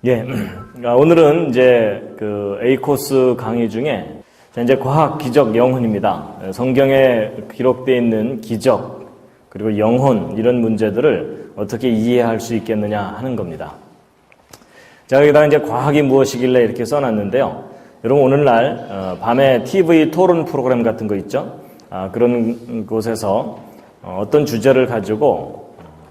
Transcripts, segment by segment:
예, 오늘은 이제 그 A 코스 강의 중에 이제 과학, 기적, 영혼입니다. 성경에 기록되어 있는 기적 그리고 영혼 이런 문제들을 어떻게 이해할 수 있겠느냐 하는 겁니다. 자, 여기다가 이제 과학이 무엇이길래 이렇게 써놨는데요. 여러분 오늘날 밤에 TV 토론 프로그램 같은 거 있죠? 그런 곳에서 어떤 주제를 가지고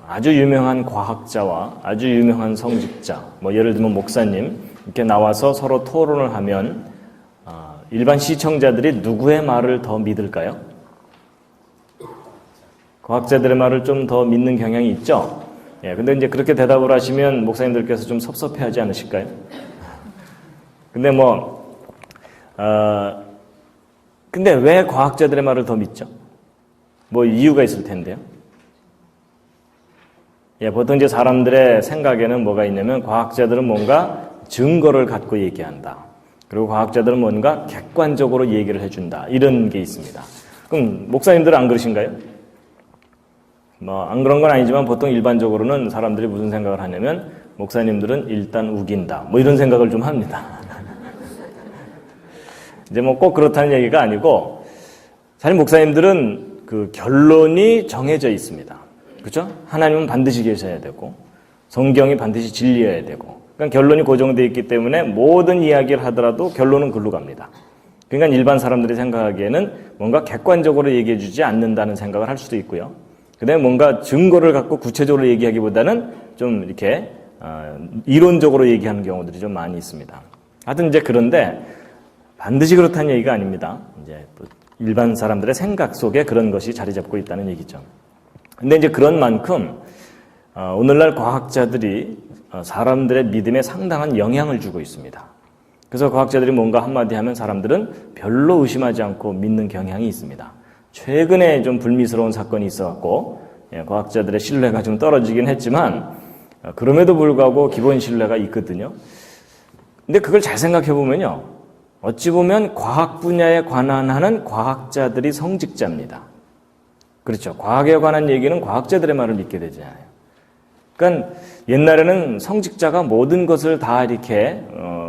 아주 유명한 과학자와 아주 유명한 성직자, 뭐 예를 들면 목사님 이렇게 나와서 서로 토론을 하면 일반 시청자들이 누구의 말을 더 믿을까요? 과학자들의 말을 좀 더 믿는 경향이 있죠. 예, 근데 이제 그렇게 대답을 하시면 목사님들께서 좀 섭섭해하지 않으실까요? 근데 근데 왜 과학자들의 말을 더 믿죠? 뭐 이유가 있을 텐데요. 예, 보통 이제 사람들의 생각에는 뭐가 있냐면 과학자들은 뭔가 증거를 갖고 얘기한다. 그리고 과학자들은 뭔가 객관적으로 얘기를 해준다. 이런 게 있습니다. 그럼 목사님들은 안 그러신가요? 안 그런 건 아니지만 보통 일반적으로는 사람들이 무슨 생각을 하냐면 목사님들은 일단 우긴다. 뭐 이런 생각을 좀 합니다. 이제 뭐 꼭 그렇다는 얘기가 아니고 사실 목사님들은 그 결론이 정해져 있습니다. 그렇죠? 하나님은 반드시 계셔야 되고 성경이 반드시 진리여야 되고 그러니까 결론이 고정되어 있기 때문에 모든 이야기를 하더라도 결론은 글로 갑니다. 그러니까 일반 사람들이 생각하기에는 뭔가 객관적으로 얘기해 주지 않는다는 생각을 할 수도 있고요. 그다음에 뭔가 증거를 갖고 구체적으로 얘기하기보다는 좀 이렇게 이론적으로 얘기하는 경우들이 좀 많이 있습니다. 하여튼 이제 그런데 반드시 그렇다는 얘기가 아닙니다. 이제 일반 사람들의 생각 속에 그런 것이 자리 잡고 있다는 얘기죠. 근데 이제 그런 만큼 오늘날 과학자들이 사람들의 믿음에 상당한 영향을 주고 있습니다. 그래서 과학자들이 뭔가 한마디 하면 사람들은 별로 의심하지 않고 믿는 경향이 있습니다. 최근에 좀 불미스러운 사건이 있어갖고 과학자들의 신뢰가 좀 떨어지긴 했지만 그럼에도 불구하고 기본 신뢰가 있거든요. 근데 그걸 잘 생각해 보면요. 어찌 보면 과학 분야에 관한 하는 과학자들이 성직자입니다. 그렇죠. 과학에 관한 얘기는 과학자들의 말을 믿게 되잖아요. 그러니까 옛날에는 성직자가 모든 것을 다 이렇게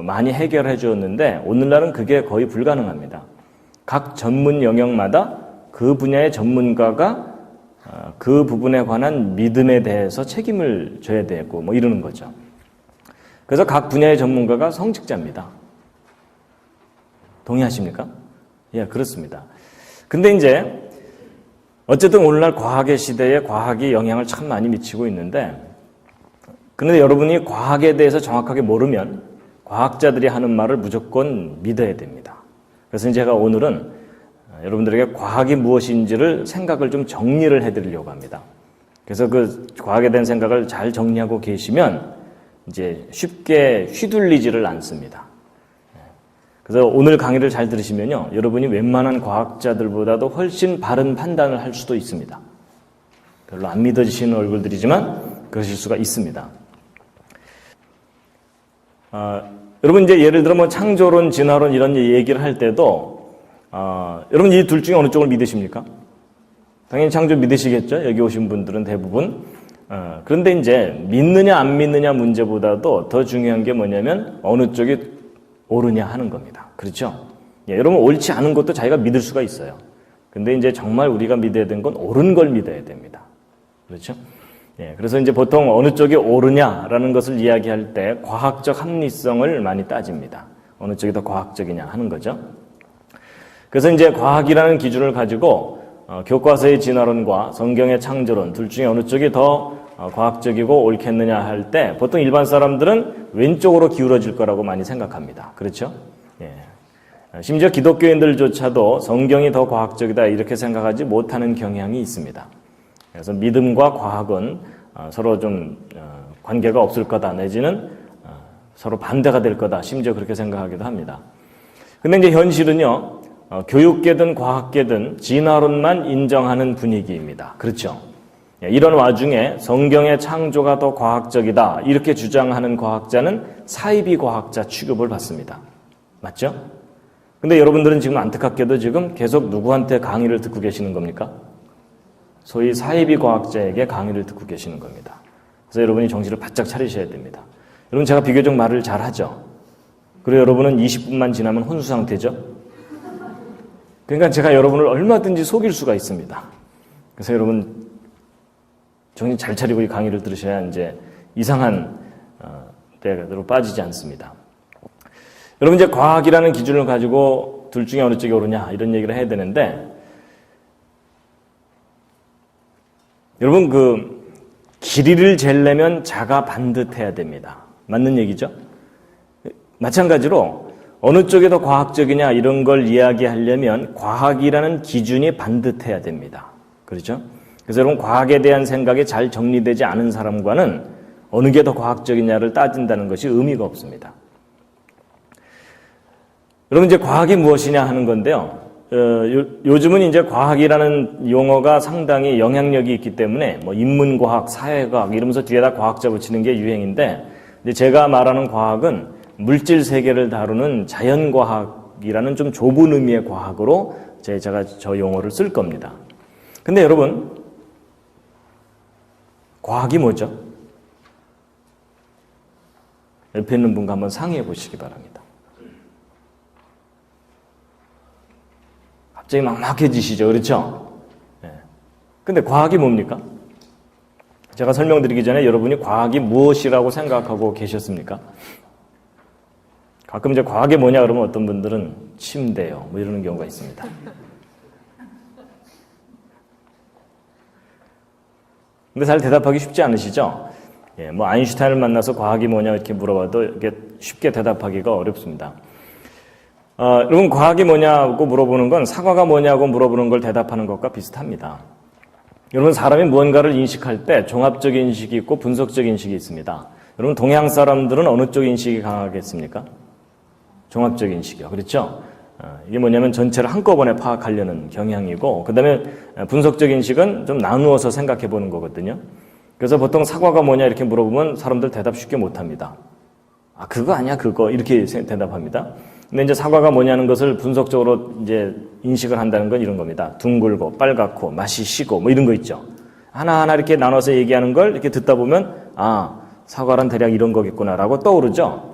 많이 해결해 주었는데 오늘날은 그게 거의 불가능합니다. 각 전문 영역마다 그 분야의 전문가가 그 부분에 관한 믿음에 대해서 책임을 져야 되고 뭐 이러는 거죠. 그래서 각 분야의 전문가가 성직자입니다. 동의하십니까? 예, 그렇습니다. 근데 이제 어쨌든 오늘날 과학의 시대에 과학이 영향을 참 많이 미치고 있는데 그런데 여러분이 과학에 대해서 정확하게 모르면 과학자들이 하는 말을 무조건 믿어야 됩니다. 그래서 제가 오늘은 여러분들에게 과학이 무엇인지를 생각을 좀 정리를 해드리려고 합니다. 그래서 그 과학에 대한 생각을 잘 정리하고 계시면 이제 쉽게 휘둘리지를 않습니다. 그래서 오늘 강의를 잘 들으시면요, 여러분이 웬만한 과학자들보다도 훨씬 바른 판단을 할 수도 있습니다. 별로 안 믿어지시는 얼굴들이지만 그러실 수가 있습니다. 여러분 이제 예를 들어 뭐 창조론, 진화론 이런 얘기를 할 때도 여러분 이 둘 중에 어느 쪽을 믿으십니까? 당연히 창조 믿으시겠죠? 여기 오신 분들은 대부분. 그런데 이제 믿느냐 안 믿느냐 문제보다도 더 중요한 게 뭐냐면 어느 쪽이 옳으냐 하는 겁니다. 그렇죠? 예, 여러분 옳지 않은 것도 자기가 믿을 수가 있어요. 근데 이제 정말 우리가 믿어야 되는 건 옳은 걸 믿어야 됩니다. 그렇죠? 예, 그래서 이제 보통 어느 쪽이 옳으냐라는 것을 이야기할 때 과학적 합리성을 많이 따집니다. 어느 쪽이 더 과학적이냐 하는 거죠. 그래서 이제 과학이라는 기준을 가지고 교과서의 진화론과 성경의 창조론 둘 중에 어느 쪽이 더 과학적이고 옳겠느냐 할 때 보통 일반 사람들은 왼쪽으로 기울어질 거라고 많이 생각합니다. 그렇죠? 예. 심지어 기독교인들조차도 성경이 더 과학적이다 이렇게 생각하지 못하는 경향이 있습니다. 그래서 믿음과 과학은 서로 좀 관계가 없을 거다 내지는 서로 반대가 될 거다 심지어 그렇게 생각하기도 합니다. 근데 이제 현실은요. 교육계든 과학계든 진화론만 인정하는 분위기입니다. 그렇죠? 이런 와중에 성경의 창조가 더 과학적이다 이렇게 주장하는 과학자는 사이비 과학자 취급을 받습니다. 맞죠? 근데 여러분들은 지금 안타깝게도 지금 계속 누구한테 강의를 듣고 계시는 겁니까? 소위 사이비 과학자에게 강의를 듣고 계시는 겁니다. 그래서 여러분이 정신을 바짝 차리셔야 됩니다. 여러분 제가 비교적 말을 잘하죠. 그리고 여러분은 20분만 지나면 혼수 상태죠. 그러니까 제가 여러분을 얼마든지 속일 수가 있습니다. 그래서 여러분 정신 잘 차리고 이 강의를 들으셔야 이제 이상한 데로 빠지지 않습니다. 여러분 이제 과학이라는 기준을 가지고 둘 중에 어느 쪽이 옳으냐 이런 얘기를 해야 되는데 여러분 그 길이를 재려면 자가 반듯해야 됩니다. 맞는 얘기죠? 마찬가지로 어느 쪽이 더 과학적이냐 이런 걸 이야기하려면 과학이라는 기준이 반듯해야 됩니다. 그렇죠? 그래서 여러분 과학에 대한 생각이 잘 정리되지 않은 사람과는 어느 게 더 과학적이냐를 따진다는 것이 의미가 없습니다. 여러분 이제 과학이 무엇이냐 하는 건데요. 요즘은 이제 과학이라는 용어가 상당히 영향력이 있기 때문에 뭐 인문과학, 사회과학 이러면서 뒤에다 과학자 붙이는 게 유행인데 이제 제가 말하는 과학은 물질 세계를 다루는 자연과학이라는 좀 좁은 의미의 과학으로 제가 저 용어를 쓸 겁니다. 근데 여러분 과학이 뭐죠? 옆에 있는 분과 한번 상의해 보시기 바랍니다. 갑자기 막막해지시죠? 그렇죠? 네. 근데 과학이 뭡니까? 제가 설명드리기 전에 여러분이 과학이 무엇이라고 생각하고 계셨습니까? 가끔 이제 과학이 뭐냐 그러면 어떤 분들은 침대요. 뭐 이러는 경우가 있습니다. 근데 잘 대답하기 쉽지 않으시죠? 예, 뭐 아인슈타인을 만나서 과학이 뭐냐 이렇게 물어봐도 이게 쉽게 대답하기가 어렵습니다. 여러분 과학이 뭐냐고 물어보는 건 사과가 뭐냐고 물어보는 걸 대답하는 것과 비슷합니다. 여러분 사람이 무언가를 인식할 때 종합적 인식이 있고 분석적 인식이 있습니다. 여러분 동양 사람들은 어느 쪽 인식이 강하겠습니까? 종합적 인식이요. 그렇죠? 이게 뭐냐면 전체를 한꺼번에 파악하려는 경향이고 그 다음에 분석적 인식은 좀 나누어서 생각해 보는 거거든요. 그래서 보통 사과가 뭐냐 이렇게 물어보면 사람들 대답 쉽게 못합니다. 아 그거 아니야 그거 이렇게 대답합니다. 근데 이제 사과가 뭐냐는 것을 분석적으로 이제 인식을 한다는 건 이런 겁니다. 둥글고 빨갛고 맛이 시고 뭐 이런 거 있죠. 하나하나 이렇게 나눠서 얘기하는 걸 이렇게 듣다 보면 아 사과란 대략 이런 거겠구나라고 떠오르죠.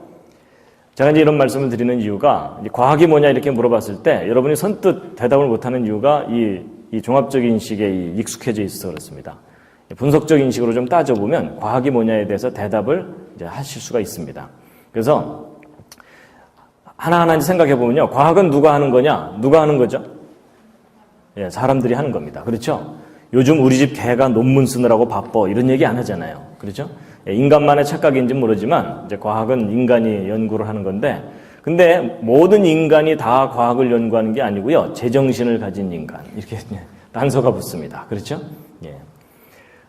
제가 이제 이런 말씀을 드리는 이유가 과학이 뭐냐 이렇게 물어봤을 때 여러분이 선뜻 대답을 못하는 이유가 이 종합적 인식에 익숙해져 있어서 그렇습니다. 분석적 인식으로 좀 따져보면 과학이 뭐냐에 대해서 대답을 이제 하실 수가 있습니다. 그래서 하나하나 생각해보면요. 과학은 누가 하는 거냐? 누가 하는 거죠? 예, 사람들이 하는 겁니다. 그렇죠? 요즘 우리 집 개가 논문 쓰느라고 바빠. 이런 얘기 안 하잖아요. 그렇죠? 예, 인간만의 착각인지 모르지만, 이제 과학은 인간이 연구를 하는 건데, 근데 모든 인간이 다 과학을 연구하는 게 아니고요. 제정신을 가진 인간. 이렇게 단서가 붙습니다. 그렇죠? 예.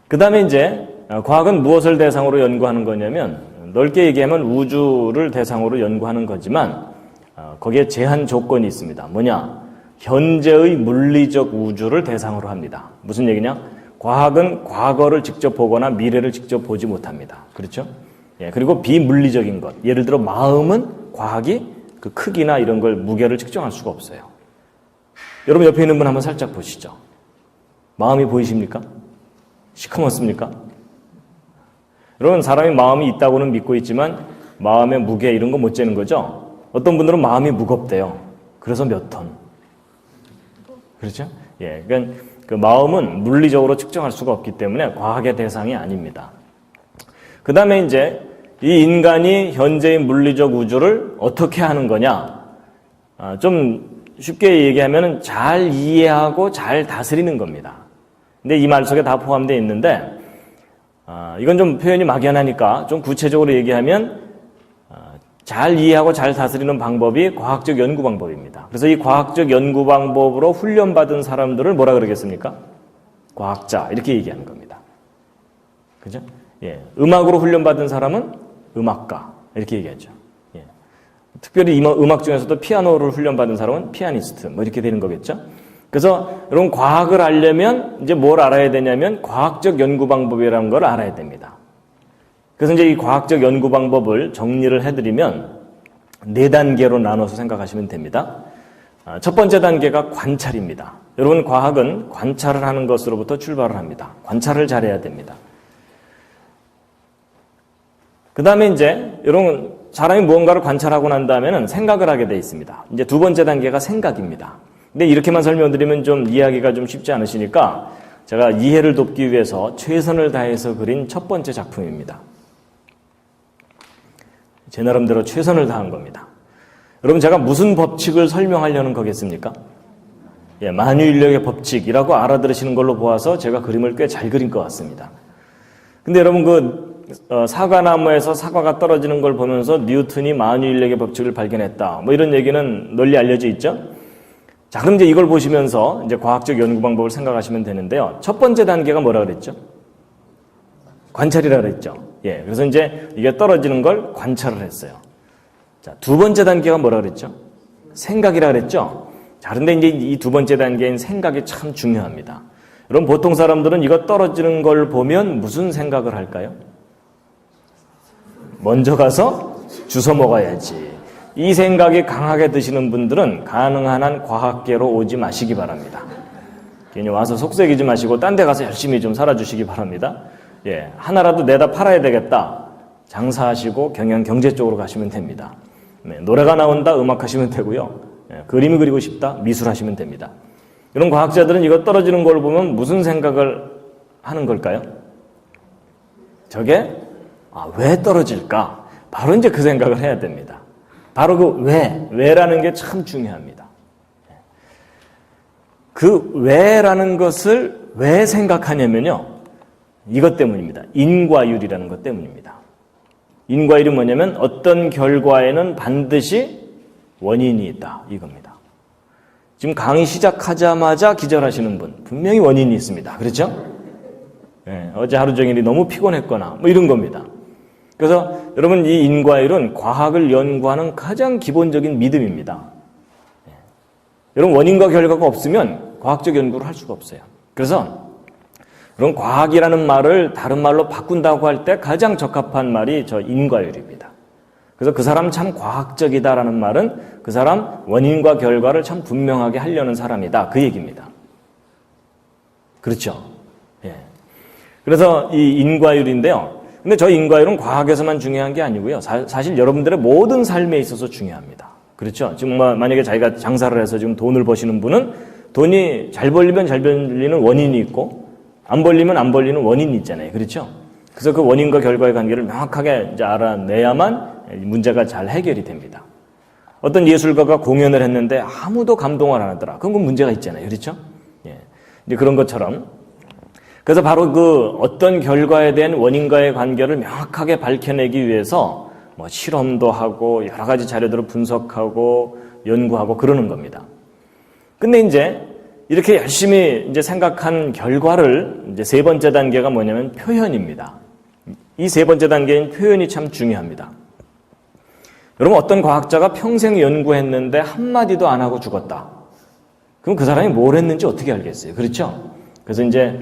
그 다음에 이제, 과학은 무엇을 대상으로 연구하는 거냐면, 넓게 얘기하면 우주를 대상으로 연구하는 거지만, 거기에 제한 조건이 있습니다. 뭐냐? 현재의 물리적 우주를 대상으로 합니다. 무슨 얘기냐? 과학은 과거를 직접 보거나 미래를 직접 보지 못합니다. 그렇죠? 예, 그리고 비물리적인 것. 예를 들어 마음은 과학이 그 크기나 이런 걸 무게를 측정할 수가 없어요. 여러분 옆에 있는 분 한번 살짝 보시죠. 마음이 보이십니까? 시커멓습니까? 여러분 사람이 마음이 있다고는 믿고 있지만 마음의 무게 이런 거 못 재는 거죠? 어떤 분들은 마음이 무겁대요. 그래서 몇 톤. 그렇죠? 예, 그러니까 그 마음은 물리적으로 측정할 수가 없기 때문에 과학의 대상이 아닙니다. 그 다음에 이제 이 인간이 현재의 물리적 우주를 어떻게 하는 거냐? 좀 쉽게 얘기하면 잘 이해하고 잘 다스리는 겁니다. 근데 이 말 속에 다 포함되어 있는데 이건 좀 표현이 막연하니까 좀 구체적으로 얘기하면 잘 이해하고 잘 다스리는 방법이 과학적 연구 방법입니다. 그래서 이 과학적 연구 방법으로 훈련받은 사람들을 뭐라 그러겠습니까? 과학자 이렇게 얘기하는 겁니다. 그죠? 예, 음악으로 훈련받은 사람은 음악가 이렇게 얘기하죠. 예. 특별히 음악 중에서도 피아노를 훈련받은 사람은 피아니스트 뭐 이렇게 되는 거겠죠. 그래서 여러분 과학을 알려면 이제 뭘 알아야 되냐면 과학적 연구 방법이라는 걸 알아야 됩니다. 그래서 이제 이 과학적 연구 방법을 정리를 해드리면 4단계로 나눠서 생각하시면 됩니다. 첫 번째 단계가 관찰입니다. 여러분 과학은 관찰을 하는 것으로부터 출발을 합니다. 관찰을 잘해야 됩니다. 그 다음에 이제 이런 사람이 무언가를 관찰하고 난 다음에는 생각을 하게 돼 있습니다. 이제 두 번째 단계가 생각입니다. 근데 이렇게만 설명드리면 좀 이해하기가 좀 쉽지 않으시니까 제가 이해를 돕기 위해서 최선을 다해서 그린 첫 번째 작품입니다. 제 나름대로 최선을 다한 겁니다. 여러분 제가 무슨 법칙을 설명하려는 거겠습니까? 예, 만유인력의 법칙이라고 알아들으시는 걸로 보아서 제가 그림을 꽤 잘 그린 것 같습니다. 근데 여러분 사과나무에서 사과가 떨어지는 걸 보면서 뉴턴이 만유인력의 법칙을 발견했다. 뭐 이런 얘기는 널리 알려져 있죠? 자, 그럼 이제 이걸 보시면서 이제 과학적 연구 방법을 생각하시면 되는데요. 첫 번째 단계가 뭐라 그랬죠? 관찰이라 그랬죠. 예, 그래서 이제 이게 떨어지는 걸 관찰을 했어요. 자, 두 번째 단계가 뭐라 그랬죠? 생각이라 그랬죠? 자, 그런데 이제 이 두 번째 단계인 생각이 참 중요합니다. 여러분, 보통 사람들은 이거 떨어지는 걸 보면 무슨 생각을 할까요? 먼저 가서 주워 먹어야지. 이 생각이 강하게 드시는 분들은 가능한 한 과학계로 오지 마시기 바랍니다. 괜히 와서 속썩이지 마시고 딴 데 가서 열심히 좀 살아주시기 바랍니다. 예, 하나라도 내다 팔아야 되겠다. 장사하시고 경제 쪽으로 가시면 됩니다. 네, 노래가 나온다, 음악 하시면 되고요. 예, 그림이 그리고 싶다, 미술 하시면 됩니다. 이런 과학자들은 이거 떨어지는 걸 보면 무슨 생각을 하는 걸까요? 저게 왜 떨어질까? 바로 이제 그 생각을 해야 됩니다. 바로 그 왜라는 게 참 중요합니다. 그 왜라는 것을 왜 생각하냐면요. 이것 때문입니다. 인과율이라는 것 때문입니다. 인과율이 뭐냐면 어떤 결과에는 반드시 원인이 있다. 이겁니다. 지금 강의 시작하자마자 기절하시는 분 분명히 원인이 있습니다. 그렇죠? 네, 어제 하루 종일이 너무 피곤했거나 뭐 이런 겁니다. 그래서 여러분 이 인과율은 과학을 연구하는 가장 기본적인 믿음입니다. 네. 여러분 원인과 결과가 없으면 과학적 연구를 할 수가 없어요. 그래서 여러분 과학이라는 말을 다른 말로 바꾼다고 할 때 가장 적합한 말이 저 인과율입니다. 그래서 그 사람 참 과학적이다라는 말은 그 사람 원인과 결과를 참 분명하게 하려는 사람이다. 그 얘기입니다. 그렇죠? 예. 그래서 이 인과율인데요. 근데 저 인과율은 과학에서만 중요한 게 아니고요. 사실 여러분들의 모든 삶에 있어서 중요합니다. 그렇죠? 지금 만약에 자기가 장사를 해서 지금 돈을 버시는 분은 돈이 잘 벌리면 잘 벌리는 원인이 있고 안 벌리면 안 벌리는 원인이 있잖아요. 그렇죠? 그래서 그 원인과 결과의 관계를 명확하게 이제 알아내야만 문제가 잘 해결이 됩니다. 어떤 예술가가 공연을 했는데 아무도 감동을 안 하더라. 그건 문제가 있잖아요. 그렇죠? 예. 이제 그런 것처럼. 그래서 바로 그 어떤 결과에 대한 원인과의 관계를 명확하게 밝혀내기 위해서 뭐 실험도 하고 여러 가지 자료들을 분석하고 연구하고 그러는 겁니다. 근데 이제 이렇게 열심히 이제 생각한 결과를 이제 세 번째 단계가 뭐냐면 표현입니다. 이 세 번째 단계인 표현이 참 중요합니다. 여러분 어떤 과학자가 평생 연구했는데 한마디도 안 하고 죽었다. 그럼 그 사람이 뭘 했는지 어떻게 알겠어요? 그렇죠? 그래서 이제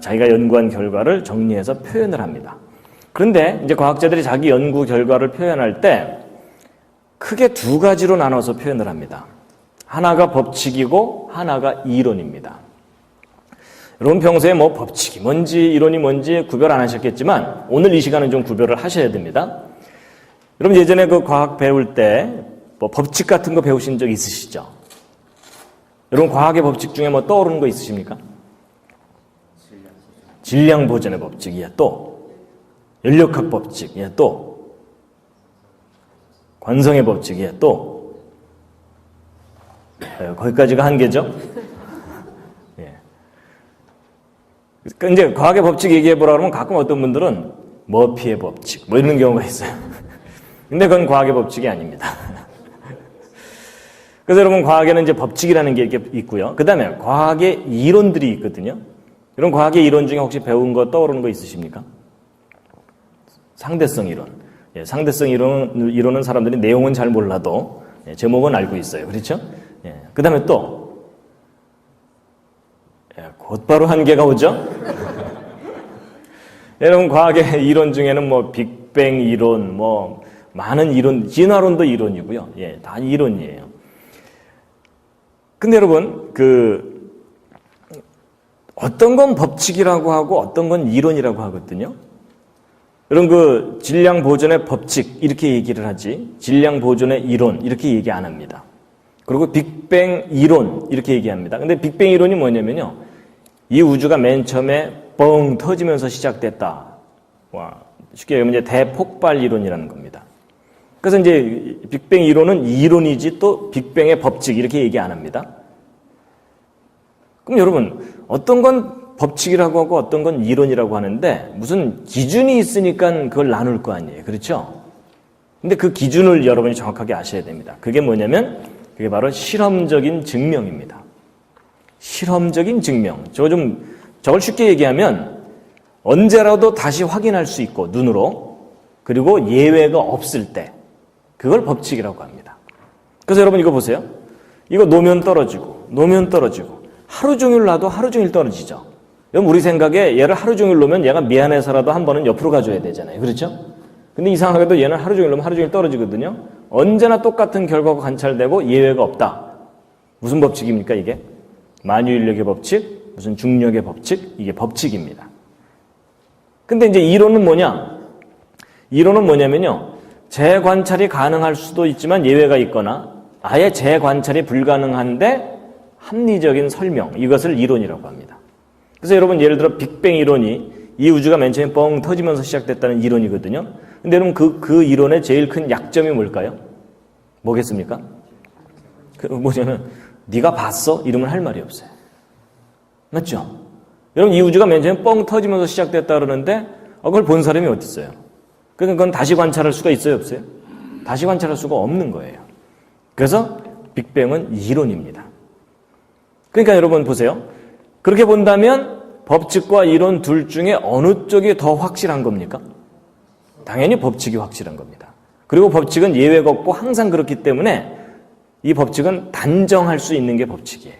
자기가 연구한 결과를 정리해서 표현을 합니다. 그런데 이제 과학자들이 자기 연구 결과를 표현할 때 크게 두 가지로 나눠서 표현을 합니다. 하나가 법칙이고 하나가 이론입니다. 여러분 평소에 뭐 법칙이 뭔지 이론이 뭔지 구별 안 하셨겠지만 오늘 이 시간은 좀 구별을 하셔야 됩니다. 여러분 예전에 그 과학 배울 때 뭐 법칙 같은 거 배우신 적 있으시죠? 여러분 과학의 법칙 중에 뭐 떠오르는 거 있으십니까? 질량 보존의 법칙이야 또 연력학 법칙이야 또 관성의 법칙이야 또 거기까지가 한계죠? 예. 그러니까 이제 과학의 법칙 얘기해 보라 그러면 가끔 어떤 분들은 머피의 법칙 뭐 이런 경우가 있어요. 근데 그건 과학의 법칙이 아닙니다. 그래서 여러분 과학에는 이제 법칙이라는 게 이렇게 있고요. 그 다음에 과학의 이론들이 있거든요. 이런 과학의 이론 중에 혹시 배운 거 떠오르는 거 있으십니까? 상대성 이론. 예, 상대성 이론은 사람들이 내용은 잘 몰라도 제목은 알고 있어요. 그렇죠? 예, 그 다음에 또 곧바로 한계가 오죠? 여러분 과학의 이론 중에는 뭐 빅뱅 이론, 뭐 많은 이론, 진화론도 이론이고요. 예, 다 이론이에요. 근데 여러분 어떤 건 법칙이라고 하고 어떤 건 이론이라고 하거든요. 여러분 그 질량 보존의 법칙 이렇게 얘기를 하지 질량 보존의 이론 이렇게 얘기 안 합니다. 그리고 빅뱅 이론 이렇게 얘기합니다. 근데 빅뱅 이론이 뭐냐면요. 이 우주가 맨 처음에 뻥 터지면서 시작됐다. 와, 쉽게 얘기하면 이제 대폭발 이론이라는 겁니다. 그래서 이제 빅뱅 이론은 이론이지 또 빅뱅의 법칙 이렇게 얘기 안 합니다. 그럼 여러분 어떤 건 법칙이라고 하고 어떤 건 이론이라고 하는데 무슨 기준이 있으니까 그걸 나눌 거 아니에요. 그렇죠? 근데 그 기준을 여러분이 정확하게 아셔야 됩니다. 그게 뭐냐면 그게 바로 실험적인 증명입니다. 실험적인 증명. 저걸 쉽게 얘기하면 언제라도 다시 확인할 수 있고 눈으로 그리고 예외가 없을 때 그걸 법칙이라고 합니다. 그래서 여러분 이거 보세요. 이거 놓으면 떨어지고 하루 종일 놔도 하루 종일 떨어지죠. 여러분 우리 생각에 얘를 하루 종일 놓으면 얘가 미안해서라도 한 번은 옆으로 가줘야 되잖아요. 그렇죠? 근데 이상하게도 얘는 하루 종일 놓으면 하루 종일 떨어지거든요. 언제나 똑같은 결과가 관찰되고 예외가 없다. 무슨 법칙입니까 이게? 만유인력의 법칙, 무슨 중력의 법칙, 이게 법칙입니다. 근데 이제 이론은 뭐냐? 이론은 뭐냐면요. 재관찰이 가능할 수도 있지만 예외가 있거나 아예 재관찰이 불가능한데 합리적인 설명, 이것을 이론이라고 합니다. 그래서 여러분 예를 들어 빅뱅 이론이 이 우주가 맨 처음에 뻥 터지면서 시작됐다는 이론이거든요. 근데 여러분 그 이론의 제일 큰 약점이 뭘까요? 뭐겠습니까? 뭐냐면 네가 봤어? 이러면 할 말이 없어요. 맞죠? 여러분 이 우주가 맨 처음에 뻥 터지면서 시작됐다 그러는데 그걸 본 사람이 어디 있어요? 그러니까 그건 다시 관찰할 수가 있어요? 없어요? 다시 관찰할 수가 없는 거예요. 그래서 빅뱅은 이론입니다. 그러니까 여러분 보세요. 그렇게 본다면 법칙과 이론 둘 중에 어느 쪽이 더 확실한 겁니까? 당연히 법칙이 확실한 겁니다. 그리고 법칙은 예외가 없고 항상 그렇기 때문에 이 법칙은 단정할 수 있는 게 법칙이에요.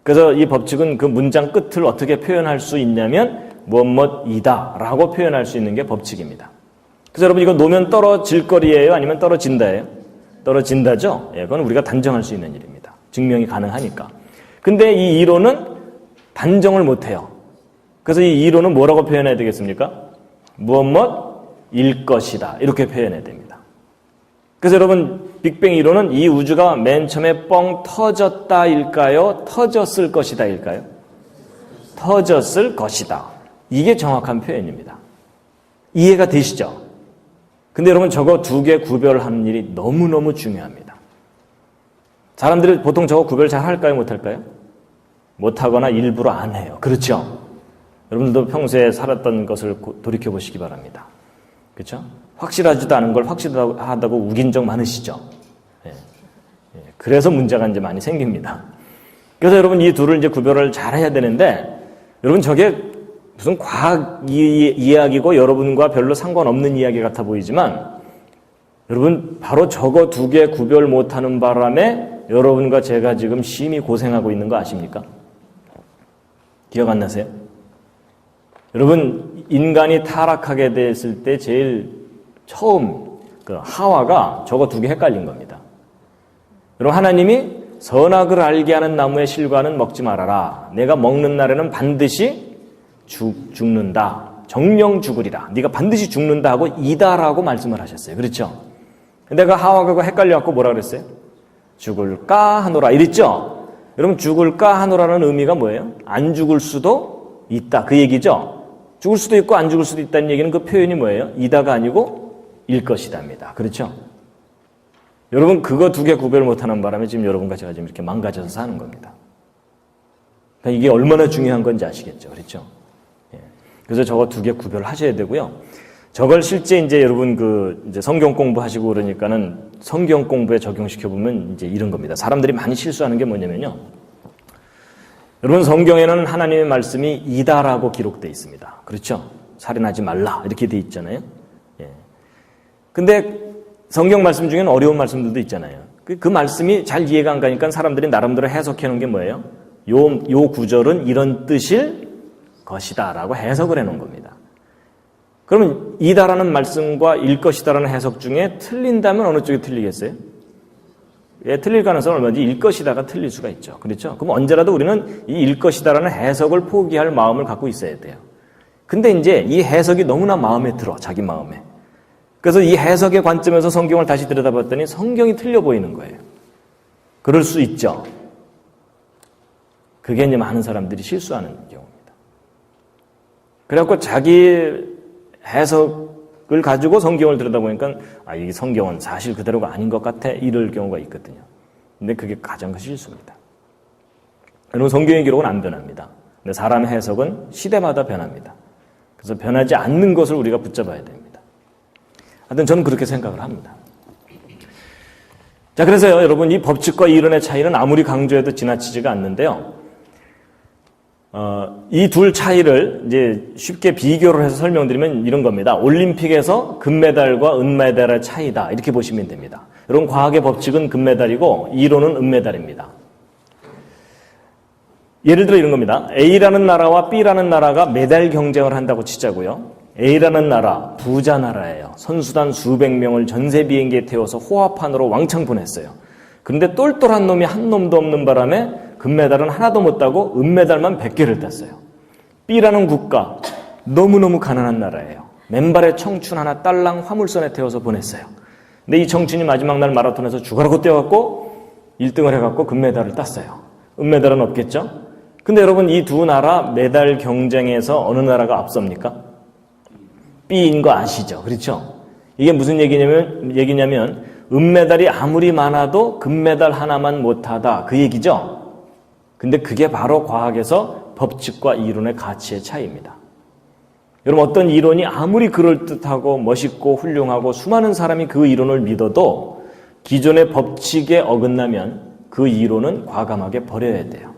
그래서 이 법칙은 그 문장 끝을 어떻게 표현할 수 있냐면 뭐뭐이다 라고 표현할 수 있는 게 법칙입니다. 그래서 여러분 이거 놓으면 떨어질 거리예요? 아니면 떨어진다예요? 떨어진다죠? 예, 그건 우리가 단정할 일 있는 일입니다. 증명이 가능하니까. 근데 이 이론은 단정을 못해요. 그래서 이 이론은 뭐라고 표현해야 되겠습니까? 무엇일 것이다. 이렇게 표현해야 됩니다. 그래서 여러분 빅뱅 이론은 이 우주가 맨 처음에 뻥 터졌다일까요? 터졌을 것이다일까요? 터졌을 것이다. 이게 정확한 표현입니다. 이해가 되시죠? 근데 여러분 저거 두 개 구별하는 일이 너무너무 중요합니다. 사람들이 보통 저거 구별 잘 할까요? 못할까요? 못하거나 일부러 안 해요. 그렇죠? 여러분들도 평소에 살았던 것을 돌이켜보시기 바랍니다. 그렇죠? 확실하지도 않은 걸 확실하다고 우긴 적 많으시죠? 예. 예. 그래서 문제가 이제 많이 생깁니다. 그래서 여러분 이 둘을 이제 구별을 잘 해야 되는데 여러분 저게 무슨 과학 이야기고 여러분과 별로 상관없는 이야기 같아 보이지만 여러분 바로 저거 두 개 구별 못하는 바람에 여러분과 제가 지금 심히 고생하고 있는 거 아십니까? 기억 안 나세요? 여러분 인간이 타락하게 됐을 때 제일 처음 그 하와가 저거 두 개 헷갈린 겁니다. 여러분 하나님이 선악을 알게 하는 나무의 실과는 먹지 말아라. 내가 먹는 날에는 반드시 죽는다. 정령 죽으리라. 네가 반드시 죽는다 하고 이다라고 말씀을 하셨어요. 그렇죠? 근데 그 하와가 헷갈려갖고 뭐라 그랬어요? 죽을까 하노라 이랬죠? 여러분 죽을까 하노라는 의미가 뭐예요? 안 죽을 수도 있다 그 얘기죠? 죽을 수도 있고 안 죽을 수도 있다는 얘기는 그 표현이 뭐예요? 이다가 아니고 일 것이다입니다. 그렇죠? 여러분 그거 두 개 구별 못하는 바람에 지금 여러분과 제가 지금 이렇게 망가져서 사는 겁니다. 그러니까 이게 얼마나 중요한 건지 아시겠죠? 그렇죠? 예. 그래서 저거 두 개 구별하셔야 되고요. 저걸 실제 이제 여러분 이제 성경 공부하시고 그러니까는 성경 공부에 적용시켜 보면 이제 이런 겁니다. 사람들이 많이 실수하는 게 뭐냐면요. 여러분 성경에는 하나님의 말씀이 이다라고 기록되어 있습니다. 그렇죠? 살인하지 말라 이렇게 돼 있잖아요. 예. 근데 성경 말씀 중에는 어려운 말씀들도 있잖아요. 그 말씀이 잘 이해가 안 가니까 사람들이 나름대로 해석해 놓은 게 뭐예요? 요 구절은 이런 뜻일 것이다라고 해석을 해 놓은 겁니다. 그러면 이다라는 말씀과 일 것이다라는 해석 중에 틀린다면 어느 쪽이 틀리겠어요? 예, 틀릴 가능성은 얼마든지 일 것이다가 틀릴 수가 있죠. 그렇죠? 그럼 언제라도 우리는 이 일 것이다라는 해석을 포기할 마음을 갖고 있어야 돼요. 근데 이제 이 해석이 너무나 마음에 들어, 자기 마음에. 그래서 이 해석의 관점에서 성경을 다시 들여다봤더니 성경이 틀려 보이는 거예요. 그럴 수 있죠. 그게 이제 많은 사람들이 실수하는 경우입니다. 그래갖고 자기 해석을 가지고 성경을 들여다보니까 이 성경은 사실 그대로가 아닌 것 같아 이럴 경우가 있거든요. 근데 그게 가장 큰 실수입니다. 여러분 성경의 기록은 안 변합니다. 근데 사람의 해석은 시대마다 변합니다. 그래서 변하지 않는 것을 우리가 붙잡아야 됩니다. 하여튼 저는 그렇게 생각을 합니다. 자, 그래서요, 여러분, 이 법칙과 이론의 차이는 아무리 강조해도 지나치지가 않는데요. 이 둘 차이를 이제 쉽게 비교를 해서 설명드리면 이런 겁니다. 올림픽에서 금메달과 은메달의 차이다. 이렇게 보시면 됩니다. 여러분, 과학의 법칙은 금메달이고 이론은 은메달입니다. 예를 들어 이런 겁니다. A라는 나라와 B라는 나라가 메달 경쟁을 한다고 치자고요. A라는 나라, 부자 나라예요. 선수단 수백 명을 전세 비행기에 태워서 호화판으로 왕창 보냈어요. 그런데 똘똘한 놈이 한 놈도 없는 바람에 금메달은 하나도 못 따고 은메달만 100개를 땄어요. B라는 국가, 너무너무 가난한 나라예요. 맨발의 청춘 하나 딸랑 화물선에 태워서 보냈어요. 근데 이 청춘이 마지막 날 마라톤에서 죽어라고 뛰어갖고 1등을 해갖고 금메달을 땄어요. 은메달은 없겠죠? 근데 여러분 이 두 나라 메달 경쟁에서 어느 나라가 앞섭니까? B인 거 아시죠? 그렇죠? 이게 무슨 얘기냐면 은메달이 아무리 많아도 금메달 하나만 못하다 그 얘기죠? 근데 그게 바로 과학에서 법칙과 이론의 가치의 차이입니다. 여러분 어떤 이론이 아무리 그럴듯하고 멋있고 훌륭하고 수많은 사람이 그 이론을 믿어도 기존의 법칙에 어긋나면 그 이론은 과감하게 버려야 돼요.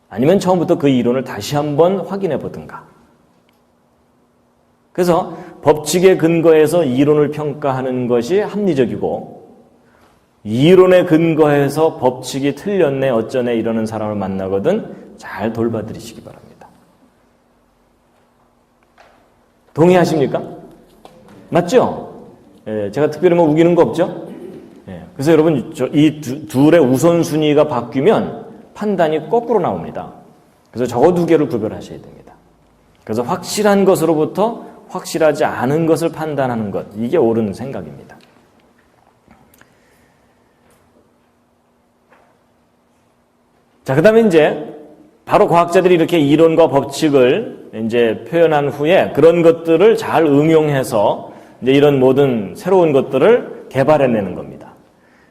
아니면 처음부터 그 이론을 다시 한번 확인해 보든가. 그래서 법칙에 근거해서 이론을 평가하는 것이 합리적이고 이론에 근거해서 법칙이 틀렸네 어쩌네 이러는 사람을 만나거든 잘 돌봐드리시기 바랍니다. 동의하십니까? 맞죠? 예, 제가 특별히 뭐 우기는 거 없죠? 예, 그래서 여러분 이 둘의 우선순위가 바뀌면 판단이 거꾸로 나옵니다. 그래서 저거 두 개를 구별하셔야 됩니다. 그래서 확실한 것으로부터 확실하지 않은 것을 판단하는 것, 이게 옳은 생각입니다. 자, 그 다음에 이제 바로 과학자들이 이렇게 이론과 법칙을 이제 표현한 후에 그런 것들을 잘 응용해서 이제 이런 모든 새로운 것들을 개발해내는 겁니다.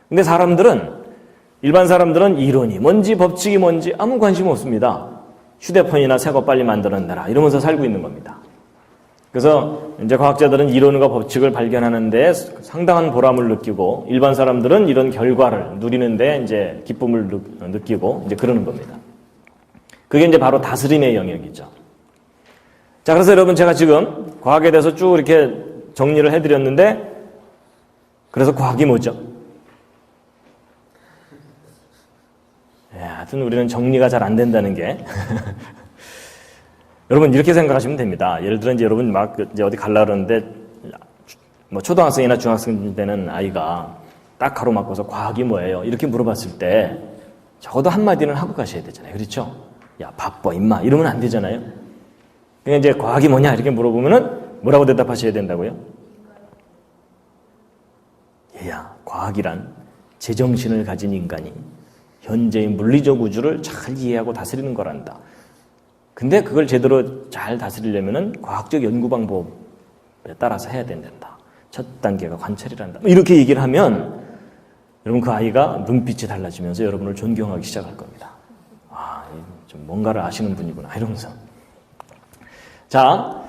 근데 일반 사람들은 이론이 뭔지 법칙이 뭔지 아무 관심 없습니다. 휴대폰이나 새 거 빨리 만들어내라 이러면서 살고 있는 겁니다. 그래서 이제 과학자들은 이론과 법칙을 발견하는 데 상당한 보람을 느끼고 일반 사람들은 이런 결과를 누리는데 이제 기쁨을 느끼고 이제 그러는 겁니다. 그게 이제 바로 다스림의 영역이죠. 자, 그래서 여러분 제가 지금 과학에 대해서 쭉 이렇게 정리를 해드렸는데 그래서 과학이 뭐죠? 하여튼 우리는 정리가 잘 안 된다는 게 여러분 이렇게 생각하시면 됩니다. 예를 들어 이제 여러분 막 이제 어디 갈라 그러는데 뭐 초등학생이나 중학생 되는 아이가 딱 가로막고서 과학이 뭐예요? 이렇게 물어봤을 때 적어도 한마디는 하고 가셔야 되잖아요. 그렇죠? 야 바빠 임마 이러면 안 되잖아요. 그냥 이제 과학이 뭐냐 이렇게 물어보면은 뭐라고 대답하셔야 된다고요? 얘야 과학이란 제정신을 가진 인간이 현재의 물리적 우주를 잘 이해하고 다스리는 거란다. 근데 그걸 제대로 잘 다스리려면은 과학적 연구 방법에 따라서 해야 된단다. 첫 단계가 관찰이란다. 이렇게 얘기를 하면 여러분 그 아이가 눈빛이 달라지면서 여러분을 존경하기 시작할 겁니다. 아, 좀 뭔가를 아시는 분이구나 이러면서. 자,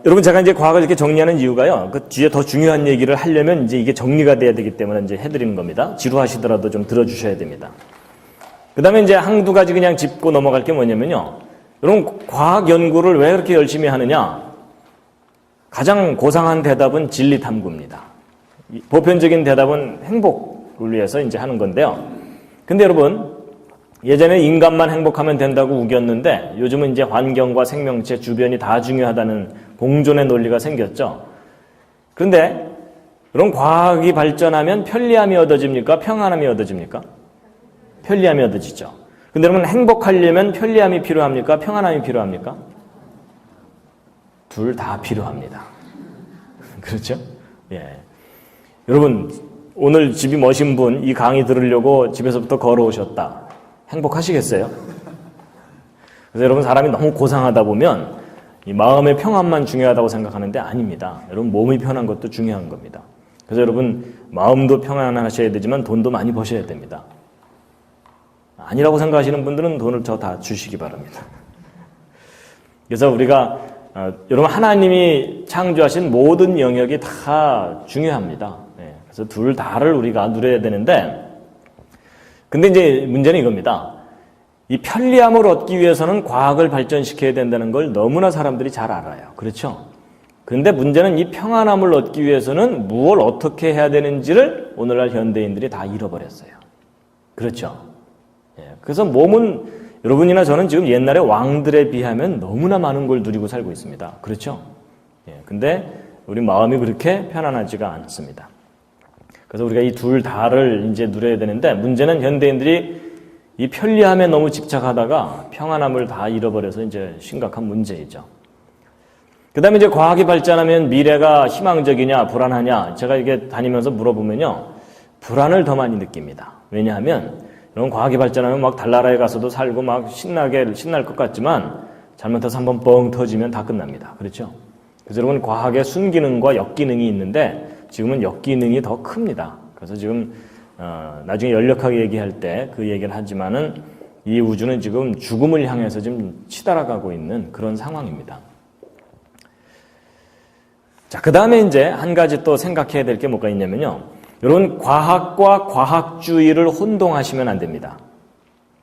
여러분 제가 이제 과학을 이렇게 정리하는 이유가요. 그 뒤에 더 중요한 얘기를 하려면 이제 이게 정리가 돼야 되기 때문에 이제 해드리는 겁니다. 지루하시더라도 좀 들어주셔야 됩니다. 그 다음에 이제 한두 가지 그냥 짚고 넘어갈 게 뭐냐면요. 여러분 과학 연구를 왜 그렇게 열심히 하느냐? 가장 고상한 대답은 진리 탐구입니다. 보편적인 대답은 행복을 위해서 이제 하는 건데요. 근데 여러분 예전에 인간만 행복하면 된다고 우겼는데 요즘은 이제 환경과 생명체 주변이 다 중요하다는 공존의 논리가 생겼죠. 그런데 그럼 과학이 발전하면 편리함이 얻어집니까? 평안함이 얻어집니까? 편리함이 얻어지죠. 근데 여러분 행복하려면 편리함이 필요합니까? 평안함이 필요합니까? 둘 다 필요합니다. 그렇죠? 예. 여러분, 오늘 집이 머신 분, 이 강의 들으려고 집에서부터 걸어오셨다. 행복하시겠어요? 그래서 여러분, 사람이 너무 고상하다 보면 이 마음의 평안만 중요하다고 생각하는데 아닙니다. 여러분, 몸이 편한 것도 중요한 겁니다. 그래서 여러분, 마음도 평안하셔야 되지만 돈도 많이 버셔야 됩니다. 아니라고 생각하시는 분들은 돈을 저 다 주시기 바랍니다. 그래서 우리가 여러분, 하나님이 창조하신 모든 영역이 다 중요합니다. 그래서 둘 다를 우리가 누려야 되는데, 근데 이제 문제는 이겁니다. 이 편리함을 얻기 위해서는 과학을 발전시켜야 된다는 걸 너무나 사람들이 잘 알아요. 그렇죠? 근데 문제는 이 평안함을 얻기 위해서는 무엇을 어떻게 해야 되는지를 오늘날 현대인들이 다 잃어버렸어요. 그렇죠? 그래서 몸은 여러분이나 저는 지금 옛날의 왕들에 비하면 너무나 많은 걸 누리고 살고 있습니다. 그렇죠? 근데 우리 마음이 그렇게 편안하지가 않습니다. 그래서 우리가 이 둘 다를 이제 누려야 되는데, 문제는 현대인들이 이 편리함에 너무 집착하다가 평안함을 다 잃어버려서 이제 심각한 문제이죠. 그 다음에 이제 과학이 발전하면 미래가 희망적이냐, 불안하냐, 제가 이게 다니면서 물어보면요, 불안을 더 많이 느낍니다. 왜냐하면, 여러분, 과학이 발전하면 막 달나라에 가서도 살고 막 신날 것 같지만, 잘못해서 한번 뻥 터지면 다 끝납니다. 그렇죠? 그래서 여러분, 과학의 순기능과 역기능이 있는데, 지금은 역기능이 더 큽니다. 그래서 지금 나중에 연력하게 얘기할 때 그 얘기를 하지만은 이 우주는 지금 죽음을 향해서 지금 치달아가고 있는 그런 상황입니다. 자, 그 다음에 이제 한 가지 또 생각해야 될 게 뭐가 있냐면요. 여러분, 과학과 과학주의를 혼동하시면 안 됩니다.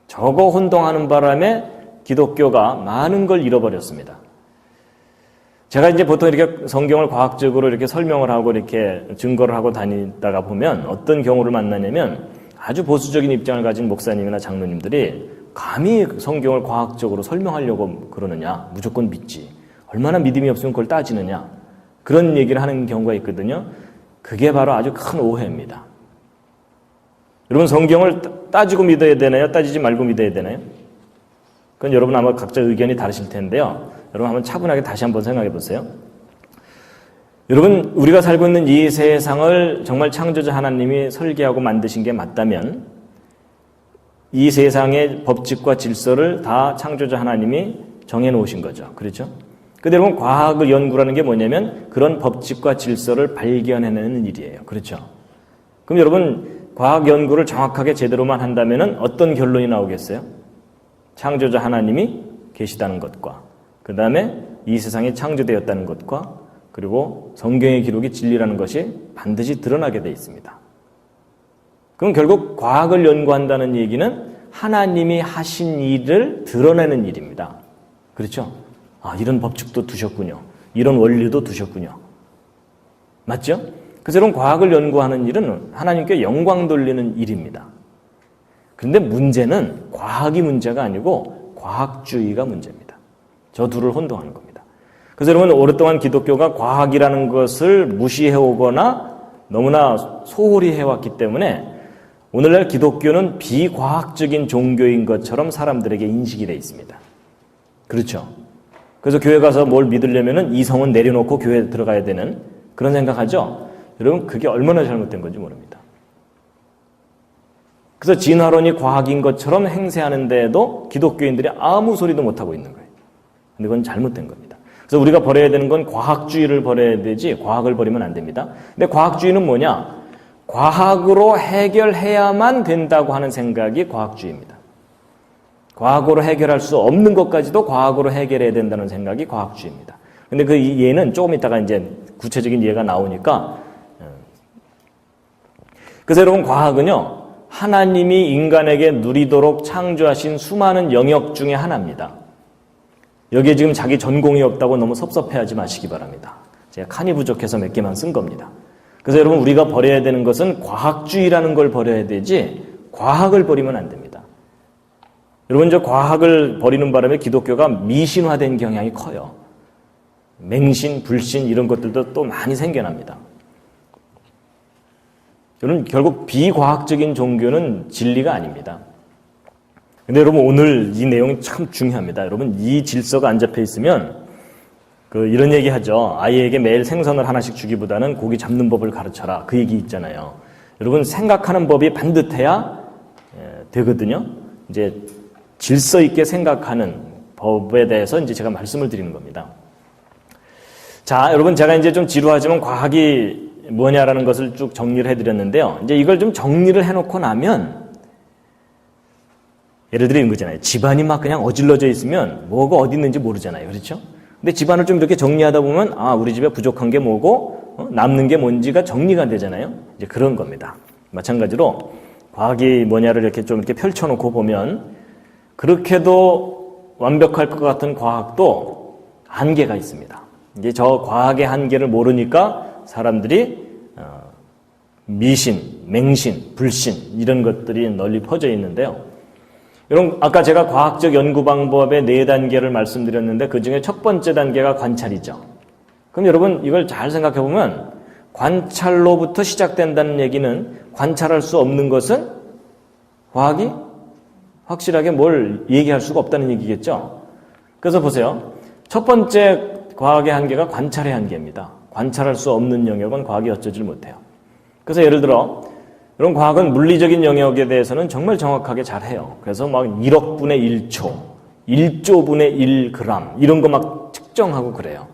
저거 혼동하는 바람에 기독교가 많은 걸 잃어버렸습니다. 제가 이제 보통 이렇게 성경을 과학적으로 이렇게 설명을 하고 이렇게 증거를 하고 다니다가 보면 어떤 경우를 만나냐면 아주 보수적인 입장을 가진 목사님이나 장로님들이 감히 성경을 과학적으로 설명하려고 그러느냐, 무조건 믿지, 얼마나 믿음이 없으면 그걸 따지느냐, 그런 얘기를 하는 경우가 있거든요. 그게 바로 아주 큰 오해입니다. 여러분, 성경을 따지고 믿어야 되나요? 따지지 말고 믿어야 되나요? 그건 여러분 아마 각자 의견이 다르실 텐데요. 여러분 한번 차분하게 다시 한번 생각해 보세요. 여러분, 우리가 살고 있는 이 세상을 정말 창조자 하나님이 설계하고 만드신 게 맞다면 이 세상의 법칙과 질서를 다 창조자 하나님이 정해 놓으신 거죠. 그렇죠? 근데 여러분, 과학을 연구라는 게 뭐냐면 그런 법칙과 질서를 발견해내는 일이에요. 그렇죠? 그럼 여러분, 과학 연구를 정확하게 제대로만 한다면 어떤 결론이 나오겠어요? 창조자 하나님이 계시다는 것과 그 다음에 이 세상이 창조되었다는 것과 그리고 성경의 기록이 진리라는 것이 반드시 드러나게 되어 있습니다. 그럼 결국 과학을 연구한다는 얘기는 하나님이 하신 일을 드러내는 일입니다. 그렇죠? 아, 이런 법칙도 두셨군요. 이런 원리도 두셨군요. 맞죠? 그래서 이런 과학을 연구하는 일은 하나님께 영광 돌리는 일입니다. 그런데 문제는 과학이 문제가 아니고 과학주의가 문제입니다. 저 둘을 혼동하는 겁니다. 그래서 여러분, 오랫동안 기독교가 과학이라는 것을 무시해오거나 너무나 소홀히 해왔기 때문에 오늘날 기독교는 비과학적인 종교인 것처럼 사람들에게 인식이 되어 있습니다. 그렇죠? 그래서 교회 가서 뭘 믿으려면 이성은 내려놓고 교회에 들어가야 되는 그런 생각하죠? 여러분, 그게 얼마나 잘못된 건지 모릅니다. 그래서 진화론이 과학인 것처럼 행세하는데도 기독교인들이 아무 소리도 못하고 있는 거예요. 근데 그건 잘못된 겁니다. 그래서 우리가 버려야 되는 건 과학주의를 버려야 되지 과학을 버리면 안 됩니다. 근데 과학주의는 뭐냐? 과학으로 해결해야만 된다고 하는 생각이 과학주의입니다. 과학으로 해결할 수 없는 것까지도 과학으로 해결해야 된다는 생각이 과학주의입니다. 근데 그 예는 조금 이따가 이제 구체적인 예가 나오니까. 그래서 여러분, 과학은요, 하나님이 인간에게 누리도록 창조하신 수많은 영역 중에 하나입니다. 여기에 지금 자기 전공이 없다고 너무 섭섭해하지 마시기 바랍니다. 제가 칸이 부족해서 몇 개만 쓴 겁니다. 그래서 여러분, 우리가 버려야 되는 것은 과학주의라는 걸 버려야 되지 과학을 버리면 안 됩니다. 여러분, 저 과학을 버리는 바람에 기독교가 미신화된 경향이 커요. 맹신, 불신 이런 것들도 또 많이 생겨납니다. 여러분, 결국 비과학적인 종교는 진리가 아닙니다. 근데 여러분, 오늘 이 내용이 참 중요합니다. 여러분, 이 질서가 안 잡혀 있으면 이런 얘기 하죠. 아이에게 매일 생선을 하나씩 주기보다는 고기 잡는 법을 가르쳐라. 그 얘기 있잖아요. 여러분, 생각하는 법이 반듯해야 되거든요. 이제 질서 있게 생각하는 법에 대해서 이제 제가 말씀을 드리는 겁니다. 자, 여러분, 제가 이제 좀 지루하지만 과학이 뭐냐라는 것을 쭉 정리를 해드렸는데요. 이제 이걸 좀 정리를 해놓고 나면, 예를 들어 이런 거잖아요. 집안이 막 그냥 어질러져 있으면 뭐가 어디 있는지 모르잖아요. 그렇죠? 근데 집안을 좀 이렇게 정리하다 보면, 아, 우리 집에 부족한 게 뭐고, 남는 게 뭔지가 정리가 되잖아요. 이제 그런 겁니다. 마찬가지로 과학이 뭐냐를 이렇게 좀 이렇게 펼쳐놓고 보면, 그렇게도 완벽할 것 같은 과학도 한계가 있습니다. 이제 저 과학의 한계를 모르니까 사람들이 미신, 맹신, 불신 이런 것들이 널리 퍼져 있는데요. 여러분, 아까 제가 과학적 연구 방법의 4단계를 말씀드렸는데 그 중에 첫 번째 단계가 관찰이죠. 그럼 여러분 이걸 잘 생각해 보면 관찰로부터 시작된다는 얘기는 관찰할 수 없는 것은 과학이 확실하게 뭘 얘기할 수가 없다는 얘기겠죠. 그래서 보세요. 첫 번째 과학의 한계가 관찰의 한계입니다. 관찰할 수 없는 영역은 과학이 어쩌질 못해요. 그래서 예를 들어 이런 과학은 물리적인 영역에 대해서는 정말 정확하게 잘해요. 그래서 막 1억 분의 1초, 1조 분의 1g 이런 거 막 측정하고 그래요.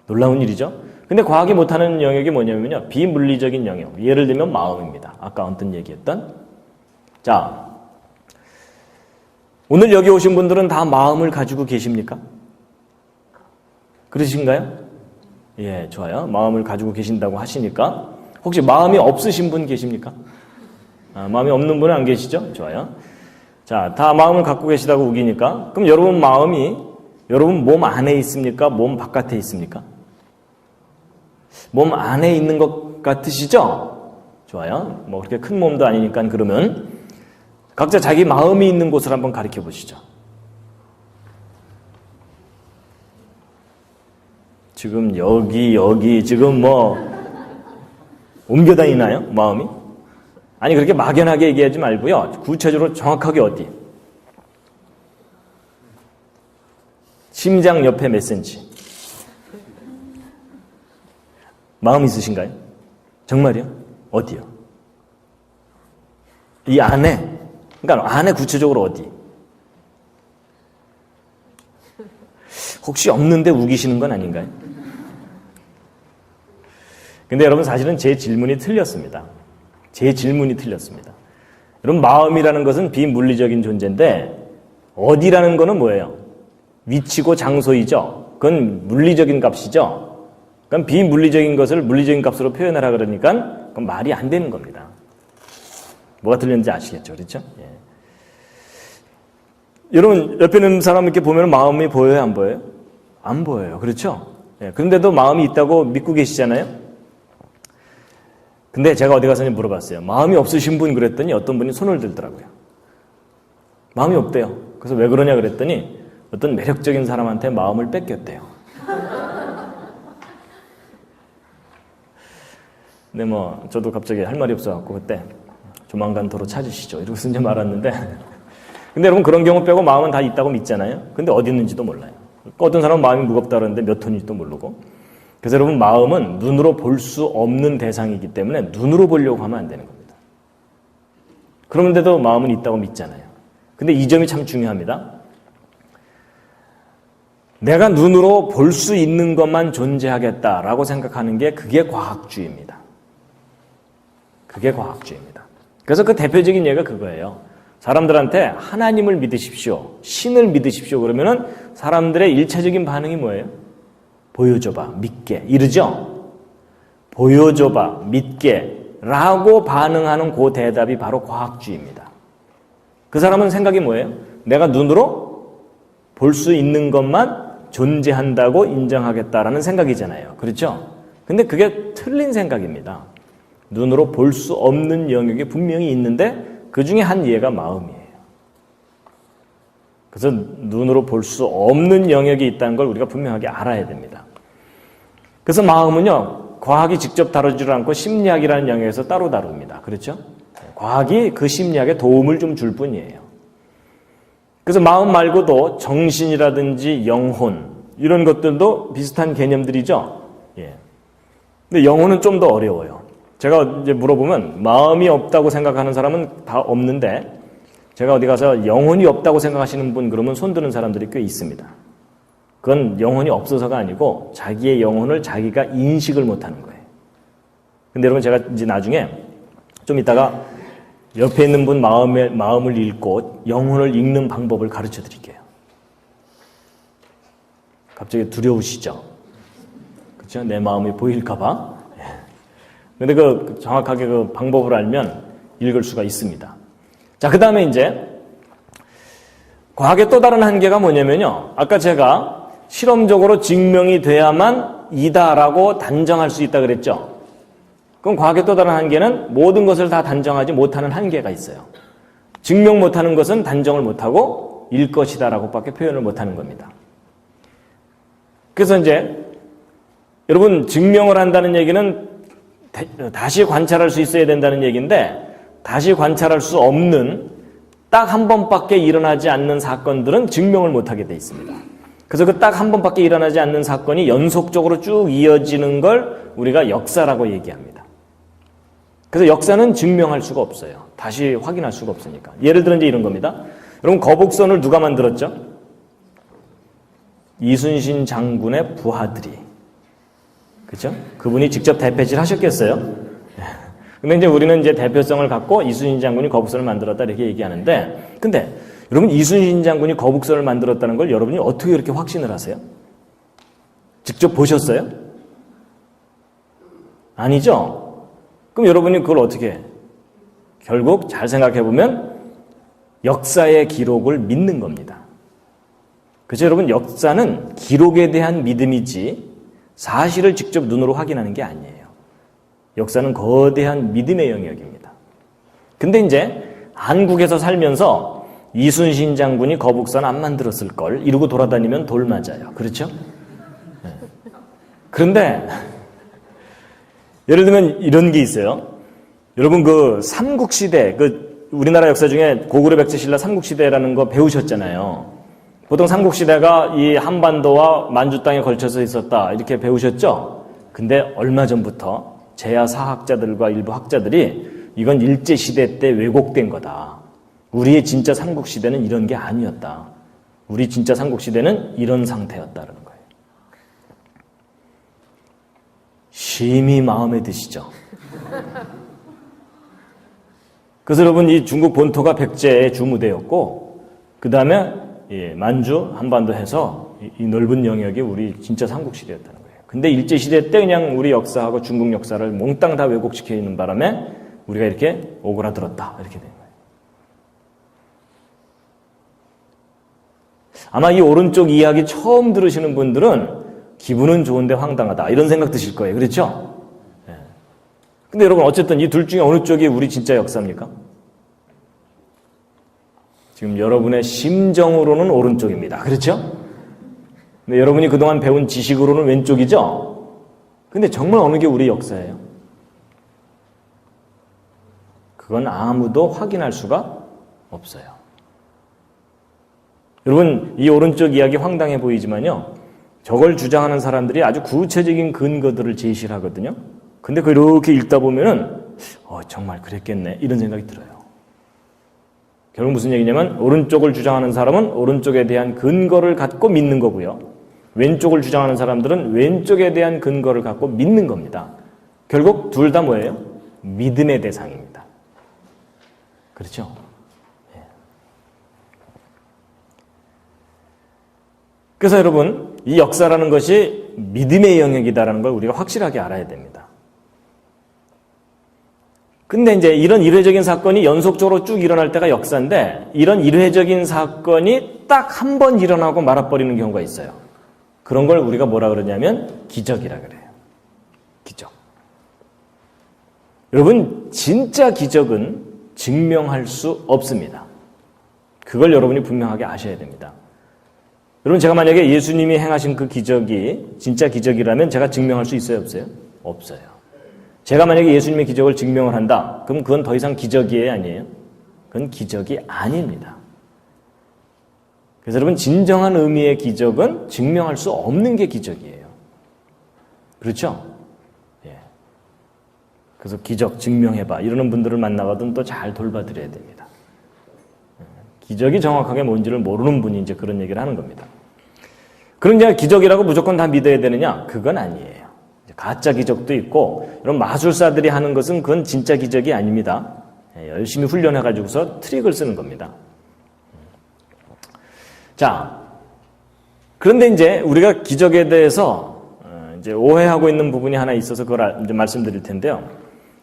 놀라운 일이죠. 근데 과학이 못하는 영역이 뭐냐면요. 비물리적인 영역. 예를 들면 마음입니다. 아까 언뜻 얘기했던. 자, 오늘 여기 오신 분들은 다 마음을 가지고 계십니까? 그러신가요? 예, 좋아요. 마음을 가지고 계신다고 하시니까. 혹시 마음이 없으신 분 계십니까? 마음이 없는 분은 안 계시죠? 좋아요. 자, 다 마음을 갖고 계시다고 우기니까. 그럼 여러분 마음이 여러분 몸 안에 있습니까? 몸 바깥에 있습니까? 몸 안에 있는 것 같으시죠? 좋아요. 뭐 그렇게 큰 몸도 아니니까 그러면 각자 자기 마음이 있는 곳을 한번 가리켜 보시죠. 지금 여기 지금 뭐 옮겨 다니나요? 마음이? 아니 그렇게 막연하게 얘기하지 말고요. 구체적으로 정확하게 어디? 심장 옆에 몇 센치? 마음 있으신가요? 정말이요? 어디요? 이 안에? 그러니까 안에 구체적으로 어디? 혹시 없는데 우기시는 건 아닌가요? 근데 여러분 사실은 제 질문이 틀렸습니다. 제 질문이 틀렸습니다. 여러분 마음이라는 것은 비물리적인 존재인데 어디라는 거는 뭐예요? 위치고 장소이죠. 그건 물리적인 값이죠. 그럼 비물리적인 것을 물리적인 값으로 표현하라 그러니까 그건 말이 안 되는 겁니다. 뭐가 틀렸는지 아시겠죠? 그렇죠? 예. 여러분 옆에 있는 사람 이렇게 보면 마음이 보여요? 안 보여요? 안 보여요. 그렇죠? 예. 그런데도 마음이 있다고 믿고 계시잖아요? 근데 제가 어디 가서 물어봤어요. 마음이 없으신 분 그랬더니 어떤 분이 손을 들더라고요. 마음이 없대요. 그래서 왜 그러냐 그랬더니 어떤 매력적인 사람한테 마음을 뺏겼대요. 근데 뭐 저도 갑자기 할 말이 없어갖고 그때 조만간 도로 찾으시죠. 이러고서 이제 말았는데 근데 여러분 그런 경우 빼고 마음은 다 있다고 믿잖아요. 근데 어디 있는지도 몰라요. 어떤 사람은 마음이 무겁다 그러는데 몇 톤인지도 모르고. 그래서 여러분 마음은 눈으로 볼 수 없는 대상이기 때문에 눈으로 보려고 하면 안 되는 겁니다. 그런데도 마음은 있다고 믿잖아요. 근데 이 점이 참 중요합니다. 내가 눈으로 볼 수 있는 것만 존재하겠다라고 생각하는 게 그게 과학주의입니다. 그게 과학주의입니다. 그래서 그 대표적인 예가 그거예요. 사람들한테 하나님을 믿으십시오. 신을 믿으십시오. 그러면은 사람들의 일차적인 반응이 뭐예요? 보여줘봐, 믿게. 이러죠? 보여줘봐, 믿게. 라고 반응하는 그 대답이 바로 과학주의입니다. 그 사람은 생각이 뭐예요? 내가 눈으로 볼 수 있는 것만 존재한다고 인정하겠다라는 생각이잖아요. 그렇죠? 근데 그게 틀린 생각입니다. 눈으로 볼 수 없는 영역이 분명히 있는데 그 중에 한 예가 마음이에요. 그래서 눈으로 볼 수 없는 영역이 있다는 걸 우리가 분명하게 알아야 됩니다. 그래서 마음은요, 과학이 직접 다루지를 않고 심리학이라는 영역에서 따로 다룹니다. 그렇죠? 과학이 그 심리학에 도움을 좀 줄 뿐이에요. 그래서 마음 말고도 정신이라든지 영혼, 이런 것들도 비슷한 개념들이죠. 예. 근데 영혼은 좀 더 어려워요. 제가 이제 물어보면 마음이 없다고 생각하는 사람은 다 없는데 제가 어디 가서 영혼이 없다고 생각하시는 분 그러면 손 드는 사람들이 꽤 있습니다. 그건 영혼이 없어서가 아니고 자기의 영혼을 자기가 인식을 못하는 거예요. 근데 여러분 제가 이제 나중에 좀 이따가 옆에 있는 분 마음을 읽고 영혼을 읽는 방법을 가르쳐 드릴게요. 갑자기 두려우시죠? 그렇죠? 내 마음이 보일까봐. 근데 그 정확하게 그 방법을 알면 읽을 수가 있습니다. 자, 그 다음에 이제 과학의 또 다른 한계가 뭐냐면요. 아까 제가 실험적으로 증명이 돼야만 이다라고 단정할 수 있다 그랬죠. 그럼 과학의 또 다른 한계는 모든 것을 다 단정하지 못하는 한계가 있어요. 증명 못하는 것은 단정을 못하고 일 것이다라고 밖에 표현을 못하는 겁니다. 그래서 이제 여러분 증명을 한다는 얘기는 다시 관찰할 수 있어야 된다는 얘기인데 다시 관찰할 수 없는 딱 한 번밖에 일어나지 않는 사건들은 증명을 못하게 돼 있습니다. 그래서 그 딱 한 번밖에 일어나지 않는 사건이 연속적으로 쭉 이어지는 걸 우리가 역사라고 얘기합니다. 그래서 역사는 증명할 수가 없어요. 다시 확인할 수가 없으니까. 예를 들어 이제 이런 겁니다. 여러분 거북선을 누가 만들었죠? 이순신 장군의 부하들이. 그렇죠? 그분이 직접 대패질 하셨겠어요? 근데 이제 우리는 이제 대표성을 갖고 이순신 장군이 거북선을 만들었다 이렇게 얘기하는데, 근데 여러분 이순신 장군이 거북선을 만들었다는 걸 여러분이 어떻게 이렇게 확신을 하세요? 직접 보셨어요? 아니죠? 그럼 여러분이 그걸 어떻게 해요? 결국 잘 생각해 보면 역사의 기록을 믿는 겁니다. 그렇죠? 여러분 역사는 기록에 대한 믿음이지 사실을 직접 눈으로 확인하는 게 아니에요. 역사는 거대한 믿음의 영역입니다. 근데 이제 한국에서 살면서 이순신 장군이 거북선 안 만들었을 걸 이러고 돌아다니면 돌 맞아요. 그렇죠? 네. 그런데 예를 들면 이런 게 있어요. 여러분 그 삼국시대, 그 우리나라 역사 중에 고구려 백제신라 삼국시대라는 거 배우셨잖아요. 보통 삼국시대가 이 한반도와 만주 땅에 걸쳐서 있었다 이렇게 배우셨죠? 근데 얼마 전부터 제야 사학자들과 일부 학자들이 이건 일제시대 때 왜곡된 거다. 우리의 진짜 삼국시대는 이런 게 아니었다. 우리 진짜 삼국시대는 이런 상태였다는 거예요. 심히 마음에 드시죠? 그래서 여러분 이 중국 본토가 백제의 주무대였고 그 다음에 만주, 한반도 해서 이 넓은 영역이 우리 진짜 삼국시대였다는 거예요. 근데 일제시대 때 그냥 우리 역사하고 중국 역사를 몽땅 다 왜곡시켜 있는 바람에 우리가 이렇게 오그라들었다. 이렇게 된 거예요. 아마 이 오른쪽 이야기 처음 들으시는 분들은 기분은 좋은데 황당하다. 이런 생각 드실 거예요. 그렇죠? 네. 근데 여러분 어쨌든 이 둘 중에 어느 쪽이 우리 진짜 역사입니까? 지금 여러분의 심정으로는 오른쪽입니다. 그렇죠? 근데 여러분이 그동안 배운 지식으로는 왼쪽이죠? 근데 정말 어느 게 우리 역사예요? 그건 아무도 확인할 수가 없어요. 여러분, 이 오른쪽 이야기 황당해 보이지만요. 저걸 주장하는 사람들이 아주 구체적인 근거들을 제시를 하거든요. 근데 그렇게 읽다 보면은, 정말 그랬겠네. 이런 생각이 들어요. 결국 무슨 얘기냐면, 오른쪽을 주장하는 사람은 오른쪽에 대한 근거를 갖고 믿는 거고요. 왼쪽을 주장하는 사람들은 왼쪽에 대한 근거를 갖고 믿는 겁니다. 결국 둘 다 뭐예요? 믿음의 대상입니다. 그렇죠? 그래서 여러분, 이 역사라는 것이 믿음의 영역이다라는 걸 우리가 확실하게 알아야 됩니다. 근데 이제 이런 일회적인 사건이 연속적으로 쭉 일어날 때가 역사인데 이런 일회적인 사건이 딱 한 번 일어나고 말아버리는 경우가 있어요. 그런 걸 우리가 뭐라 그러냐면 기적이라 그래요. 기적. 여러분 진짜 기적은 증명할 수 없습니다. 그걸 여러분이 분명하게 아셔야 됩니다. 여러분 제가 만약에 예수님이 행하신 그 기적이 진짜 기적이라면 제가 증명할 수 있어요? 없어요? 없어요. 제가 만약에 예수님의 기적을 증명을 한다. 그럼 그건 더 이상 기적이에요? 아니에요? 그건 기적이 아닙니다. 그래서 여러분 진정한 의미의 기적은 증명할 수 없는 게 기적이에요. 그렇죠? 예. 그래서 기적 증명해봐 이러는 분들을 만나거든 또 잘 돌봐드려야 됩니다. 기적이 정확하게 뭔지를 모르는 분이 이제 그런 얘기를 하는 겁니다. 그런 이제 기적이라고 무조건 다 믿어야 되느냐? 그건 아니에요. 가짜 기적도 있고 이런 마술사들이 하는 것은 그건 진짜 기적이 아닙니다. 열심히 훈련해가지고서 트릭을 쓰는 겁니다. 자, 그런데 이제 우리가 기적에 대해서 이제 오해하고 있는 부분이 하나 있어서 그걸 이제 말씀드릴 텐데요.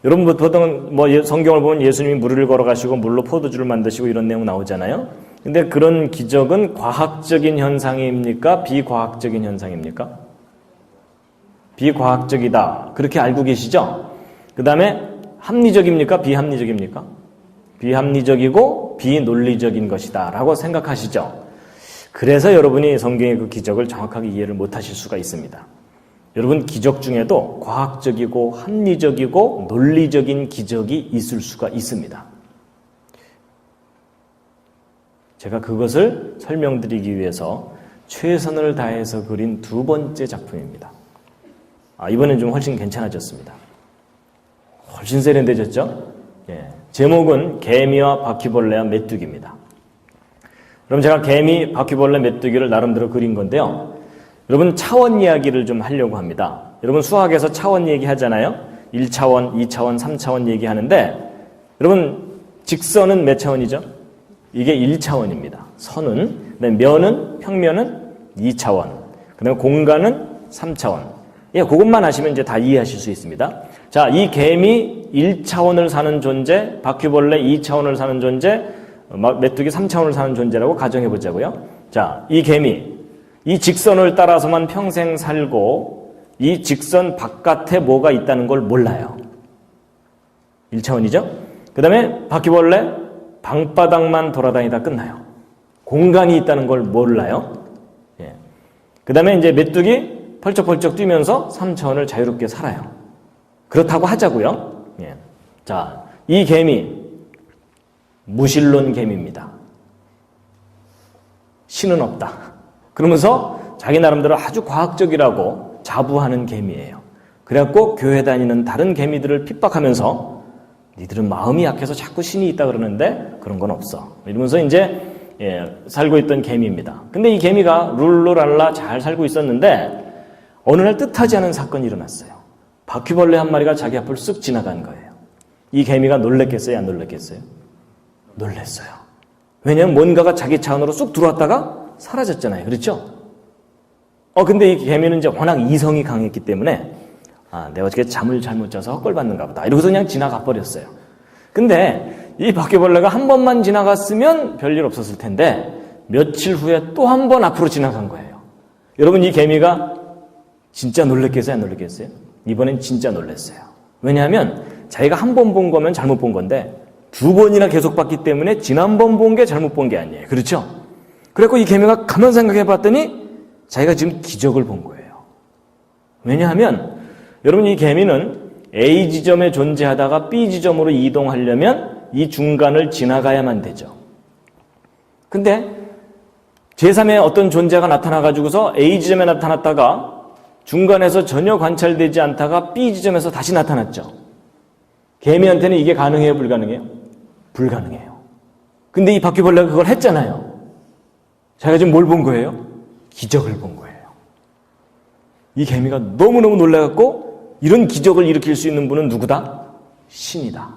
여러분 보통 뭐 성경을 보면 예수님이 물을 걸어가시고 물로 포도주를 만드시고 이런 내용 나오잖아요. 근데 그런 기적은 과학적인 현상입니까? 비과학적인 현상입니까? 비과학적이다. 그렇게 알고 계시죠? 그 다음에 합리적입니까? 비합리적입니까? 비합리적이고 비논리적인 것이다 라고 생각하시죠? 그래서 여러분이 성경의 그 기적을 정확하게 이해를 못하실 수가 있습니다. 여러분 기적 중에도 과학적이고 합리적이고 논리적인 기적이 있을 수가 있습니다. 제가 그것을 설명드리기 위해서 최선을 다해서 그린 두 번째 작품입니다. 이번엔 좀 훨씬 괜찮아졌습니다. 훨씬 세련되졌죠? 예. 제목은 개미와 바퀴벌레와 메뚜기입니다. 그럼 제가 개미, 바퀴벌레, 메뚜기를 나름대로 그린 건데요. 여러분 차원 이야기를 좀 하려고 합니다. 여러분 수학에서 차원 얘기 하잖아요. 1차원, 2차원, 3차원 얘기하는데 여러분 직선은 몇 차원이죠? 이게 1차원입니다. 선은, 면은, 평면은 2차원, 그 다음에 공간은 3차원. 예, 그것만 하시면 이제 다 이해하실 수 있습니다. 자, 이 개미 1차원을 사는 존재, 바퀴벌레 2차원을 사는 존재, 메뚜기 3차원을 사는 존재라고 가정해 보자고요. 자, 이 개미, 이 직선을 따라서만 평생 살고 이 직선 바깥에 뭐가 있다는 걸 몰라요. 1차원이죠? 그 다음에 바퀴벌레, 방바닥만 돌아다니다 끝나요. 공간이 있다는 걸 몰라요. 예. 그 다음에 이제 메뚜기, 펄쩍펄쩍 뛰면서 3차원을 자유롭게 살아요. 그렇다고 하자고요. 예. 자, 이 개미 무신론 개미입니다. 신은 없다. 그러면서 자기 나름대로 아주 과학적이라고 자부하는 개미예요. 그래갖고 교회 다니는 다른 개미들을 핍박하면서 니들은 마음이 약해서 자꾸 신이 있다 그러는데 그런 건 없어. 이러면서 이제 살고 있던 개미입니다. 근데 이 개미가 룰루랄라 잘 살고 있었는데 어느 날 뜻하지 않은 사건이 일어났어요. 바퀴벌레 한 마리가 자기 앞을 쓱 지나간 거예요. 이 개미가 놀랬겠어요? 안 놀랬겠어요? 놀랬어요. 왜냐하면 뭔가가 자기 차 안으로 쑥 들어왔다가 사라졌잖아요. 그렇죠? 근데 이 개미는 이제 워낙 이성이 강했기 때문에 내가 어떻게 잠을 잘못 자서 헛걸봤는가 보다. 이러고서 그냥 지나가 버렸어요. 근데 이 바퀴벌레가 한 번만 지나갔으면 별일 없었을 텐데 며칠 후에 또 한 번 앞으로 지나간 거예요. 여러분 이 개미가 진짜 놀랬겠어요? 안 놀랬겠어요? 이번엔 진짜 놀랐어요. 왜냐하면 자기가 한 번 본 거면 잘못 본 건데 두 번이나 계속 봤기 때문에 지난번 본 게 잘못 본 게 아니에요. 그렇죠? 그래서 이 개미가 가만 생각해 봤더니 자기가 지금 기적을 본 거예요. 왜냐하면 여러분 이 개미는 A 지점에 존재하다가 B 지점으로 이동하려면 이 중간을 지나가야만 되죠. 근데 제3의 어떤 존재가 나타나가지고서 A 지점에 나타났다가 중간에서 전혀 관찰되지 않다가 B 지점에서 다시 나타났죠. 개미한테는 이게 가능해요? 불가능해요? 불가능해요. 근데 이 바퀴벌레가 그걸 했잖아요. 자기가 지금 뭘 본 거예요? 기적을 본 거예요. 이 개미가 너무너무 놀라갖고 이런 기적을 일으킬 수 있는 분은 누구다? 신이다.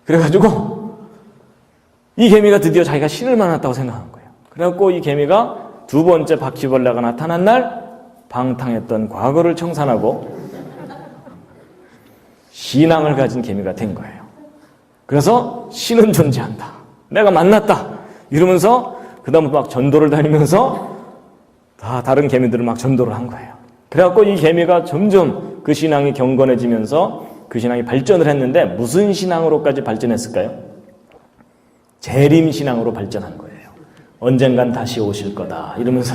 그래가지고 이 개미가 드디어 자기가 신을 만났다고 생각한 거예요. 그래갖고 이 개미가 두 번째 바퀴벌레가 나타난 날 방탕했던 과거를 청산하고 신앙을 가진 개미가 된 거예요. 그래서 신은 존재한다. 내가 만났다. 이러면서 그 다음부터 막 전도를 다니면서 다 다른 개미들을 막 전도를 한 거예요. 그래갖고 이 개미가 점점 그 신앙이 경건해지면서 그 신앙이 발전을 했는데 무슨 신앙으로까지 발전했을까요? 재림신앙으로 발전한 거예요. 언젠간 다시 오실 거다. 이러면서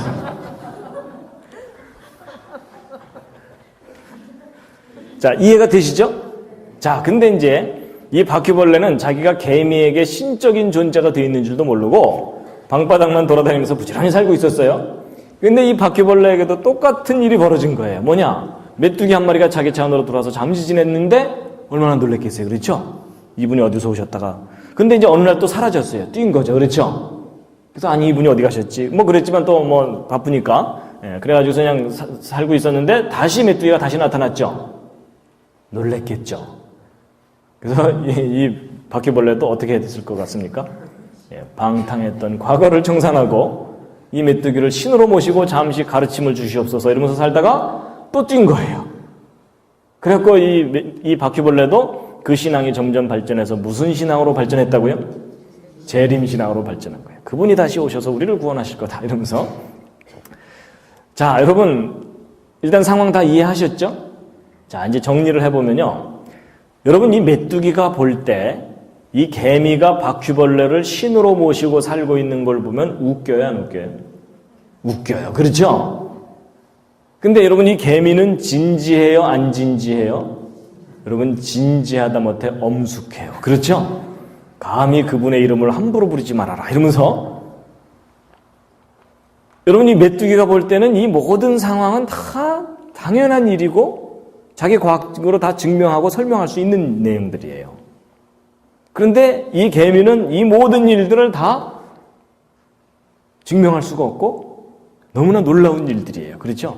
자, 이해가 되시죠? 자, 근데 이제 이 바퀴벌레는 자기가 개미에게 신적인 존재가 되어 있는 줄도 모르고 방바닥만 돌아다니면서 부지런히 살고 있었어요. 근데 이 바퀴벌레에게도 똑같은 일이 벌어진 거예요. 뭐냐? 메뚜기 한 마리가 자기 차 안으로 들어와서 잠시 지냈는데 얼마나 놀랬겠어요. 그렇죠? 이분이 어디서 오셨다가. 근데 이제 어느 날 또 사라졌어요. 뛴 거죠. 그렇죠? 그래서 아니 이분이 어디 가셨지? 뭐 그랬지만 또 뭐 바쁘니까. 그래가지고 그냥 살고 있었는데 다시 메뚜기가 다시 나타났죠. 놀랬겠죠. 그래서 이 바퀴벌레도 어떻게 됐을 것 같습니까? 방탕했던 과거를 청산하고 이 메뚜기를 신으로 모시고 잠시 가르침을 주시옵소서 이러면서 살다가 또 뛴 거예요. 그래갖고 이 바퀴벌레도 그 신앙이 점점 발전해서 무슨 신앙으로 발전했다고요? 재림신앙으로 발전한 거예요. 그분이 다시 오셔서 우리를 구원하실 거다 이러면서. 자, 여러분 일단 상황 다 이해하셨죠? 자, 이제 정리를 해보면요. 여러분 이 메뚜기가 볼 때 이 개미가 바퀴벌레를 신으로 모시고 살고 있는 걸 보면 웃겨요, 안 웃겨요? 웃겨요. 그렇죠? 근데 여러분 이 개미는 진지해요, 안 진지해요? 여러분 진지하다 못해 엄숙해요. 그렇죠? 감히 그분의 이름을 함부로 부르지 말아라 이러면서. 여러분 이 메뚜기가 볼 때는 이 모든 상황은 다 당연한 일이고 자기 과학적으로 다 증명하고 설명할 수 있는 내용들이에요. 그런데 이 개미는 이 모든 일들을 다 증명할 수가 없고 너무나 놀라운 일들이에요. 그렇죠?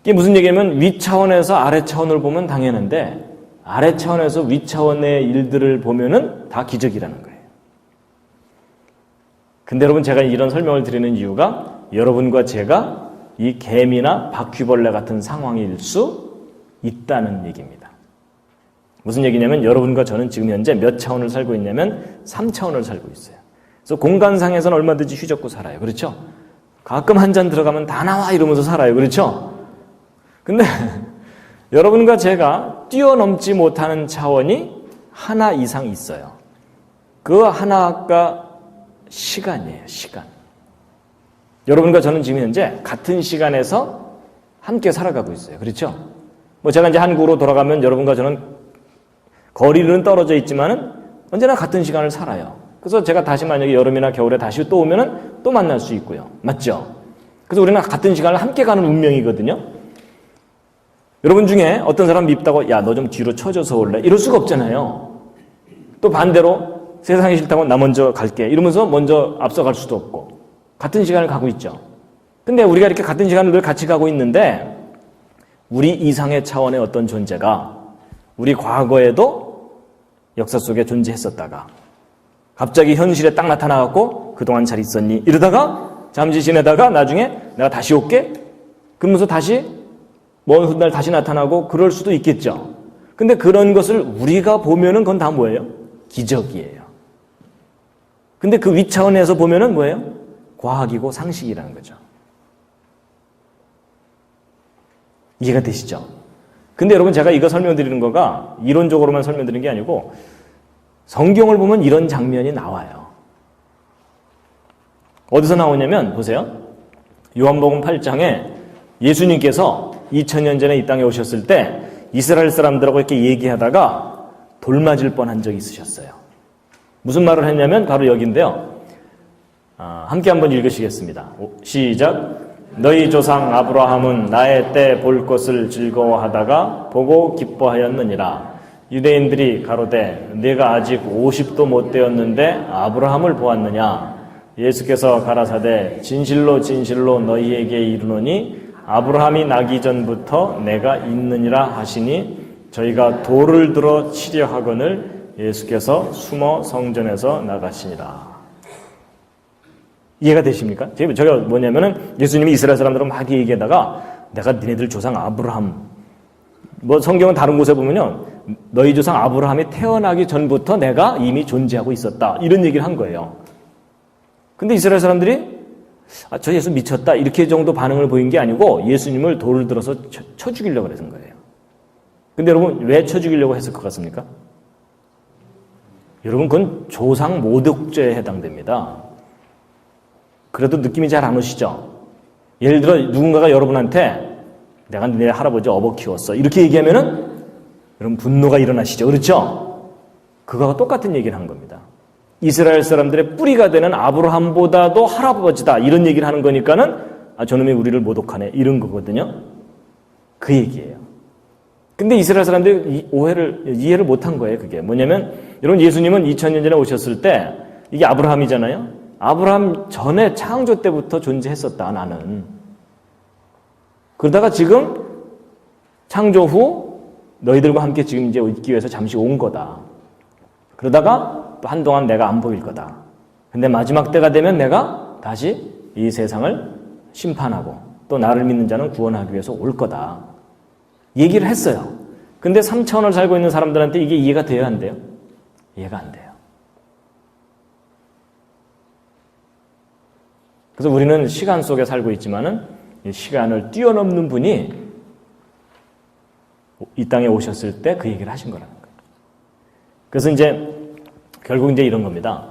이게 무슨 얘기냐면 위 차원에서 아래 차원을 보면 당연한데 아래 차원에서 위 차원의 일들을 보면은 다 기적이라는 거예요. 근데 여러분 제가 이런 설명을 드리는 이유가 여러분과 제가 이 개미나 바퀴벌레 같은 상황일 수 있다는 얘기입니다. 무슨 얘기냐면 여러분과 저는 지금 현재 몇 차원을 살고 있냐면 3차원을 살고 있어요. 그래서 공간상에서는 얼마든지 휘젓고 살아요. 그렇죠? 가끔 한 잔 들어가면 다 나와 이러면서 살아요. 그렇죠? 근데 여러분과 제가 뛰어넘지 못하는 차원이 하나 이상 있어요. 그 하나가 시간이에요. 시간. 여러분과 저는 지금 현재 같은 시간에서 함께 살아가고 있어요. 그렇죠? 뭐 제가 이제 한국으로 돌아가면 여러분과 저는 거리는 떨어져 있지만은 언제나 같은 시간을 살아요. 그래서 제가 다시 만약에 여름이나 겨울에 다시 또 오면은 또 만날 수 있고요. 맞죠? 그래서 우리는 같은 시간을 함께 가는 운명이거든요. 여러분 중에 어떤 사람 밉다고 야, 너 좀 뒤로 쳐져서 올래? 이럴 수가 없잖아요. 또 반대로 세상이 싫다고 나 먼저 갈게. 이러면서 먼저 앞서갈 수도 없고 같은 시간을 가고 있죠. 근데 우리가 이렇게 같은 시간을 늘 같이 가고 있는데 우리 이상의 차원의 어떤 존재가 우리 과거에도 역사 속에 존재했었다가 갑자기 현실에 딱 나타나갖고 그동안 잘 있었니? 이러다가 잠시 지내다가 나중에 내가 다시 올게? 그러면서 다시 먼 훗날 다시 나타나고 그럴 수도 있겠죠. 근데 그런 것을 우리가 보면은 그건 다 뭐예요? 기적이에요. 근데 그 윗차원에서 보면은 뭐예요? 과학이고 상식이라는 거죠. 이해가 되시죠? 근데 여러분 제가 이거 설명드리는 거가 이론적으로만 설명드리는 게 아니고 성경을 보면 이런 장면이 나와요. 어디서 나오냐면 보세요. 요한복음 8장에 예수님께서 2000년 전에 이 땅에 오셨을 때 이스라엘 사람들하고 이렇게 얘기하다가 돌 맞을 뻔한 적이 있으셨어요. 무슨 말을 했냐면 바로 여기인데요. 함께 한번 읽으시겠습니다. 시작. 너희 조상 아브라함은 나의 때 볼 것을 즐거워하다가 보고 기뻐하였느니라. 유대인들이 가로되 네가 아직 50도 못 되었는데 아브라함을 보았느냐. 예수께서 가라사대 진실로 진실로 너희에게 이르노니 아브라함이 나기 전부터 내가 있느니라 하시니 저희가 돌을 들어 치려 하거늘 예수께서 숨어 성전에서 나가시니라. 이해가 되십니까? 저게 뭐냐면은 예수님이 이스라엘 사람들하고 막 얘기하다가 내가 니네들 조상 아브라함, 뭐 성경은 다른 곳에 보면요 너희 조상 아브라함이 태어나기 전부터 내가 이미 존재하고 있었다 이런 얘기를 한 거예요. 근데 이스라엘 사람들이 저 예수 미쳤다 이렇게 정도 반응을 보인 게 아니고 예수님을 돌을 들어서 쳐 죽이려고 그랬던 거예요. 근데 여러분 왜 쳐 죽이려고 했을 것 같습니까? 여러분 그건 조상 모독죄에 해당됩니다. 그래도 느낌이 잘 안 오시죠? 예를 들어 누군가가 여러분한테 내가 네 할아버지 업어 키웠어 이렇게 얘기하면은 여러분 분노가 일어나시죠? 그렇죠? 그거와 똑같은 얘기를 한 겁니다. 이스라엘 사람들의 뿌리가 되는 아브라함보다도 할아버지다 이런 얘기를 하는 거니까는 저놈이 우리를 모독하네 이런 거거든요. 그 얘기예요. 근데 이스라엘 사람들이 이해를 못한 거예요. 그게 뭐냐면 여러분 예수님은 2000년 전에 오셨을 때 이게 아브라함이잖아요. 아브라함 전에 창조 때부터 존재했었다 나는. 그러다가 지금 창조 후 너희들과 함께 지금 이제 있기 위해서 잠시 온 거다. 그러다가 또 한동안 내가 안 보일 거다. 근데 마지막 때가 되면 내가 다시 이 세상을 심판하고 또 나를 믿는 자는 구원하기 위해서 올 거다. 얘기를 했어요. 근데 3차원을 살고 있는 사람들한테 이게 이해가 돼야 안 돼요? 이해가 안 돼요. 그래서 우리는 시간 속에 살고 있지만은 이 시간을 뛰어넘는 분이 이 땅에 오셨을 때 그 얘기를 하신 거라는 거예요. 그래서 이제 결국 이제 이런 겁니다.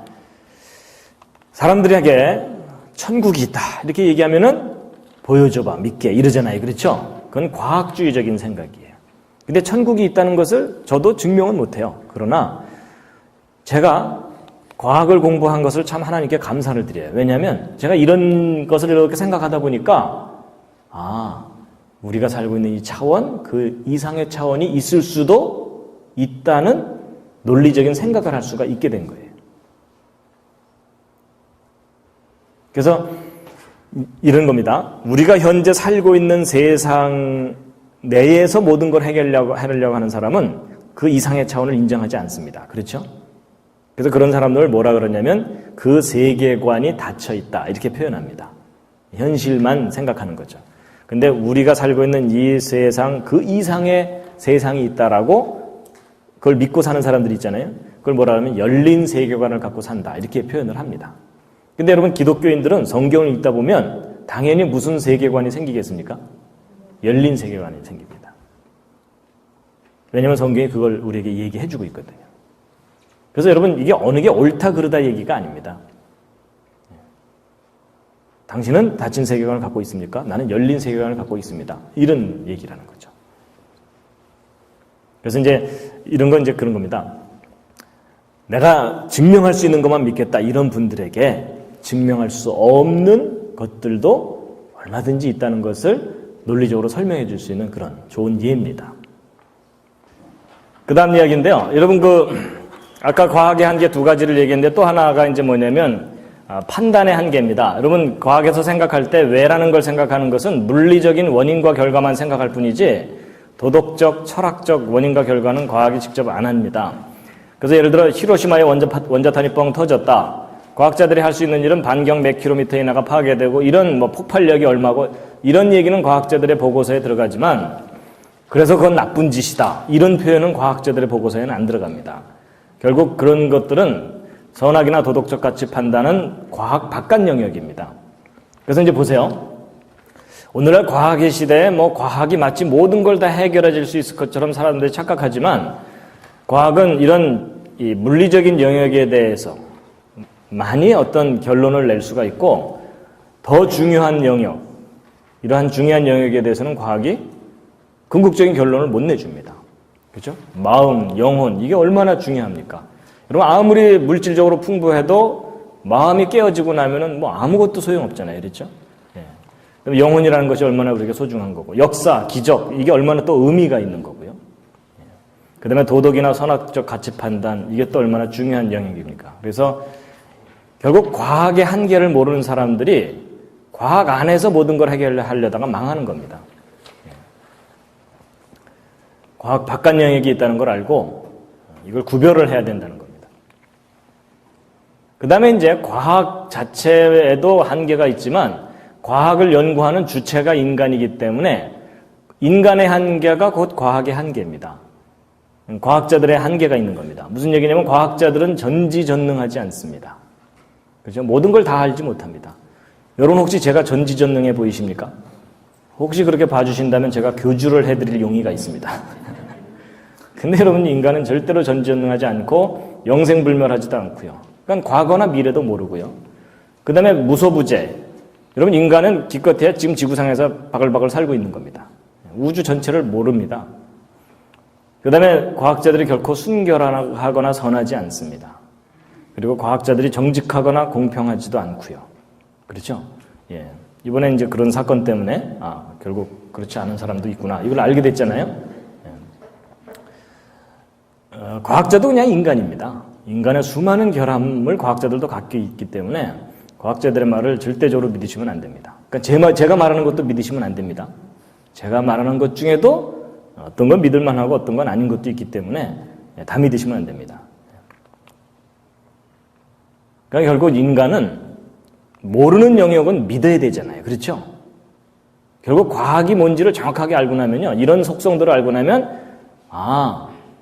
사람들에게 천국이 있다 이렇게 얘기하면은 보여줘봐 믿게 이러잖아요. 그렇죠? 그건 과학주의적인 생각이에요. 근데 천국이 있다는 것을 저도 증명은 못해요. 그러나 제가 과학을 공부한 것을 참 하나님께 감사를 드려요. 왜냐하면 제가 이런 것을 이렇게 생각하다 보니까 우리가 살고 있는 이 차원, 그 이상의 차원이 있을 수도 있다는 논리적인 생각을 할 수가 있게 된 거예요. 그래서 이런 겁니다. 우리가 현재 살고 있는 세상 내에서 모든 걸 해결하려고 하는 사람은 그 이상의 차원을 인정하지 않습니다. 그렇죠? 그래서 그런 사람들을 뭐라 그러냐면 그 세계관이 닫혀 있다 이렇게 표현합니다. 현실만 생각하는 거죠. 근데 우리가 살고 있는 이 세상 그 이상의 세상이 있다라고 그걸 믿고 사는 사람들이 있잖아요. 그걸 뭐라 하면 열린 세계관을 갖고 산다 이렇게 표현을 합니다. 근데 여러분 기독교인들은 성경을 읽다 보면 당연히 무슨 세계관이 생기겠습니까? 열린 세계관이 생깁니다. 왜냐하면 성경이 그걸 우리에게 얘기해주고 있거든요. 그래서 여러분 이게 어느 게 옳다 그르다 얘기가 아닙니다. 당신은 닫힌 세계관을 갖고 있습니까? 나는 열린 세계관을 갖고 있습니다. 이런 얘기라는 거죠. 그래서 이제 이런 건 이제 그런 겁니다. 내가 증명할 수 있는 것만 믿겠다 이런 분들에게 증명할 수 없는 것들도 얼마든지 있다는 것을 논리적으로 설명해 줄 수 있는 그런 좋은 예입니다. 그 다음 이야기인데요. 여러분 아까 과학의 한계 두 가지를 얘기했는데 또 하나가 이제 뭐냐면 판단의 한계입니다. 여러분 과학에서 생각할 때 왜라는 걸 생각하는 것은 물리적인 원인과 결과만 생각할 뿐이지 도덕적, 철학적 원인과 결과는 과학이 직접 안 합니다. 그래서 예를 들어 히로시마에 원자탄이 뻥 터졌다. 과학자들이 할 수 있는 일은 반경 몇 킬로미터 이나가 파괴되고 이런 폭발력이 얼마고 이런 얘기는 과학자들의 보고서에 들어가지만 그래서 그건 나쁜 짓이다. 이런 표현은 과학자들의 보고서에는 안 들어갑니다. 결국 그런 것들은 선악이나 도덕적 가치 판단은 과학 바깥 영역입니다. 그래서 이제 보세요. 오늘날 과학의 시대에 과학이 마치 모든 걸 다 해결해줄 수 있을 것처럼 사람들이 착각하지만 과학은 이런 이 물리적인 영역에 대해서 많이 어떤 결론을 낼 수가 있고 더 중요한 영역, 이러한 중요한 영역에 대해서는 과학이 궁극적인 결론을 못 내줍니다. 그렇죠? 마음, 영혼, 이게 얼마나 중요합니까? 여러분 아무리 물질적으로 풍부해도 마음이 깨어지고 나면은 아무것도 소용없잖아요. 그렇죠? 예. 영혼이라는 것이 얼마나 우리에게 소중한 거고 역사, 기적, 이게 얼마나 또 의미가 있는 거고요. 예. 그 다음에 도덕이나 선악적 가치 판단, 이게 또 얼마나 중요한 영역입니까? 그래서 결국 과학의 한계를 모르는 사람들이 과학 안에서 모든 걸 해결하려다가 망하는 겁니다. 과학 바깥 영역이 있다는 걸 알고 이걸 구별을 해야 된다는 겁니다. 그 다음에 이제 과학 자체에도 한계가 있지만 과학을 연구하는 주체가 인간이기 때문에 인간의 한계가 곧 과학의 한계입니다. 과학자들의 한계가 있는 겁니다. 무슨 얘기냐면 과학자들은 전지전능하지 않습니다. 그렇죠? 모든 걸 다 알지 못합니다. 여러분 혹시 제가 전지전능해 보이십니까? 혹시 그렇게 봐주신다면 제가 교주를 해드릴 용의가 있습니다. 근데 여러분 인간은 절대로 전지전능하지 않고 영생불멸하지도 않고요. 그러니까 과거나 미래도 모르고요. 그 다음에 무소부재. 여러분 인간은 기껏해야 지금 지구상에서 바글바글 살고 있는 겁니다. 우주 전체를 모릅니다. 그 다음에 과학자들이 결코 순결하거나 선하지 않습니다. 그리고 과학자들이 정직하거나 공평하지도 않고요. 그렇죠? 예. 이번에 이제 그런 사건 때문에 결국 그렇지 않은 사람도 있구나. 이걸 알게 됐잖아요. 예. 과학자도 그냥 인간입니다. 인간의 수많은 결함을 과학자들도 갖고 있기 때문에 과학자들의 말을 절대적으로 믿으시면 안 됩니다. 그러니까 제가 말하는 것도 믿으시면 안 됩니다. 제가 말하는 것 중에도 어떤 건 믿을 만하고 어떤 건 아닌 것도 있기 때문에 다 믿으시면 안 됩니다. 그러니까 결국 인간은 모르는 영역은 믿어야 되잖아요. 그렇죠? 결국 과학이 뭔지를 정확하게 알고 나면요. 이런 속성들을 알고 나면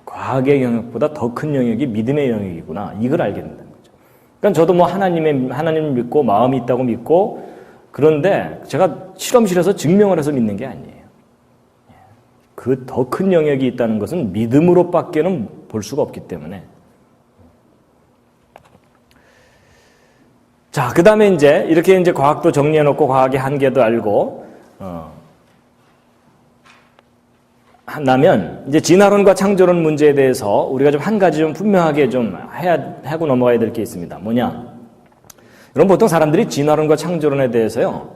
과학의 영역보다 더 큰 영역이 믿음의 영역이구나. 이걸 알게 된다는 거죠. 그러니까 저도 뭐 하나님을 믿고 마음이 있다고 믿고 그런데 제가 실험실에서 증명을 해서 믿는 게 아니에요. 그 더 큰 영역이 있다는 것은 믿음으로밖에는 볼 수가 없기 때문에. 자, 그 다음에 이렇게 과학도 정리해놓고 과학의 한계도 알고, 한다면, 진화론과 창조론 문제에 대해서 우리가 좀 한 가지 좀 분명하게 좀 하고 넘어가야 될 게 있습니다. 뭐냐? 여러분, 보통 사람들이 진화론과 창조론에 대해서요,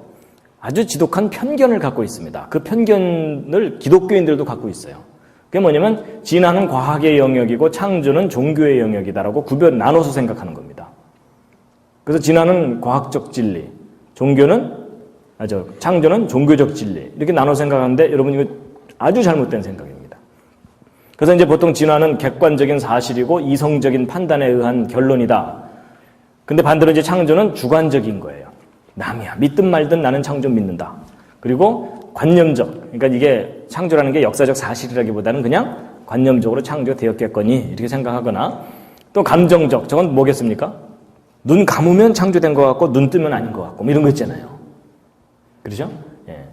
아주 지독한 편견을 갖고 있습니다. 그 편견을 기독교인들도 갖고 있어요. 그게 뭐냐면, 진화는 과학의 영역이고 창조는 종교의 영역이다라고 나눠서 생각하는 겁니다. 그래서 진화는 과학적 진리, 창조는 종교적 진리, 이렇게 나눠 생각하는데 여러분 이거 아주 잘못된 생각입니다. 그래서 보통 진화는 객관적인 사실이고 이성적인 판단에 의한 결론이다. 근데 반대로 창조는 주관적인 거예요. 남이야. 믿든 말든 나는 창조 믿는다. 그리고 관념적, 그러니까 이게 창조라는 게 역사적 사실이라기보다는 그냥 관념적으로 창조되었겠거니 이렇게 생각하거나 또 감정적, 저건 뭐겠습니까? 눈 감으면 창조된 것 같고 눈 뜨면 아닌 것 같고 뭐 이런 거 있잖아요. 그렇죠? 예.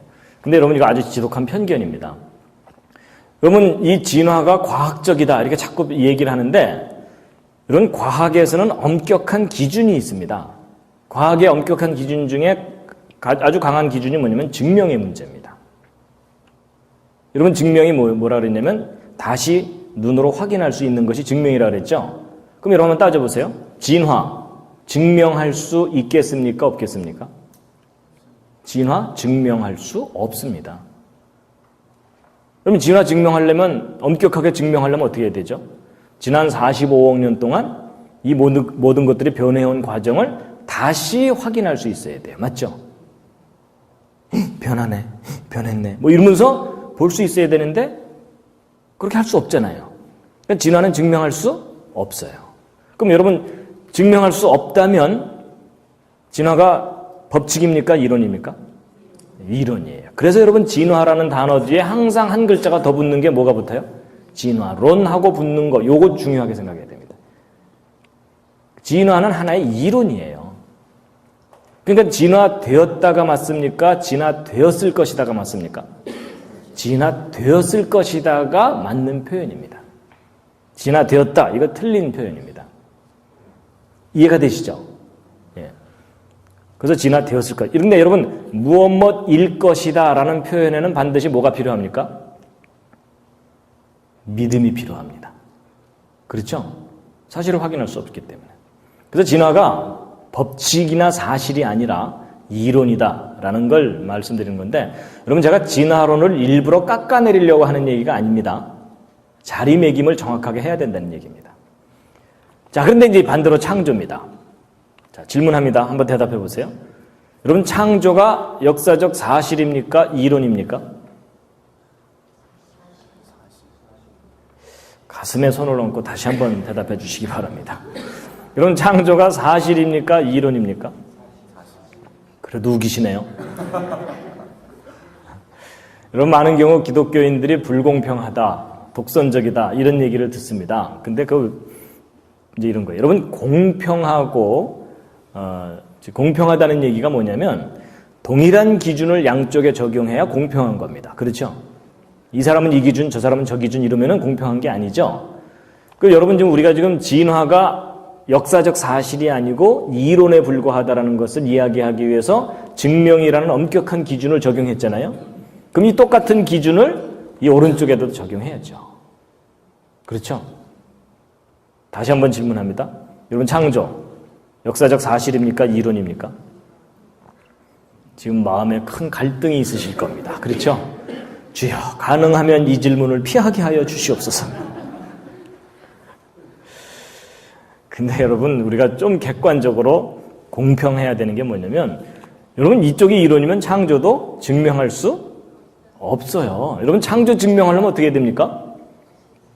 근데 여러분 이거 아주 지독한 편견입니다. 여러분 이 진화가 과학적이다 이렇게 자꾸 얘기를 하는데 이런 과학에서는 엄격한 기준이 있습니다. 과학의 엄격한 기준 중에 아주 강한 기준이 뭐냐면 증명의 문제입니다. 여러분 증명이 뭐라 그랬냐면 다시 눈으로 확인할 수 있는 것이 증명이라 그랬죠. 그럼 여러분 한번 따져보세요. 진화 증명할 수 있겠습니까? 없겠습니까? 진화 증명할 수 없습니다. 그럼 진화 증명하려면 엄격하게 증명하려면 어떻게 해야 되죠? 지난 45억 년 동안 이 모든 것들이 변해온 과정을 다시 확인할 수 있어야 돼요. 맞죠? 변하네, 변했네 뭐 이러면서 볼 수 있어야 되는데 그렇게 할 수 없잖아요. 그러니까 진화는 증명할 수 없어요. 그럼 여러분 증명할 수 없다면 진화가 법칙입니까? 이론입니까? 이론이에요. 그래서 여러분 진화라는 단어 뒤에 항상 한 글자가 더 붙는 게 뭐가 붙어요? 진화론하고 붙는 거, 요거 중요하게 생각해야 됩니다. 진화는 하나의 이론이에요. 그러니까 진화되었다가 맞습니까? 진화되었을 것이다가 맞습니까? 진화되었을 것이다가 맞는 표현입니다. 진화되었다, 이거 틀린 표현입니다. 이해가 되시죠? 예. 그래서 진화되었을 것. 그런데 여러분 무엇일 것이다 라는 표현에는 반드시 뭐가 필요합니까? 믿음이 필요합니다. 그렇죠? 사실을 확인할 수 없기 때문에. 그래서 진화가 법칙이나 사실이 아니라 이론이다라는 걸 말씀드리는 건데 여러분 제가 진화론을 일부러 깎아내리려고 하는 얘기가 아닙니다. 자리매김을 정확하게 해야 된다는 얘기입니다. 자, 그런데 반대로 창조입니다. 자, 질문합니다. 한번 대답해 보세요. 여러분 창조가 역사적 사실입니까? 이론입니까? 가슴에 손을 얹고 다시 한번 대답해 주시기 바랍니다. 여러분 창조가 사실입니까? 이론입니까? 그래도 우기시네요. 여러분 많은 경우 기독교인들이 불공평하다, 독선적이다 이런 얘기를 듣습니다. 근데 이제 이런 거예요. 여러분 공평하고 공평하다는 얘기가 뭐냐면 동일한 기준을 양쪽에 적용해야 공평한 겁니다. 그렇죠? 이 사람은 이 기준, 저 사람은 저 기준 이러면은 공평한 게 아니죠. 여러분 우리가 지금 진화가 역사적 사실이 아니고 이론에 불과하다라는 것을 이야기하기 위해서 증명이라는 엄격한 기준을 적용했잖아요. 그럼 이 똑같은 기준을 이 오른쪽에도 적용해야죠. 그렇죠? 다시 한번 질문합니다. 여러분 창조 역사적 사실입니까? 이론입니까? 지금 마음에 큰 갈등이 있으실 겁니다. 그렇죠? 주여 가능하면 이 질문을 피하게 하여 주시옵소서. 근데 여러분 우리가 좀 객관적으로 공평해야 되는 게 뭐냐면 여러분 이쪽이 이론이면 창조도 증명할 수 없어요. 여러분 창조 증명하려면 어떻게 해야 됩니까?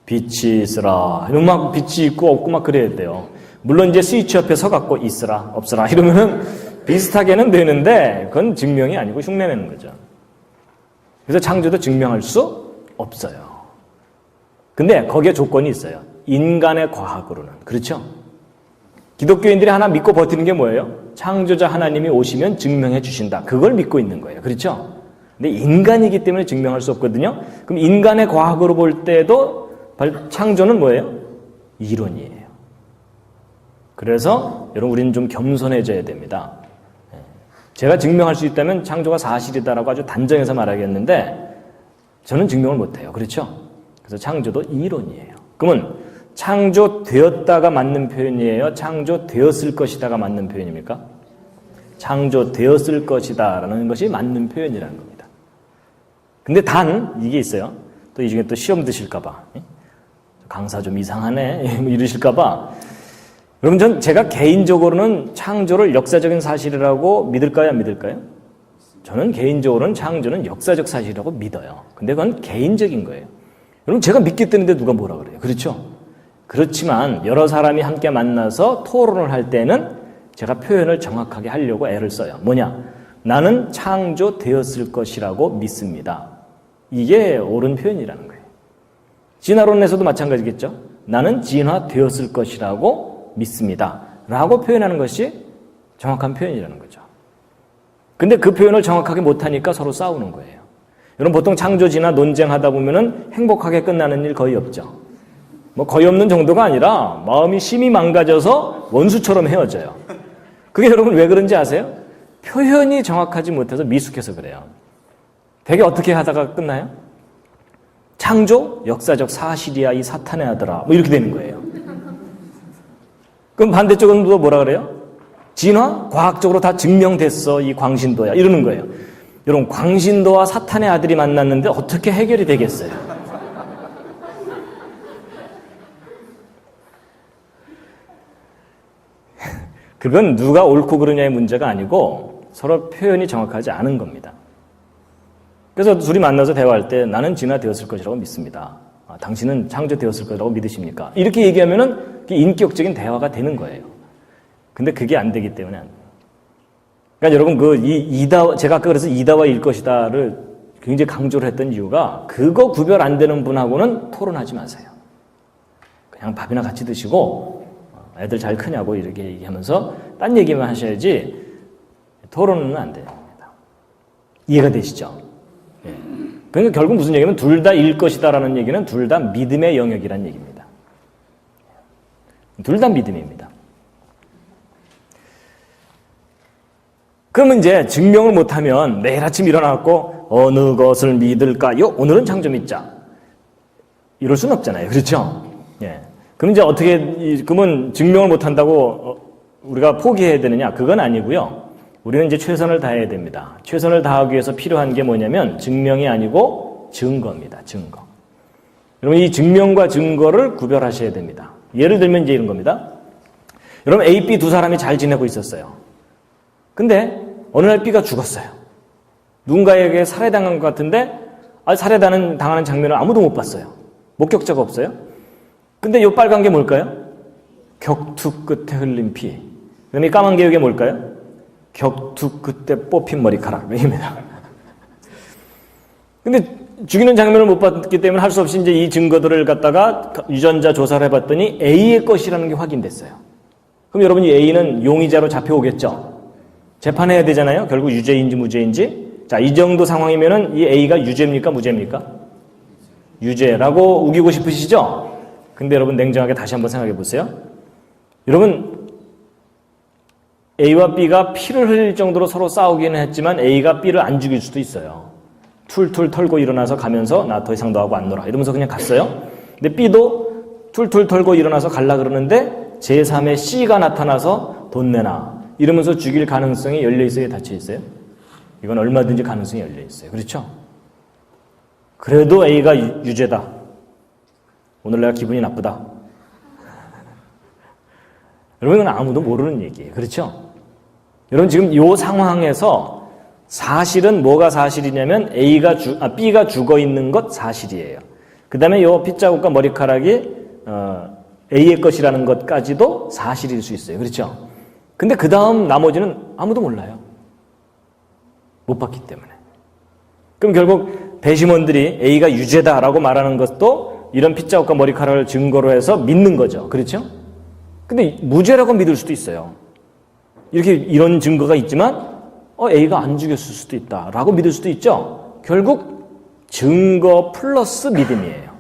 빛이 있으라. 이러면 막 빛이 있고 없고 막 그래야 돼요. 물론 이제 스위치 옆에 서갖고 있으라 없으라 이러면은 비슷하게는 되는데 그건 증명이 아니고 흉내내는 거죠. 그래서 창조도 증명할 수 없어요. 근데 거기에 조건이 있어요. 인간의 과학으로는. 그렇죠? 기독교인들이 하나 믿고 버티는 게 뭐예요? 창조자 하나님이 오시면 증명해 주신다. 그걸 믿고 있는 거예요. 그렇죠? 근데 인간이기 때문에 증명할 수 없거든요. 그럼 인간의 과학으로 볼 때도 창조는 뭐예요? 이론이에요. 그래서 여러분 우리는 좀 겸손해져야 됩니다. 제가 증명할 수 있다면 창조가 사실이다라고 아주 단정해서 말하겠는데 저는 증명을 못해요. 그렇죠? 그래서 창조도 이론이에요. 그러면 창조되었다가 맞는 표현이에요? 창조되었을 것이다가 맞는 표현입니까? 창조되었을 것이다라는 것이 맞는 표현이라는 겁니다. 근데 단 이게 있어요. 또 이 중에 또 시험 드실까 봐. 강사 좀 이상하네 이러실까 봐. 여러분 제가 개인적으로는 창조를 역사적인 사실이라고 믿을까요? 안 믿을까요? 저는 개인적으로는 창조는 역사적 사실이라고 믿어요. 근데 그건 개인적인 거예요. 여러분 제가 믿겠다는데 누가 뭐라 그래요? 그렇죠? 그렇지만 여러 사람이 함께 만나서 토론을 할 때는 제가 표현을 정확하게 하려고 애를 써요. 뭐냐? 나는 창조되었을 것이라고 믿습니다. 이게 옳은 표현이라는 거예요. 진화론에서도 마찬가지겠죠? 나는 진화되었을 것이라고 믿습니다. 라고 표현하는 것이 정확한 표현이라는 거죠. 근데 그 표현을 정확하게 못하니까 서로 싸우는 거예요. 여러분 보통 창조 진화 논쟁하다 보면은 행복하게 끝나는 일 거의 없죠. 뭐 거의 없는 정도가 아니라 마음이 심히 망가져서 원수처럼 헤어져요. 그게 여러분 왜 그런지 아세요? 표현이 정확하지 못해서 미숙해서 그래요. 되게 어떻게 하다가 끝나요? 창조? 역사적 사실이야 이 사탄의 아들아. 뭐 이렇게 되는 거예요. 그럼 반대쪽은 또 뭐라 그래요? 진화? 과학적으로 다 증명됐어 이 광신도야. 이러는 거예요. 여러분 광신도와 사탄의 아들이 만났는데 어떻게 해결이 되겠어요? 그건 누가 옳고 그르냐의 문제가 아니고 서로 표현이 정확하지 않은 겁니다. 그래서 둘이 만나서 대화할 때 나는 진화되었을 것이라고 믿습니다. 당신은 창조되었을 거라고 믿으십니까? 이렇게 얘기하면은 인격적인 대화가 되는 거예요. 근데 그게 안 되기 때문에 안 돼요. 그러니까 여러분 제가 아까 그래서 이다와 일 것이다를 굉장히 강조를 했던 이유가 그거 구별 안 되는 분하고는 토론하지 마세요. 그냥 밥이나 같이 드시고 애들 잘 크냐고 이렇게 얘기하면서 딴 얘기만 하셔야지 토론은 안 됩니다. 이해가 되시죠? 예. 그러니까 결국 무슨 얘기냐면 둘 다 일 것이다라는 얘기는 둘 다 믿음의 영역이라는 얘기입니다. 둘 다 믿음입니다. 그러면 이제 증명을 못하면 매일 아침 일어나고 어느 것을 믿을까요? 오늘은 창조 믿자. 이럴 수는 없잖아요. 그렇죠? 예. 그럼 이제 어떻게, 그러면 증명을 못한다고 우리가 포기해야 되느냐? 그건 아니고요. 우리는 이제 최선을 다해야 됩니다. 최선을 다하기 위해서 필요한 게 뭐냐면 증명이 아니고 증거입니다. 증거. 여러분 이 증명과 증거를 구별하셔야 됩니다. 예를 들면 이제 이런 겁니다. 여러분 A, B 두 사람이 잘 지내고 있었어요. 근데 어느 날 B가 죽었어요. 누군가에게 살해당한 것 같은데 살해당하는 장면을 아무도 못 봤어요. 목격자가 없어요. 근데 이 빨간 게 뭘까요? 격투 끝에 흘린 피. 그럼 이 까만 게 이게 뭘까요? 격투 끝에 뽑힌 머리카락. 입니다. 근데 죽이는 장면을 못 봤기 때문에 할 수 없이 이제 이 증거들을 갖다가 유전자 조사를 해봤더니 A의 것이라는 게 확인됐어요. 그럼 여러분이 A는 용의자로 잡혀오겠죠? 재판해야 되잖아요? 결국 유죄인지 무죄인지. 자, 이 정도 상황이면은 이 A가 유죄입니까? 무죄입니까? 유죄라고 우기고 싶으시죠? 근데 여러분 냉정하게 다시 한번 생각해 보세요. 여러분 A와 B가 피를 흘릴 정도로 서로 싸우기는 했지만 A가 B를 안 죽일 수도 있어요. 툴툴 털고 일어나서 가면서 나 더 이상 너하고 안 놀아 이러면서 그냥 갔어요. 근데 B도 툴툴 털고 일어나서 갈라 그러는데 제3의 C가 나타나서 돈 내놔 이러면서 죽일 가능성이 열려 있어요, 닫혀 있어요? 이건 얼마든지 가능성이 열려 있어요. 그렇죠? 그래도 A가 유죄다. 오늘 내가 기분이 나쁘다. 여러분, 이건 아무도 모르는 얘기예요. 그렇죠? 여러분, 지금 이 상황에서 사실은 뭐가 사실이냐면 B가 죽어 있는 것 사실이에요. 그 다음에 이 핏자국과 머리카락이 A의 것이라는 것까지도 사실일 수 있어요. 그렇죠? 근데 그 다음 나머지는 아무도 몰라요. 못 봤기 때문에. 그럼 결국 배심원들이 A가 유죄다라고 말하는 것도 이런 핏자국과 머리카락을 증거로 해서 믿는 거죠. 그렇죠? 근데 무죄라고 믿을 수도 있어요. 이런 증거가 있지만 A가 안 죽였을 수도 있다라고 믿을 수도 있죠. 결국 증거 플러스 믿음이에요.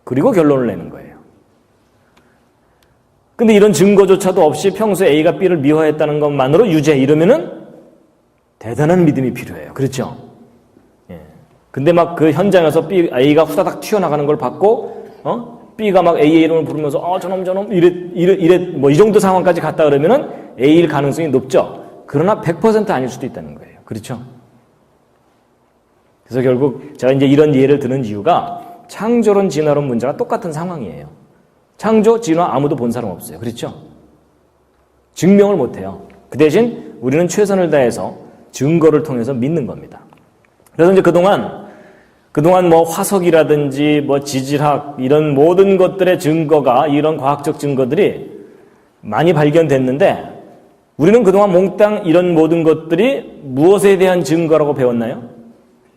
그리고 결론을 내는 거예요. 근데 이런 증거조차도 없이 평소에 A가 B를 미워했다는 것만으로 유죄 이러면은 대단한 믿음이 필요해요. 그렇죠? 예. 근데 막 그 현장에서 A가 후다닥 튀어나가는 걸 봤고, B가 막 A의 이름을 부르면서, 저놈, 이래, 뭐 이 정도 상황까지 갔다 그러면은 A일 가능성이 높죠. 그러나 100% 아닐 수도 있다는 거예요. 그렇죠? 그래서 결국 제가 이제 이런 예를 드는 이유가 창조론, 진화론 문제가 똑같은 상황이에요. 창조, 진화 아무도 본 사람 없어요. 그렇죠? 증명을 못 해요. 그 대신 우리는 최선을 다해서 증거를 통해서 믿는 겁니다. 그래서 이제 그동안 뭐 화석이라든지 뭐 지질학 이런 모든 것들의 증거가 이런 과학적 증거들이 많이 발견됐는데 우리는 그동안 몽땅 이런 모든 것들이 무엇에 대한 증거라고 배웠나요?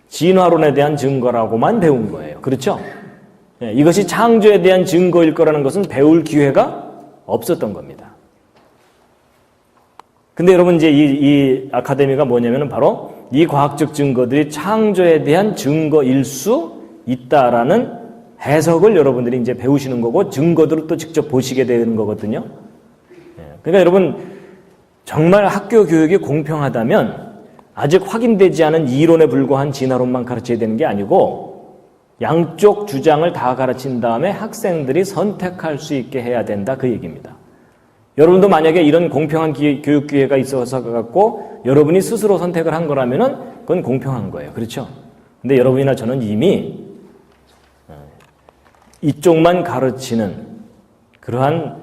진화론에 대한 증거라고만 배운 거예요. 그렇죠? 이것이 창조에 대한 증거일 거라는 것은 배울 기회가 없었던 겁니다. 근데 여러분 이제 이 아카데미가 뭐냐면은 바로 이 과학적 증거들이 창조에 대한 증거일 수 있다라는 해석을 여러분들이 이제 배우시는 거고 증거들을 또 직접 보시게 되는 거거든요. 그러니까 여러분 정말 학교 교육이 공평하다면 아직 확인되지 않은 이론에 불과한 진화론만 가르쳐야 되는 게 아니고 양쪽 주장을 다 가르친 다음에 학생들이 선택할 수 있게 해야 된다 그 얘기입니다. 여러분도 만약에 이런 공평한 교육 기회가 있어서 갖고 여러분이 스스로 선택을 한 거라면은 그건 공평한 거예요. 그렇죠? 근데 여러분이나 저는 이미 이쪽만 가르치는 그러한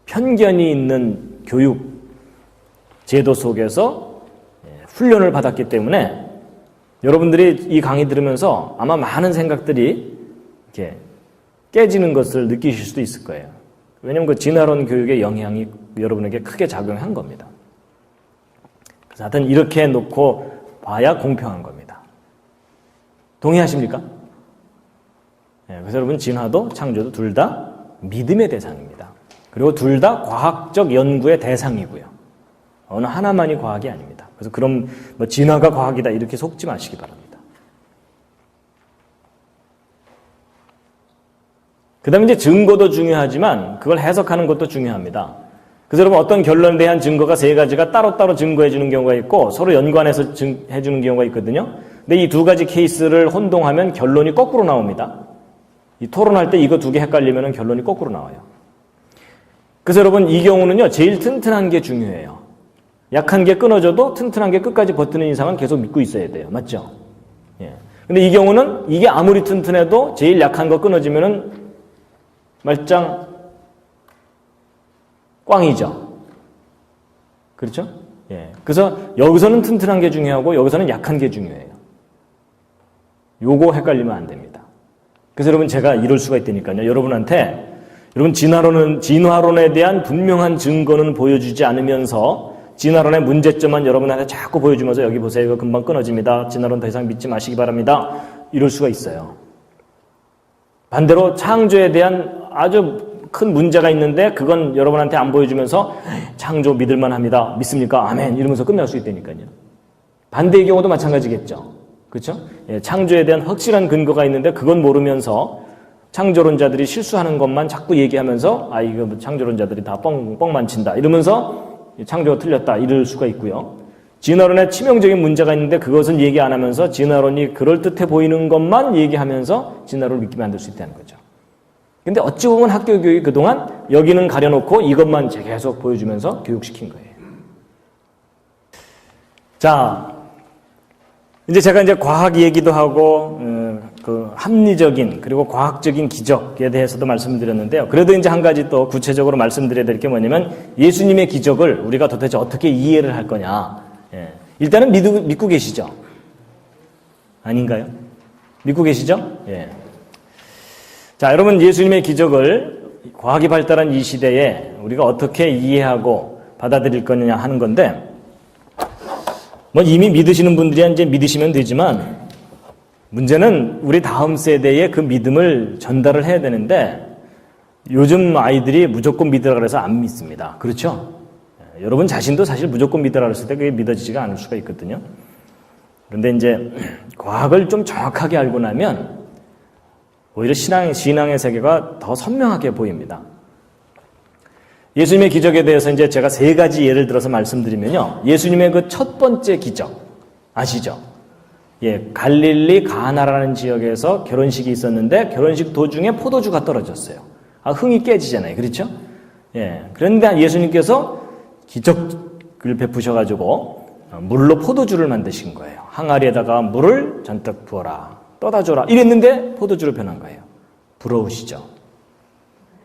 편견이 있는 교육 제도 속에서 훈련을 받았기 때문에 여러분들이 이 강의 들으면서 아마 많은 생각들이 이렇게 깨지는 것을 느끼실 수도 있을 거예요. 왜냐하면 그 진화론 교육의 영향이 여러분에게 크게 작용한 겁니다. 그래서 하여튼 이렇게 놓고 봐야 공평한 겁니다. 동의하십니까? 그래서 여러분 진화도 창조도 둘 다 믿음의 대상입니다. 그리고 둘 다 과학적 연구의 대상이고요. 어느 하나만이 과학이 아닙니다. 그래서 그럼 뭐 진화가 과학이다 이렇게 속지 마시기 바랍니다. 그 다음에 이제 증거도 중요하지만 그걸 해석하는 것도 중요합니다. 그래서 여러분 어떤 결론에 대한 증거가 세 가지가 따로따로 증거해 주는 경우가 있고 서로 연관해서 해 주는 경우가 있거든요. 근데 이 두 가지 케이스를 혼동하면 결론이 거꾸로 나옵니다. 이 토론할 때 이거 두 개 헷갈리면 결론이 거꾸로 나와요. 그래서 여러분 이 경우는요 제일 튼튼한 게 중요해요. 약한 게 끊어져도 튼튼한 게 끝까지 버티는 이상은 계속 믿고 있어야 돼요. 맞죠? 예. 근데 이 경우는 이게 아무리 튼튼해도 제일 약한 거 끊어지면은 말짱 꽝이죠. 그렇죠? 예. 그래서 여기서는 튼튼한 게 중요하고 여기서는 약한 게 중요해요. 요거 헷갈리면 안 됩니다. 그래서 여러분 제가 이럴 수가 있다니까요. 여러분한테 여러분 진화론에 대한 분명한 증거는 보여주지 않으면서 진화론의 문제점만 여러분한테 자꾸 보여주면서 여기 보세요. 이거 금방 끊어집니다. 진화론 더 이상 믿지 마시기 바랍니다. 이럴 수가 있어요. 반대로 창조에 대한 아주 큰 문제가 있는데 그건 여러분한테 안 보여주면서 창조 믿을만 합니다. 믿습니까? 아멘. 이러면서 끝날 수 있다니까요. 반대의 경우도 마찬가지겠죠. 그렇죠? 예, 창조에 대한 확실한 근거가 있는데 그건 모르면서 창조론자들이 실수하는 것만 자꾸 얘기하면서 이거 창조론자들이 다 뻥만 친다. 이러면서 창조가 틀렸다. 이럴 수가 있고요. 진화론에 치명적인 문제가 있는데 그것은 얘기 안 하면서 진화론이 그럴듯해 보이는 것만 얘기하면서 진화론을 믿게 만들 수 있다는 거죠. 근데 어찌 보면 학교 교육이 그동안 여기는 가려놓고 이것만 계속 보여주면서 교육시킨 거예요. 자, 이제 제가 이제 과학 얘기도 하고, 그 합리적인 그리고 과학적인 기적에 대해서도 말씀드렸는데요. 그래도 이제 한 가지 또 구체적으로 말씀드려야 될 게 뭐냐면 예수님의 기적을 우리가 도대체 어떻게 이해를 할 거냐. 예. 일단은 믿고 계시죠? 아닌가요? 믿고 계시죠? 예. 자, 여러분 예수님의 기적을 과학이 발달한 이 시대에 우리가 어떻게 이해하고 받아들일 거냐 하는 건데 뭐 이미 믿으시는 분들이야 이제 믿으시면 되지만 문제는 우리 다음 세대에 그 믿음을 전달을 해야 되는데 요즘 아이들이 무조건 믿으라 그래서 안 믿습니다. 그렇죠? 여러분 자신도 사실 무조건 믿으라 그랬을 때 그게 믿어지지가 않을 수가 있거든요. 그런데 이제 과학을 좀 정확하게 알고 나면 오히려 신앙의 세계가 더 선명하게 보입니다. 예수님의 기적에 대해서 이제 제가 3가지 예를 들어서 말씀드리면요. 예수님의 그 첫 번째 기적 아시죠? 예, 갈릴리 가나라는 지역에서 결혼식이 있었는데 결혼식 도중에 포도주가 떨어졌어요. 아, 흥이 깨지잖아요. 그렇죠? 예. 그런데 예수님께서 기적을 베푸셔가지고 물로 포도주를 만드신 거예요. 항아리에다가 물을 잔뜩 부어라. 떠다 줘라. 이랬는데 포도주로 변한 거예요. 부러우시죠?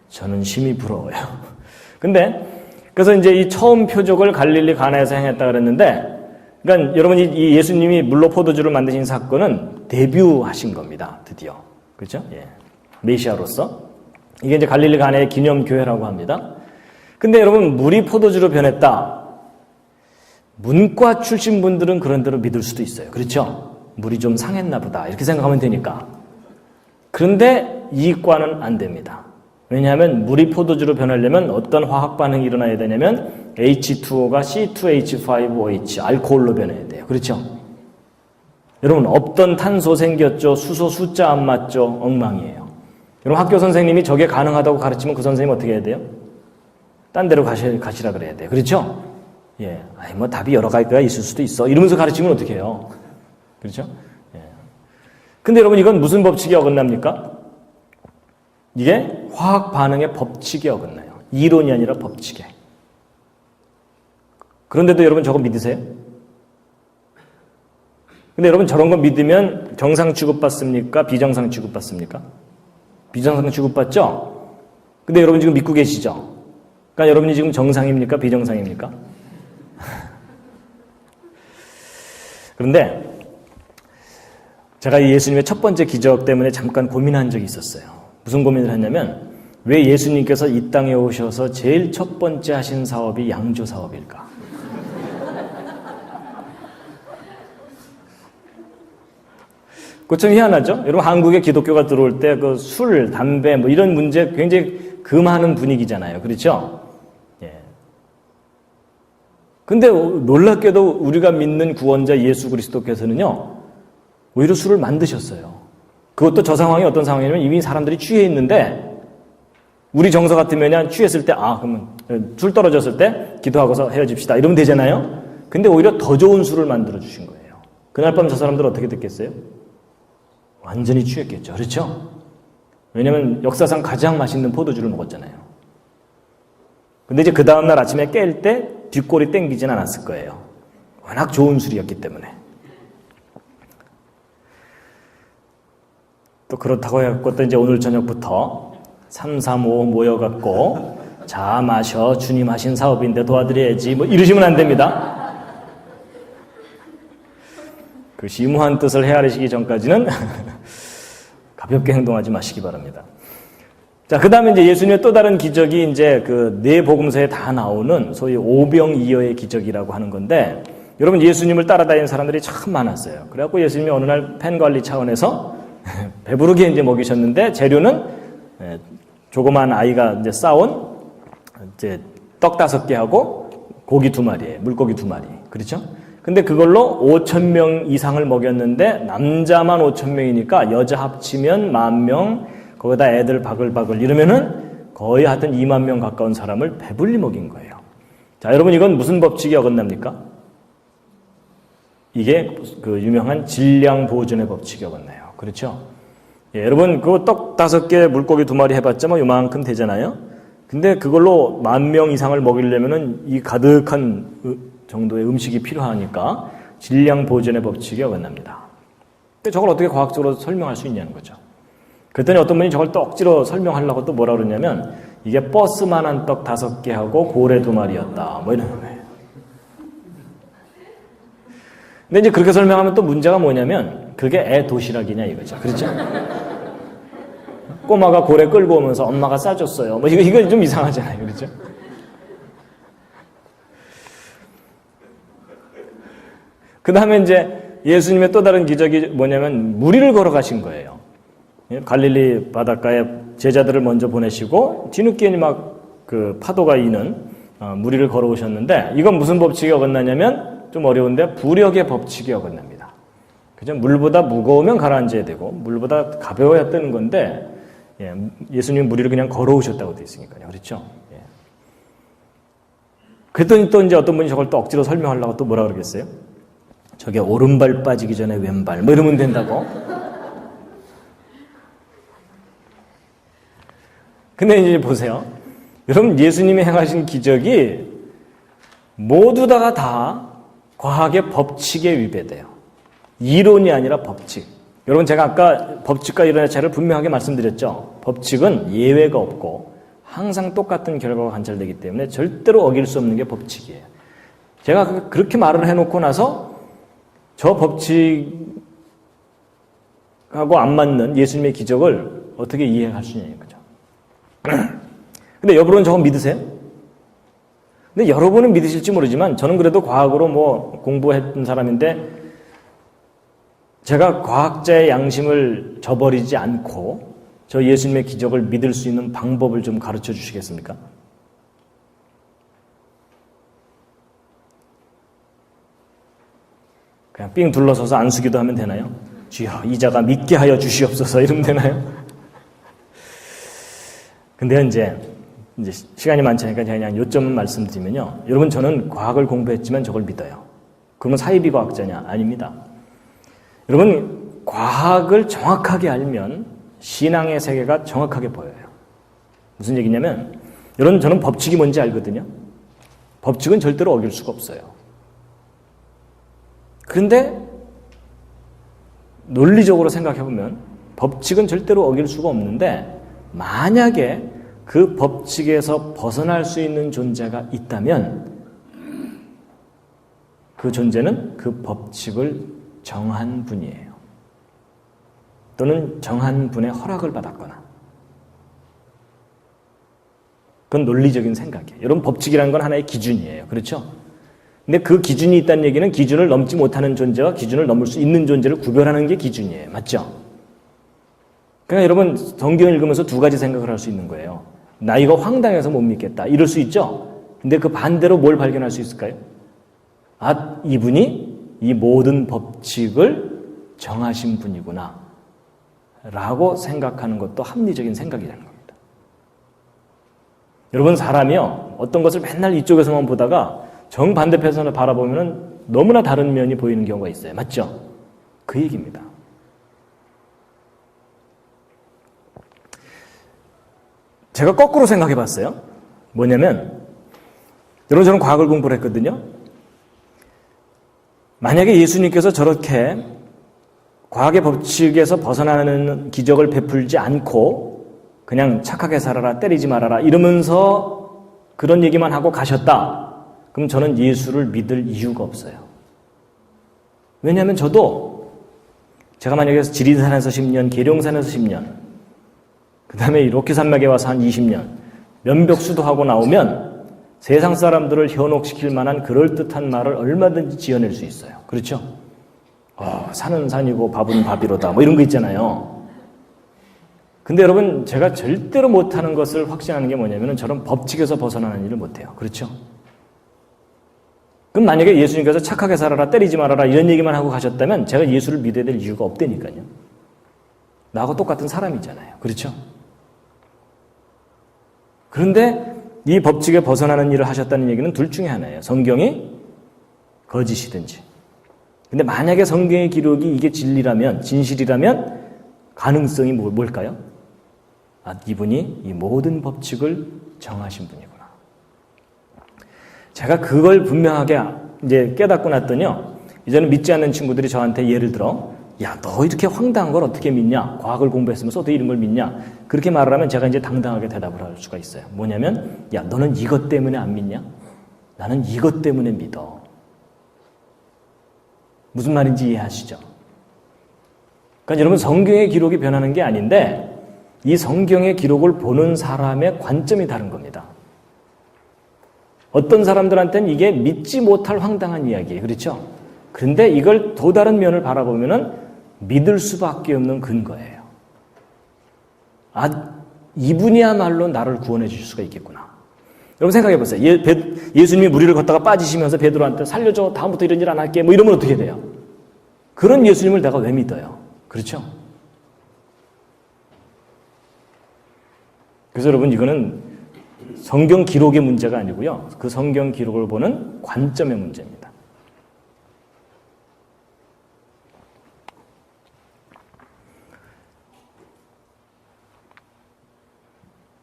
저는 심히 부러워요. 근데 그래서 이제 이 처음 표적을 갈릴리 가나에서 행했다 그랬는데 그러니까 여러분이 이 예수님이 물로 포도주를 만드신 사건은 데뷔하신 겁니다. 드디어. 그렇죠? 예. 메시아로서. 이게 이제 갈릴리 가나의 기념교회라고 합니다. 근데 여러분 물이 포도주로 변했다. 문과 출신 분들은 그런 대로 믿을 수도 있어요. 그렇죠? 물이 좀 상했나 보다. 이렇게 생각하면 되니까. 그런데 이과는 안 됩니다. 왜냐하면 물이 포도주로 변하려면 어떤 화학 반응이 일어나야 되냐면 H2O가 C2H5OH 알코올로 변해야 돼요. 그렇죠? 여러분 없던 탄소 생겼죠. 수소 숫자 안 맞죠. 엉망이에요. 여러분 학교 선생님이 저게 가능하다고 가르치면 그 선생님 어떻게 해야 돼요? 딴 데로 가시라 그래야 돼요. 그렇죠? 예, 아니 뭐 답이 여러 가지가 있을 수도 있어. 이러면서 가르치면 어떻게 해요? 그렇죠? 예. 근데 여러분 이건 무슨 법칙이 어긋납니까? 이게 화학 반응의 법칙에 어긋나요. 이론이 아니라 법칙에. 그런데도 여러분 저거 믿으세요? 근데 여러분 저런 거 믿으면 정상 취급받습니까? 비정상 취급받습니까? 비정상 취급받죠? 근데 여러분 지금 믿고 계시죠? 그러니까 여러분이 지금 정상입니까? 비정상입니까? 그런데 제가 이 예수님의 첫 번째 기적 때문에 잠깐 고민한 적이 있었어요. 무슨 고민을 했냐면 왜 예수님께서 이 땅에 오셔서 제일 첫 번째 하신 사업이 양조 사업일까? 그거 좀 희한하죠? 여러분 한국에 기독교가 들어올 때 그 술, 담배 뭐 이런 문제 굉장히 금하는 분위기잖아요. 그렇죠? 예. 근데 놀랍게도 우리가 믿는 구원자 예수 그리스도께서는요. 오히려 술을 만드셨어요. 그것도 저 상황이 어떤 상황이냐면 이미 사람들이 취해 있는데 우리 정서 같으면 취했을 때 그러면 술 떨어졌을 때 기도하고서 헤어집시다 이러면 되잖아요. 근데 오히려 더 좋은 술을 만들어 주신 거예요. 그날 밤 저 사람들 어떻게 됐겠어요? 완전히 취했겠죠. 그렇죠? 왜냐면 역사상 가장 맛있는 포도주를 먹었잖아요. 근데 이제 그 다음날 아침에 깰 때 뒷골이 땡기진 않았을 거예요. 워낙 좋은 술이었기 때문에. 또 그렇다고 해갖고 또 이제 오늘 저녁부터 335 모여갖고 자 마셔 주님 하신 사업인데 도와드려야지 뭐 이러시면 안 됩니다. 그 심오한 뜻을 헤아리시기 전까지는 가볍게 행동하지 마시기 바랍니다. 자, 그 다음에 이제 예수님의 또 다른 기적이 이제 그 네 복음서에 다 나오는 소위 오병이어의 기적이라고 하는 건데 여러분 예수님을 따라다니는 사람들이 참 많았어요. 그래갖고 예수님이 어느 날 팬 관리 차원에서 배부르게 이제 먹이셨는데 재료는 조그만 아이가 이제 싸온 이제 떡 5개 하고 고기 2마리에 물고기 2마리. 그렇죠? 근데 그걸로 5,000명 이상을 먹였는데 남자만 5,000명이니까 여자 합치면 10,000명 거기다 애들 바글바글 이러면은 거의 하여튼 2만 명 가까운 사람을 배불리 먹인 거예요. 자, 여러분 이건 무슨 법칙이 어긋납니까? 이게 그 유명한 질량 보존의 법칙이 어긋나요. 그렇죠? 예, 여러분 그 떡 5개 물고기 2마리 해봤자 뭐 요만큼 되잖아요. 근데 그걸로 10,000명 이상을 먹이려면은 이 가득한 정도의 음식이 필요하니까 질량 보존의 법칙이 어긋납니다. 근데 저걸 어떻게 과학적으로 설명할 수 있냐는 거죠. 그랬더니 어떤 분이 저걸 또 억지로 설명하려고 또 뭐라 그러냐면 이게 버스만한 떡 5개하고 고래 2마리였다. 뭐 이런 거예요. 근데 이제 그렇게 설명하면 또 문제가 뭐냐면 그게 애 도시락이냐 이거죠. 그렇죠? 꼬마가 고래 끌고 오면서 엄마가 싸줬어요. 뭐 이거 좀 이상하잖아요. 그렇죠? 그 다음에 이제 예수님의 또 다른 기적이 뭐냐면 무리를 걸어가신 거예요. 갈릴리 바닷가에 제자들을 먼저 보내시고 뒤늦게 막 그 파도가 이는 무리를 걸어오셨는데 이건 무슨 법칙이 어긋나냐면 좀 어려운데 부력의 법칙이 어긋납니다. 그죠? 물보다 무거우면 가라앉아야 되고 물보다 가벼워야 뜨는 건데 예수님이 무리를 그냥 걸어오셨다고 되어 있으니까요. 그렇죠? 예. 그랬더니 또 이제 어떤 분이 저걸 또 억지로 설명하려고 또 뭐라 그러겠어요? 저게 오른발 빠지기 전에 왼발 뭐 이러면 된다고? 근데 이제 보세요. 여러분 예수님이 행하신 기적이 모두 다 과학의 법칙에 위배돼요. 이론이 아니라 법칙. 여러분 제가 아까 법칙과 이론의 차이를 분명하게 말씀드렸죠. 법칙은 예외가 없고 항상 똑같은 결과가 관찰되기 때문에 절대로 어길 수 없는 게 법칙이에요. 제가 그렇게 말을 해놓고 나서 저 법칙하고 안 맞는 예수님의 기적을 어떻게 이해할 수 있냐는 거죠. 근데 여러분은 저거 믿으세요? 근데 여러분은 믿으실지 모르지만 저는 그래도 과학으로 뭐 공부했던 사람인데 제가 과학자의 양심을 저버리지 않고 저 예수님의 기적을 믿을 수 있는 방법을 좀 가르쳐 주시겠습니까? 그냥 삥 둘러서서 안수기도 하면 되나요? 주여 이자가 믿게 하여 주시옵소서 이러면 되나요? 근데 이제 시간이 많지 않으니까 제가 그냥 요점만 말씀드리면요. 여러분 저는 과학을 공부했지만 저걸 믿어요. 그러면 사이비 과학자냐? 아닙니다. 여러분 과학을 정확하게 알면 신앙의 세계가 정확하게 보여요. 무슨 얘기냐면 여러분 저는 법칙이 뭔지 알거든요. 법칙은 절대로 어길 수가 없어요. 그런데 논리적으로 생각해보면 법칙은 절대로 어길 수가 없는데 만약에 그 법칙에서 벗어날 수 있는 존재가 있다면 그 존재는 그 법칙을 정한 분이에요. 또는 정한 분의 허락을 받았거나. 그건 논리적인 생각이에요. 여러분 법칙이라는 건 하나의 기준이에요. 그렇죠? 근데 그 기준이 있다는 얘기는 기준을 넘지 못하는 존재와 기준을 넘을 수 있는 존재를 구별하는 게 기준이에요. 맞죠? 그러니까 여러분 성경을 읽으면서 두 가지 생각을 할 수 있는 거예요. 나 이거 황당해서 못 믿겠다. 이럴 수 있죠? 근데 그 반대로 뭘 발견할 수 있을까요? 아, 이분이 이 모든 법칙을 정하신 분이구나 라고 생각하는 것도 합리적인 생각이라는 겁니다. 여러분 사람이요 어떤 것을 맨날 이쪽에서만 보다가 정반대편에서 바라보면 너무나 다른 면이 보이는 경우가 있어요. 맞죠? 그 얘기입니다. 제가 거꾸로 생각해 봤어요. 뭐냐면 여러분 저는 과학을 공부를 했거든요. 만약에 예수님께서 저렇게 과학의 법칙에서 벗어나는 기적을 베풀지 않고 그냥 착하게 살아라, 때리지 말아라 이러면서 그런 얘기만 하고 가셨다. 그럼 저는 예수를 믿을 이유가 없어요. 왜냐하면 저도 제가 만약에 지리산에서 10년, 계룡산에서 10년 그 다음에 이렇게 산맥에 와서 한 20년 면벽수도 하고 나오면 세상 사람들을 현혹시킬 만한 그럴듯한 말을 얼마든지 지어낼 수 있어요. 그렇죠? 산은 산이고 밥은 밥이로다 뭐 이런 거 있잖아요. 근데 여러분 제가 절대로 못하는 것을 확신하는 게 뭐냐면 저런 법칙에서 벗어나는 일을 못해요. 그렇죠? 그럼 만약에 예수님께서 착하게 살아라, 때리지 말아라 이런 얘기만 하고 가셨다면 제가 예수를 믿어야 될 이유가 없다니까요. 나하고 똑같은 사람이잖아요. 그렇죠? 그런데 이 법칙에 벗어나는 일을 하셨다는 얘기는 둘 중에 하나예요. 성경이 거짓이든지. 근데 만약에 성경의 기록이 이게 진리라면, 진실이라면 가능성이 뭘까요? 이분이 이 모든 법칙을 정하신 분이구나. 제가 그걸 분명하게 이제 깨닫고 났더니요. 이제는 믿지 않는 친구들이 저한테 예를 들어, 야, 너 이렇게 황당한 걸 어떻게 믿냐? 과학을 공부했으면서 어떻게 이런 걸 믿냐? 그렇게 말을 하면 제가 이제 당당하게 대답을 할 수가 있어요. 뭐냐면, 야, 너는 이것 때문에 안 믿냐? 나는 이것 때문에 믿어. 무슨 말인지 이해하시죠? 그러니까 여러분, 성경의 기록이 변하는 게 아닌데, 이 성경의 기록을 보는 사람의 관점이 다른 겁니다. 어떤 사람들한테는 이게 믿지 못할 황당한 이야기예요. 그렇죠? 그런데 이걸 또 다른 면을 바라보면은 믿을 수밖에 없는 근거예요. 이분이야말로 나를 구원해 주실 수가 있겠구나. 여러분 생각해 보세요. 예수님이 무리를 걷다가 빠지시면서 베드로한테 살려줘. 다음부터 이런 일 안 할게. 뭐 이러면 어떻게 돼요? 그런 예수님을 내가 왜 믿어요? 그렇죠? 그래서 여러분 이거는 성경 기록의 문제가 아니고요. 그 성경 기록을 보는 관점의 문제입니다.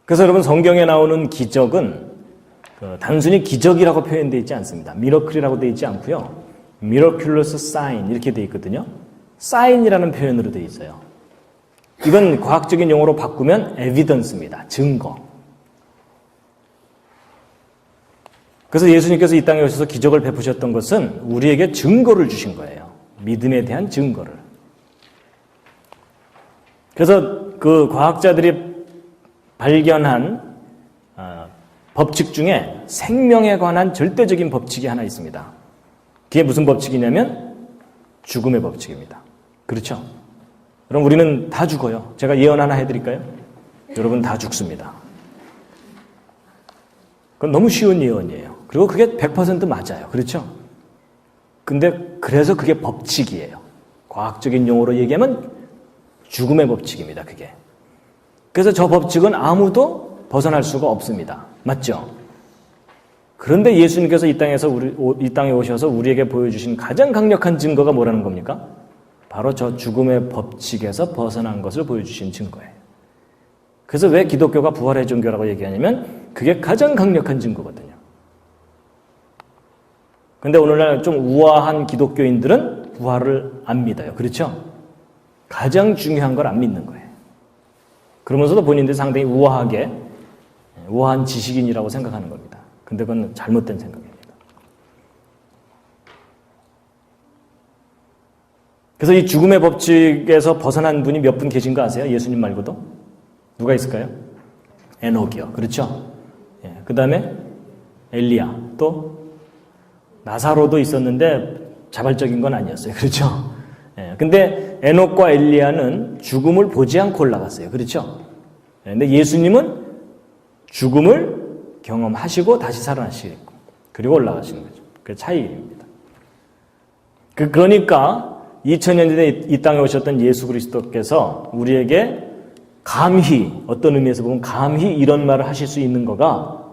그래서 여러분 성경에 나오는 기적은 단순히 기적이라고 표현되어 있지 않습니다. 미러클이라고 되어 있지 않고요. miraculous sign 이렇게 되어 있거든요. sign이라는 표현으로 되어 있어요. 이건 과학적인 용어로 바꾸면 evidence입니다. 증거. 그래서 예수님께서 이 땅에 오셔서 기적을 베푸셨던 것은 우리에게 증거를 주신 거예요. 믿음에 대한 증거를. 그래서 그 과학자들이 발견한 법칙 중에 생명에 관한 절대적인 법칙이 하나 있습니다. 그게 무슨 법칙이냐면 죽음의 법칙입니다. 그렇죠? 그럼 우리는 다 죽어요. 제가 예언 하나 해드릴까요? 여러분 다 죽습니다. 그건 너무 쉬운 예언이에요. 그리고 그게 100% 맞아요. 그렇죠? 근데 그래서 그게 법칙이에요. 과학적인 용어로 얘기하면 죽음의 법칙입니다. 그게. 그래서 저 법칙은 아무도 벗어날 수가 없습니다. 맞죠? 그런데 예수님께서 이 땅에 오셔서 우리에게 보여주신 가장 강력한 증거가 뭐라는 겁니까? 바로 저 죽음의 법칙에서 벗어난 것을 보여주신 증거예요. 그래서 왜 기독교가 부활의 종교라고 얘기하냐면 그게 가장 강력한 증거거든요. 근데 오늘날 좀 우아한 기독교인들은 부활을 안 믿어요. 그렇죠? 가장 중요한 걸 안 믿는 거예요. 그러면서도 본인들이 상당히 우아한 지식인이라고 생각하는 겁니다. 근데 그건 잘못된 생각입니다. 그래서 이 죽음의 법칙에서 벗어난 분이 몇 분 계신 거 아세요? 예수님 말고도? 누가 있을까요? 에녹이요. 그렇죠? 그 다음에 엘리야, 또 나사로도 있었는데 자발적인 건 아니었어요. 그렇죠? 근데 에녹과 엘리야는 죽음을 보지 않고 올라갔어요. 그렇죠? 근데 예수님은 죽음을 경험하시고 다시 살아나시고 그리고 올라가시는 거죠. 그 차이입니다. 그러니까 2000년 전에 이 땅에 오셨던 예수 그리스도께서 우리에게 감히, 어떤 의미에서 보면 감히 이런 말을 하실 수 있는 거가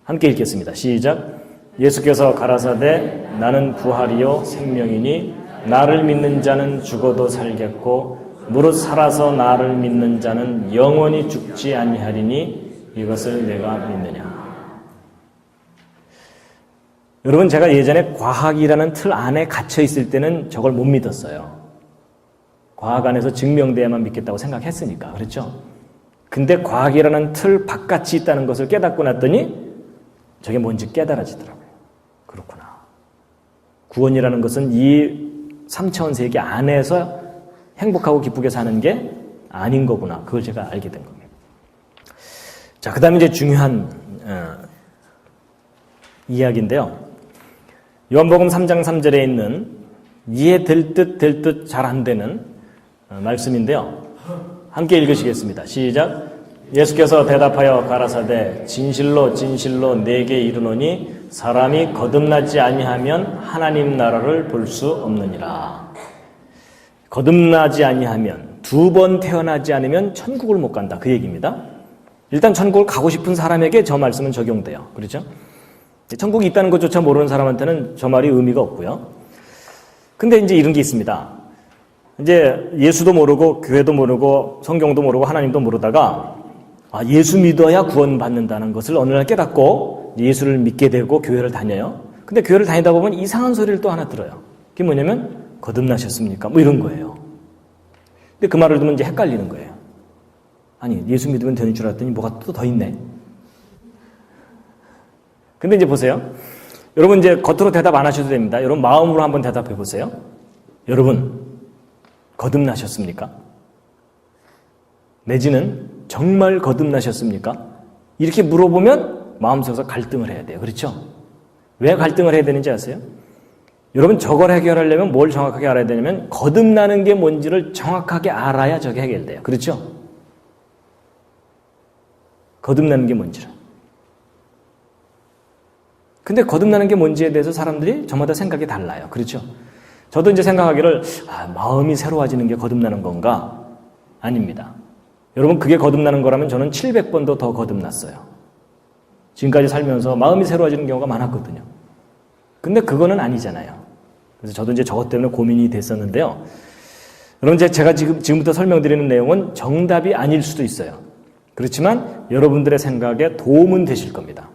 함께 읽겠습니다. 시작. 예수께서 가라사대 나는 부활이요 생명이니 나를 믿는 자는 죽어도 살겠고 무릇 살아서 나를 믿는 자는 영원히 죽지 아니하리니 이것을 내가 믿느냐. 여러분 제가 예전에 과학이라는 틀 안에 갇혀 있을 때는 저걸 못 믿었어요. 과학 안에서 증명돼야만 믿겠다고 생각했으니까. 그렇죠? 근데 과학이라는 틀 바깥이 있다는 것을 깨닫고 났더니 저게 뭔지 깨달아지더라고요. 그렇구나. 구원이라는 것은 이 3차원 세계 안에서 행복하고 기쁘게 사는 게 아닌 거구나. 그걸 제가 알게 된 겁니다. 자, 그 다음에 이제 중요한 이야기인데요. 요한복음 3장 3절에 있는 이해될 듯 잘 안 되는 말씀인데요. 함께 읽으시겠습니다. 시작. 예수께서 대답하여 가라사대 진실로 진실로 내게 이르노니 사람이 거듭나지 아니하면 하나님 나라를 볼 수 없느니라. 거듭나지 아니하면, 두 번 태어나지 않으면 천국을 못 간다. 그 얘기입니다. 일단 천국을 가고 싶은 사람에게 저 말씀은 적용돼요. 그렇죠? 천국이 있다는 것조차 모르는 사람한테는 저 말이 의미가 없고요. 근데 이제 이런 게 있습니다. 이제 예수도 모르고 교회도 모르고 성경도 모르고 하나님도 모르다가 예수 믿어야 구원받는다는 것을 어느 날 깨닫고 예수를 믿게 되고 교회를 다녀요. 근데 교회를 다니다 보면 이상한 소리를 또 하나 들어요. 그게 뭐냐면 거듭나셨습니까? 뭐 이런 거예요. 근데 그 말을 들으면 이제 헷갈리는 거예요. 아니, 예수 믿으면 되는 줄 알았더니 뭐가 또 더 있네. 근데 이제 보세요. 여러분 이제 겉으로 대답 안 하셔도 됩니다. 여러분 마음으로 한번 대답해 보세요. 여러분 거듭나셨습니까? 내지는 정말 거듭나셨습니까? 이렇게 물어보면 마음속에서 갈등을 해야 돼요. 그렇죠? 왜 갈등을 해야 되는지 아세요? 여러분 저걸 해결하려면 뭘 정확하게 알아야 되냐면 거듭나는 게 뭔지를 정확하게 알아야 저게 해결돼요. 그렇죠? 거듭나는 게 뭔지를. 근데 거듭나는 게 뭔지에 대해서 사람들이 저마다 생각이 달라요. 그렇죠? 저도 이제 생각하기를 마음이 새로워지는 게 거듭나는 건가? 아닙니다. 여러분 그게 거듭나는 거라면 저는 700번도 더 거듭났어요. 지금까지 살면서 마음이 새로워지는 경우가 많았거든요. 근데 그거는 아니잖아요. 그래서 저도 이제 저것 때문에 고민이 됐었는데요. 여러분 제가 지금부터 설명드리는 내용은 정답이 아닐 수도 있어요. 그렇지만 여러분들의 생각에 도움은 되실 겁니다.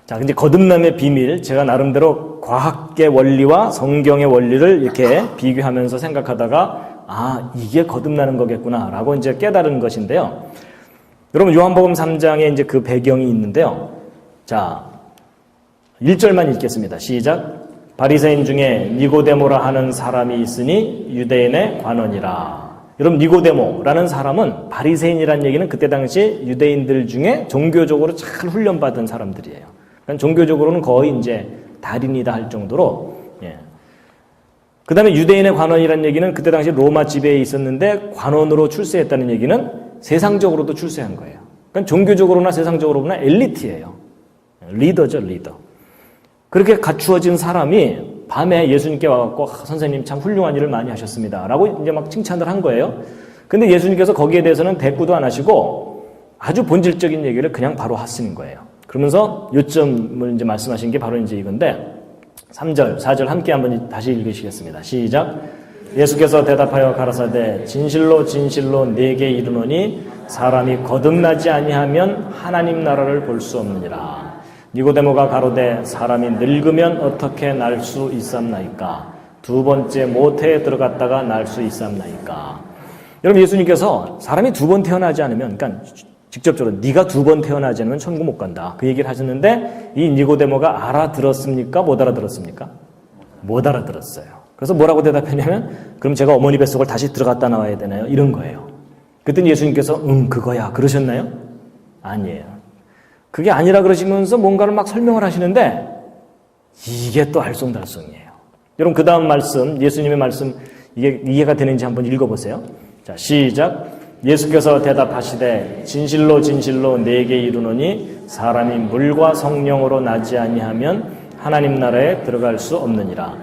자, 근데 거듭남의 비밀, 제가 나름대로 과학의 원리와 성경의 원리를 이렇게 비교하면서 생각하다가 이게 거듭나는 거겠구나 라고 이제 깨달은 것인데요. 여러분 요한복음 3장에 이제 그 배경이 있는데요. 자, 1절만 읽겠습니다. 시작. 바리새인 중에 니고데모라 하는 사람이 있으니 유대인의 관원이라. 여러분 니고데모라는 사람은 바리새인이라는 얘기는 그때 당시 유대인들 중에 종교적으로 잘 훈련받은 사람들이에요. 그러니까 종교적으로는 거의 이제 달인이다 할 정도로. 그 다음에 유대인의 관원이라는 얘기는 그때 당시 로마 지배에 있었는데 관원으로 출세했다는 얘기는 세상적으로도 출세한 거예요. 그러니까 종교적으로나 세상적으로 보나 엘리트예요. 리더죠, 리더. 그렇게 갖추어진 사람이 밤에 예수님께 와갖고 선생님 참 훌륭한 일을 많이 하셨습니다. 라고 이제 막 칭찬을 한 거예요. 근데 예수님께서 거기에 대해서는 대꾸도 안 하시고 아주 본질적인 얘기를 그냥 바로 하시는 거예요. 그러면서 요점을 이제 말씀하신 게 바로 이제 이건데 3절, 4절 함께 한번 다시 읽으시겠습니다. 시작. 예수께서 대답하여 가라사대 진실로 진실로 네게 이르노니 사람이 거듭나지 아니하면 하나님 나라를 볼 수 없느니라. 니고데모가 가로되 사람이 늙으면 어떻게 날 수 있삼나이까? 두 번째 모태에 들어갔다가 날 수 있삼나이까? 여러분 예수님께서 사람이 두 번 태어나지 않으면 그러니까 직접적으로 네가 두 번 태어나지 않으면 천국 못 간다. 그 얘기를 하셨는데 이 니고데모가 알아들었습니까? 못 알아들었습니까? 못 알아들었어요. 그래서 뭐라고 대답했냐면 그럼 제가 어머니 뱃속을 다시 들어갔다 나와야 되나요? 이런 거예요. 그랬더니 예수님께서 그거야 그러셨나요? 아니에요. 그게 아니라 그러시면서 뭔가를 막 설명을 하시는데 이게 또 알쏭달쏭이에요. 여러분 그 다음 말씀 예수님의 말씀 이게 이해가 되는지 한번 읽어보세요. 자 시작. 예수께서 대답하시되 진실로 진실로 네게 이르노니 사람이 물과 성령으로 나지 아니하면 하나님 나라에 들어갈 수 없느니라.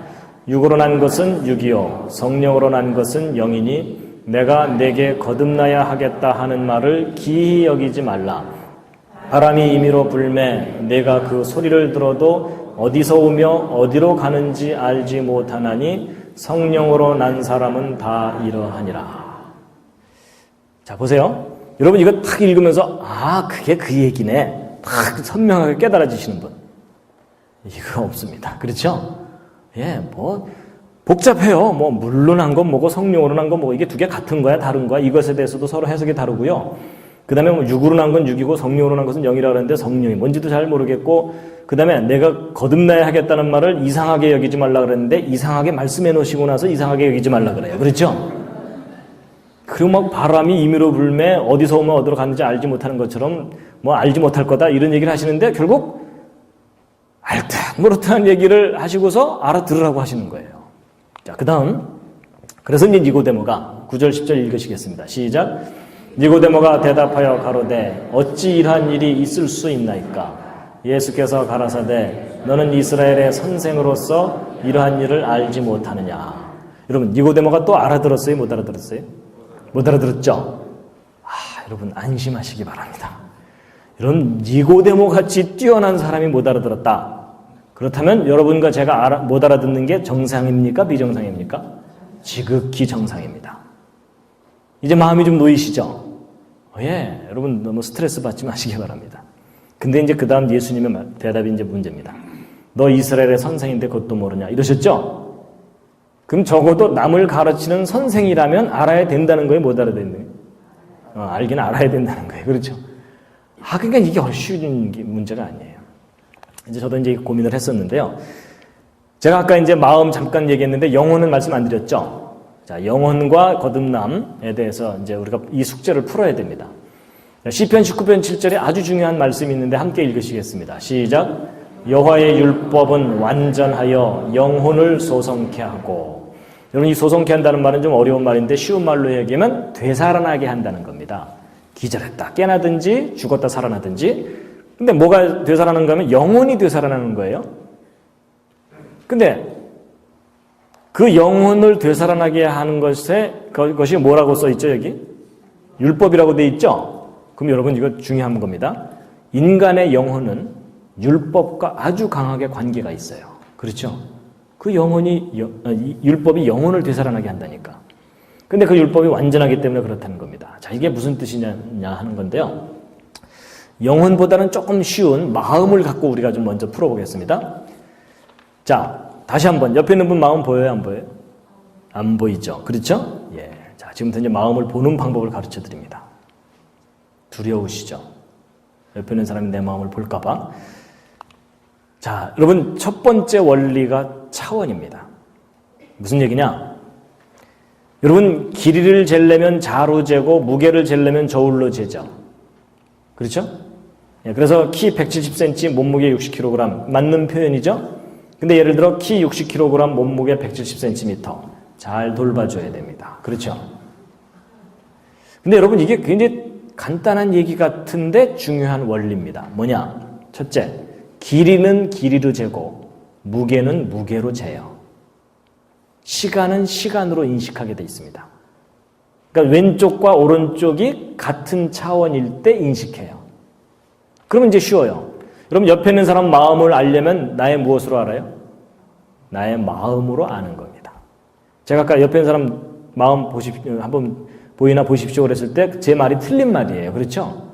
육으로 난 것은 육이요 성령으로 난 것은 영이니 내가 네게 거듭나야 하겠다 하는 말을 기이 여기지 말라. 바람이 임의로 불매 내가 그 소리를 들어도 어디서 오며 어디로 가는지 알지 못하나니 성령으로 난 사람은 다 이러하니라. 자 보세요. 여러분 이거 탁 읽으면서 그게 그 얘기네. 탁 선명하게 깨달아지시는 분. 이거 없습니다. 그렇죠? 뭐 복잡해요. 뭐 물로 난 건 뭐고 성령으로 난 건 뭐고 이게 두 개 같은 거야 다른 거야 이것에 대해서도 서로 해석이 다르고요. 그 다음에 뭐 육으로 난 건 육이고 성령으로 난 것은 영이라고 그러는데 성령이 뭔지도 잘 모르겠고 그 다음에 내가 거듭나야 하겠다는 말을 이상하게 여기지 말라 그랬는데 이상하게 말씀해 놓으시고 나서 이상하게 여기지 말라 그래요. 그렇죠? 그리고 막 바람이 임의로 불매 어디서 오면 어디로 갔는지 알지 못하는 것처럼 뭐 알지 못할 거다 이런 얘기를 하시는데 결국 알듯 모르듯한 얘기를 하시고서 알아들으라고 하시는 거예요. 자, 그 다음 그래서 이제 니고데모가 9절 10절 읽으시겠습니다. 시작. 니고데모가 대답하여 가로되 어찌 이러한 일이 있을 수 있나이까? 예수께서 가라사대 너는 이스라엘의 선생으로서 이러한 일을 알지 못하느냐? 여러분 니고데모가 또 알아들었어요? 못 알아들었어요? 못 알아들었죠? 여러분 안심하시기 바랍니다. 여러분 니고데모 같이 뛰어난 사람이 못 알아들었다. 그렇다면 여러분과 제가 못 알아듣는 게 정상입니까? 비정상입니까? 지극히 정상입니다. 이제 마음이 좀 놓이시죠? 예, 여러분 너무 스트레스 받지 마시기 바랍니다. 근데 이제 그 다음 예수님의 대답이 이제 문제입니다. 너 이스라엘의 선생인데 그것도 모르냐? 이러셨죠? 그럼 적어도 남을 가르치는 선생이라면 알아야 된다는 거예요? 못 알아야 되는 거예요? 알긴 알아야 된다는 거예요. 그렇죠? 그러니까 이게 쉬운 문제가 아니에요. 이제 저도 이제 고민을 했었는데요. 제가 아까 이제 마음 잠깐 얘기했는데 영혼은 말씀 안 드렸죠? 자, 영혼과 거듭남에 대해서 이제 우리가 이 숙제를 풀어야 됩니다. 시편 19편 7절에 아주 중요한 말씀이 있는데 함께 읽으시겠습니다. 시작. 여호와의 율법은 완전하여 영혼을 소성케 하고. 여러분 이 소성케 한다는 말은 좀 어려운 말인데 쉬운 말로 얘기하면 되살아나게 한다는 겁니다. 기절했다 깨나든지 죽었다 살아나든지. 근데 뭐가 되살아나는 거면 영혼이 되살아나는 거예요. 근데 그 영혼을 되살아나게 하는 것이 뭐라고 써 있죠, 여기? 율법이라고 돼 있죠? 그럼 여러분 이거 중요한 겁니다. 인간의 영혼은 율법과 아주 강하게 관계가 있어요. 그렇죠? 그 율법이 영혼을 되살아나게 한다니까. 근데 그 율법이 완전하기 때문에 그렇다는 겁니다. 자, 이게 무슨 뜻이냐 하는 건데요. 영혼보다는 조금 쉬운 마음을 갖고 우리가 좀 먼저 풀어보겠습니다. 자, 다시 한번 옆에 있는 분 마음 보여요? 안 보여요? 안 보이죠? 그렇죠? 예. 자, 지금부터 이제 마음을 보는 방법을 가르쳐 드립니다. 두려우시죠? 옆에 있는 사람이 내 마음을 볼까봐. 자, 여러분 첫 번째 원리가 차원입니다. 무슨 얘기냐? 여러분 길이를 재려면 자로 재고 무게를 재려면 저울로 재죠. 그렇죠? 예, 그래서 키 170cm, 몸무게 60kg 맞는 표현이죠? 근데 예를 들어 키 60kg, 몸무게 170cm 잘 돌봐줘야 됩니다. 그렇죠? 근데 여러분 이게 굉장히 간단한 얘기 같은데 중요한 원리입니다. 뭐냐? 첫째, 길이는 길이로 재고 무게는 무게로 재요. 시간은 시간으로 인식하게 돼 있습니다. 그러니까 왼쪽과 오른쪽이 같은 차원일 때 인식해요. 그러면 이제 쉬워요. 여러분 옆에 있는 사람 마음을 알려면 나의 무엇으로 알아요? 나의 마음으로 아는 겁니다. 제가 아까 옆에 있는 사람 마음 한번 보이나 보십시오 그랬을 때 제 말이 틀린 말이에요. 그렇죠?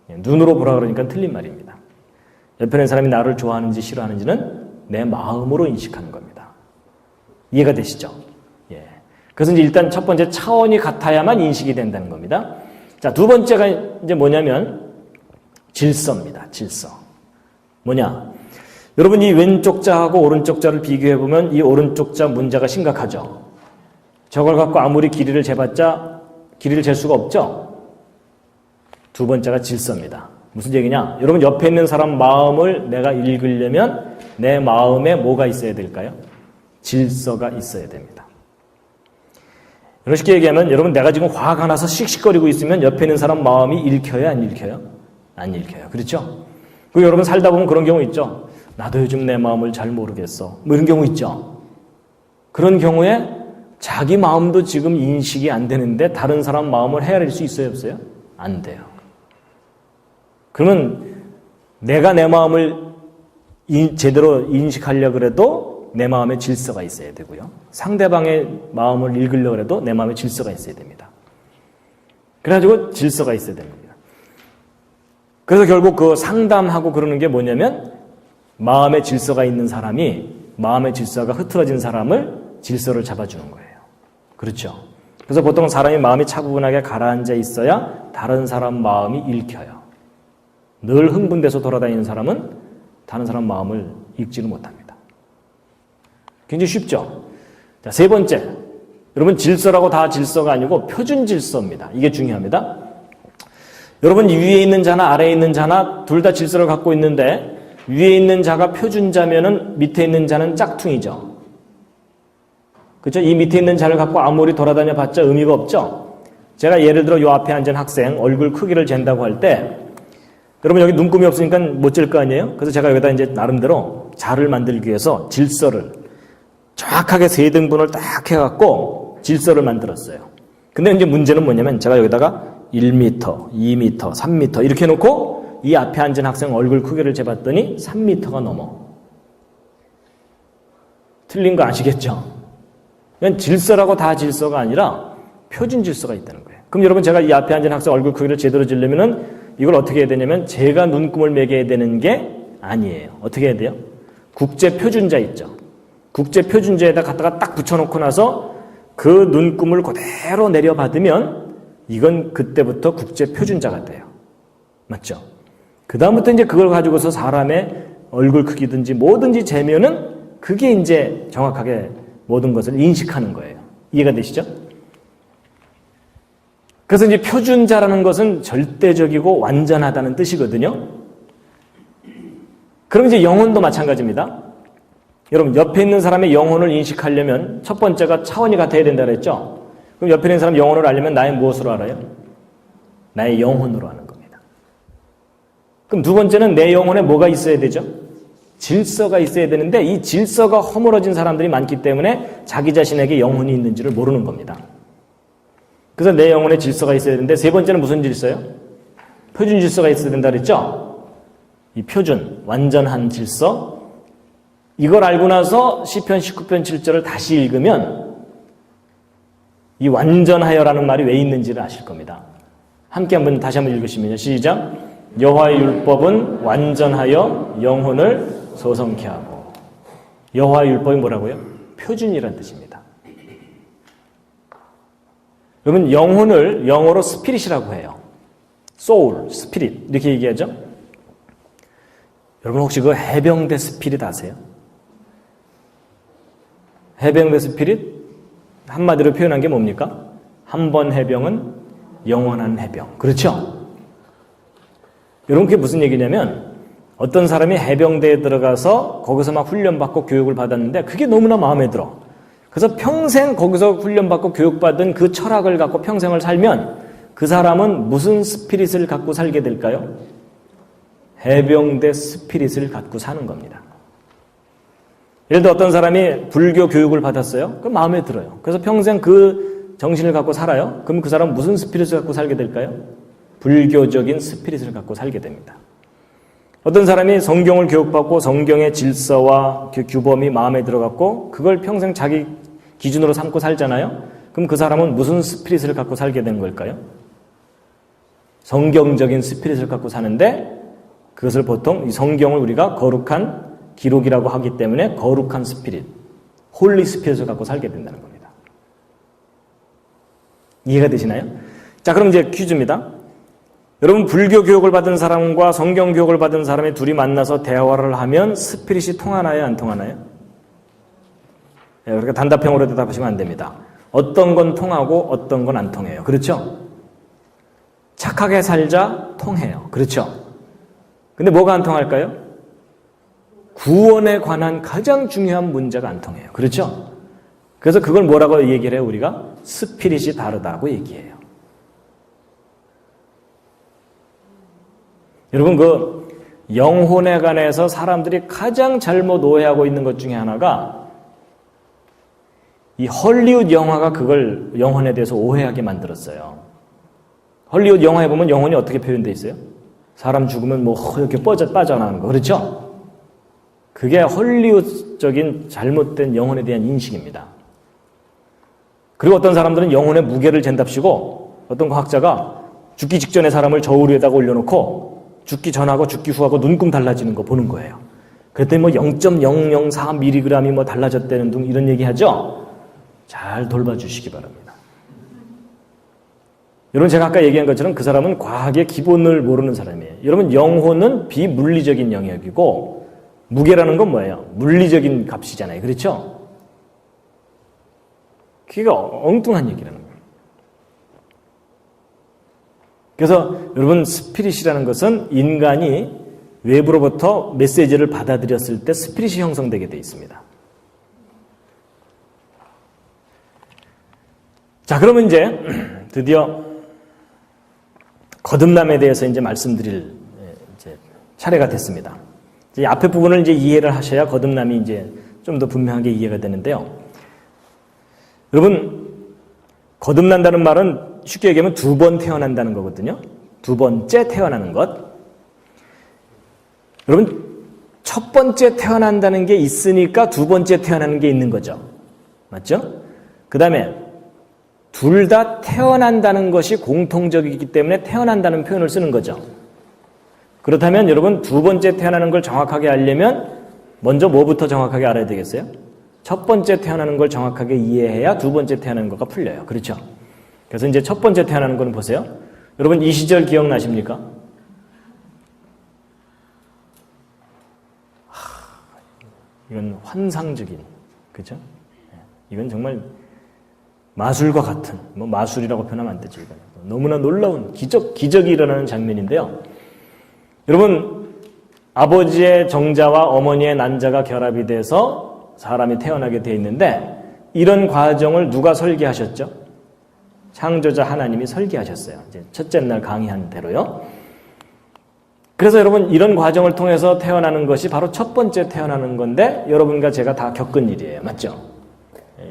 눈으로 보라 그러니까 틀린 말입니다. 옆에 있는 사람이 나를 좋아하는지 싫어하는지는 내 마음으로 인식하는 겁니다. 이해가 되시죠? 예. 그래서 이제 일단 첫 번째 차원이 같아야만 인식이 된다는 겁니다. 자, 두 번째가 이제 뭐냐면 질서입니다. 질서. 뭐냐? 여러분 이 왼쪽 자하고 오른쪽 자를 비교해 보면 이 오른쪽 자 문제가 심각하죠. 저걸 갖고 아무리 길이를 재봤자 길이를 잴 수가 없죠. 두 번째가 질서입니다. 무슨 얘기냐? 여러분 옆에 있는 사람 마음을 내가 읽으려면 내 마음에 뭐가 있어야 될까요? 질서가 있어야 됩니다. 이런 쉽게 얘기하면 여러분 내가 지금 화가 나서 씩씩거리고 있으면 옆에 있는 사람 마음이 읽혀요? 안 읽혀요? 안 읽혀요. 그렇죠? 그리고 여러분 살다 보면 그런 경우 있죠. 나도 요즘 내 마음을 잘 모르겠어. 뭐 이런 경우 있죠. 그런 경우에 자기 마음도 지금 인식이 안 되는데 다른 사람 마음을 헤아릴 수 있어요? 없어요? 안 돼요. 그러면 내가 내 마음을 제대로 인식하려고 해도 내 마음에 질서가 있어야 되고요. 상대방의 마음을 읽으려고 해도 내 마음에 질서가 있어야 됩니다. 그래가지고 질서가 있어야 됩니다. 그래서 결국 그 상담하고 그러는 게 뭐냐면 마음의 질서가 있는 사람이 마음의 질서가 흐트러진 사람을 질서를 잡아주는 거예요. 그렇죠? 그래서 보통 사람이 마음이 차분하게 가라앉아 있어야 다른 사람 마음이 읽혀요. 늘 흥분돼서 돌아다니는 사람은 다른 사람 마음을 읽지는 못합니다. 굉장히 쉽죠? 자, 세 번째. 여러분 질서라고 다 질서가 아니고 표준 질서입니다. 이게 중요합니다. 여러분 위에 있는 자나 아래에 있는 자나 둘 다 질서를 갖고 있는데 위에 있는 자가 표준자면은 밑에 있는 자는 짝퉁이죠. 그렇죠? 이 밑에 있는 자를 갖고 아무리 돌아다녀 봤자 의미가 없죠. 제가 예를 들어 요 앞에 앉은 학생 얼굴 크기를 잰다고 할 때 여러분 여기 눈금이 없으니까 못 잴 거 아니에요? 그래서 제가 여기다 이제 나름대로 자를 만들기 위해서 질서를 정확하게 3등분을 딱 해갖고 질서를 만들었어요. 근데 이제 문제는 뭐냐면 제가 여기다가 1m, 2m, 3m 이렇게 해놓고 이 앞에 앉은 학생 얼굴 크기를 재봤더니 3m가 넘어. 틀린 거 아시겠죠? 그냥 질서라고 다 질서가 아니라 표준 질서가 있다는 거예요. 그럼 여러분 제가 이 앞에 앉은 학생 얼굴 크기를 제대로 지려면은 이걸 어떻게 해야 되냐면 제가 눈금을 매겨야 되는 게 아니에요. 어떻게 해야 돼요? 국제 표준자 있죠. 국제 표준자에다 갖다가 딱 붙여놓고 나서 그 눈금을 그대로 내려받으면 이건 그때부터 국제 표준자가 돼요. 맞죠? 그 다음부터 이제 그걸 가지고서 사람의 얼굴 크기든지 뭐든지 재면은 그게 이제 정확하게 모든 것을 인식하는 거예요. 이해가 되시죠? 그래서 이제 표준자라는 것은 절대적이고 완전하다는 뜻이거든요. 그럼 이제 영혼도 마찬가지입니다. 여러분, 옆에 있는 사람의 영혼을 인식하려면 첫 번째가 차원이 같아야 된다 그랬죠? 그럼 옆에 있는 사람 영혼을 알려면 나의 무엇으로 알아요? 나의 영혼으로 아는 겁니다. 그럼 두 번째는 내 영혼에 뭐가 있어야 되죠? 질서가 있어야 되는데 이 질서가 허물어진 사람들이 많기 때문에 자기 자신에게 영혼이 있는지를 모르는 겁니다. 그래서 내 영혼에 질서가 있어야 되는데 세 번째는 무슨 질서요? 표준 질서가 있어야 된다 그랬죠? 이 표준, 완전한 질서, 이걸 알고 나서 시편 19편 7절을 다시 읽으면 이 완전하여라는 말이 왜 있는지를 아실 겁니다. 함께 다시 한번 읽으시면요. 시작. 여호와의 율법은 완전하여 영혼을 소성케 하고. 여호와의 율법이 뭐라고요? 표준이라는 뜻입니다. 여러분, 영혼을 영어로 스피릿이라고 해요. 소울, 스피릿 이렇게 얘기하죠. 여러분 혹시 그 해병대 스피릿 아세요? 해병대 스피릿 한마디로 표현한 게 뭡니까? 한 번 해병은 영원한 해병. 그렇죠? 여러분 그게 무슨 얘기냐면 어떤 사람이 해병대에 들어가서 거기서 막 훈련받고 교육을 받았는데 그게 너무나 마음에 들어. 그래서 평생 거기서 훈련받고 교육받은 그 철학을 갖고 평생을 살면 그 사람은 무슨 스피릿을 갖고 살게 될까요? 해병대 스피릿을 갖고 사는 겁니다. 예를 들어 어떤 사람이 불교 교육을 받았어요. 그럼 마음에 들어요. 그래서 평생 그 정신을 갖고 살아요. 그럼 그 사람은 무슨 스피릿을 갖고 살게 될까요? 불교적인 스피릿을 갖고 살게 됩니다. 어떤 사람이 성경을 교육받고 성경의 질서와 규범이 마음에 들어갔고 그걸 평생 자기 기준으로 삼고 살잖아요. 그럼 그 사람은 무슨 스피릿을 갖고 살게 된 걸까요? 성경적인 스피릿을 갖고 사는데 그것을 보통 이 성경을 우리가 거룩한 기록이라고 하기 때문에 거룩한 스피릿, 홀리 스피릿을 갖고 살게 된다는 겁니다. 이해가 되시나요? 자, 그럼 이제 퀴즈입니다. 여러분 불교 교육을 받은 사람과 성경 교육을 받은 사람이 둘이 만나서 대화를 하면 스피릿이 통하나요? 안 통하나요? 네, 그러니까 단답형으로 대답하시면 안 됩니다. 어떤 건 통하고 어떤 건 안 통해요. 그렇죠? 착하게 살자 통해요. 그렇죠? 근데 뭐가 안 통할까요? 구원에 관한 가장 중요한 문제가 안 통해요. 그렇죠? 그래서 그걸 뭐라고 얘기를 해요? 우리가 스피릿이 다르다고 얘기해요. 여러분 그 영혼에 관해서 사람들이 가장 잘못 오해하고 있는 것 중에 하나가 이 헐리우드 영화가 그걸 영혼에 대해서 오해하게 만들었어요. 헐리우드 영화에 보면 영혼이 어떻게 표현되어 있어요? 사람 죽으면 뭐 이렇게 빠져나가는 거. 그렇죠? 그게 헐리우드적인 잘못된 영혼에 대한 인식입니다. 그리고 어떤 사람들은 영혼의 무게를 잰답시고 어떤 과학자가 죽기 직전에 사람을 저울 위에다가 올려놓고 죽기 전하고 죽기 후하고 눈금 달라지는 거 보는 거예요. 그랬더니 뭐 0.004mg이 뭐 달라졌다는 등 이런 얘기 하죠? 잘 돌봐주시기 바랍니다. 여러분 제가 아까 얘기한 것처럼 그 사람은 과학의 기본을 모르는 사람이에요. 여러분 영혼은 비물리적인 영역이고 무게라는 건 뭐예요? 물리적인 값이잖아요. 그렇죠? 그게 엉뚱한 얘기라는 거예요. 그래서 여러분 스피릿이라는 것은 인간이 외부로부터 메시지를 받아들였을 때 스피릿이 형성되게 되어 있습니다. 자, 그러면 이제 드디어 거듭남에 대해서 이제 말씀드릴 이제 차례가 됐습니다. 이제 앞에 부분을 이제 이해를 하셔야 거듭남이 이제 좀 더 분명하게 이해가 되는데요. 여러분, 거듭난다는 말은 쉽게 얘기하면 두 번 태어난다는 거거든요. 두 번째 태어나는 것. 여러분, 첫 번째 태어난다는 게 있으니까 두 번째 태어나는 게 있는 거죠. 맞죠? 그 다음에 둘 다 태어난다는 것이 공통적이기 때문에 태어난다는 표현을 쓰는 거죠. 그렇다면 여러분 두 번째 태어나는 걸 정확하게 알려면 먼저 뭐부터 정확하게 알아야 되겠어요? 첫 번째 태어나는 걸 정확하게 이해해야 두 번째 태어나는 거가 풀려요. 그렇죠? 그래서 이제 첫 번째 태어나는 거는 보세요. 여러분 이 시절 기억나십니까? 이건 환상적인, 그렇죠? 이건 정말 마술과 같은, 뭐 마술이라고 표현하면 안 되죠. 이건 너무나 놀라운 기적이 일어나는 장면인데요. 여러분 아버지의 정자와 어머니의 난자가 결합이 돼서 사람이 태어나게 돼 있는데 이런 과정을 누가 설계하셨죠? 창조자 하나님이 설계하셨어요. 이제 첫째 날 강의한 대로요. 그래서 여러분 이런 과정을 통해서 태어나는 것이 바로 첫 번째 태어나는 건데 여러분과 제가 다 겪은 일이에요. 맞죠?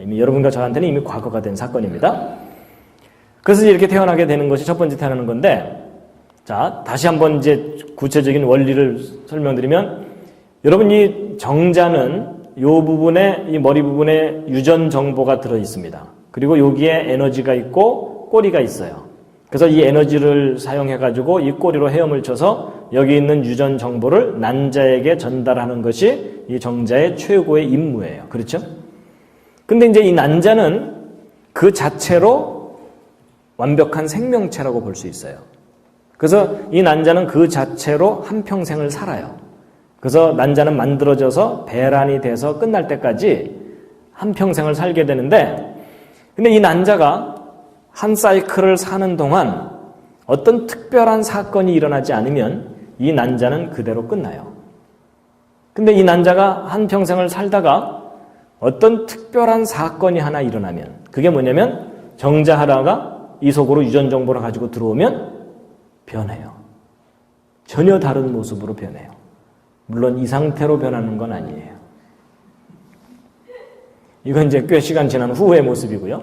이미 여러분과 저한테는 이미 과거가 된 사건입니다. 그래서 이렇게 태어나게 되는 것이 첫 번째 태어나는 건데 자, 다시 한번 이제 구체적인 원리를 설명드리면 여러분 이 정자는 이 부분에 이 머리 부분에 유전 정보가 들어 있습니다. 그리고 여기에 에너지가 있고 꼬리가 있어요. 그래서 이 에너지를 사용해 가지고 이 꼬리로 헤엄을 쳐서 여기 있는 유전 정보를 난자에게 전달하는 것이 이 정자의 최고의 임무예요. 그렇죠? 근데 이제 이 난자는 그 자체로 완벽한 생명체라고 볼 수 있어요. 그래서 이 난자는 그 자체로 한평생을 살아요. 그래서 난자는 만들어져서 배란이 돼서 끝날 때까지 한평생을 살게 되는데 근데 이 난자가 한 사이클을 사는 동안 어떤 특별한 사건이 일어나지 않으면 이 난자는 그대로 끝나요. 근데 이 난자가 한평생을 살다가 어떤 특별한 사건이 하나 일어나면 그게 뭐냐면 정자 하나가 이 속으로 유전 정보를 가지고 들어오면 변해요. 전혀 다른 모습으로 변해요. 물론 이 상태로 변하는 건 아니에요. 이건 이제 꽤 시간 지난 후의 모습이고요.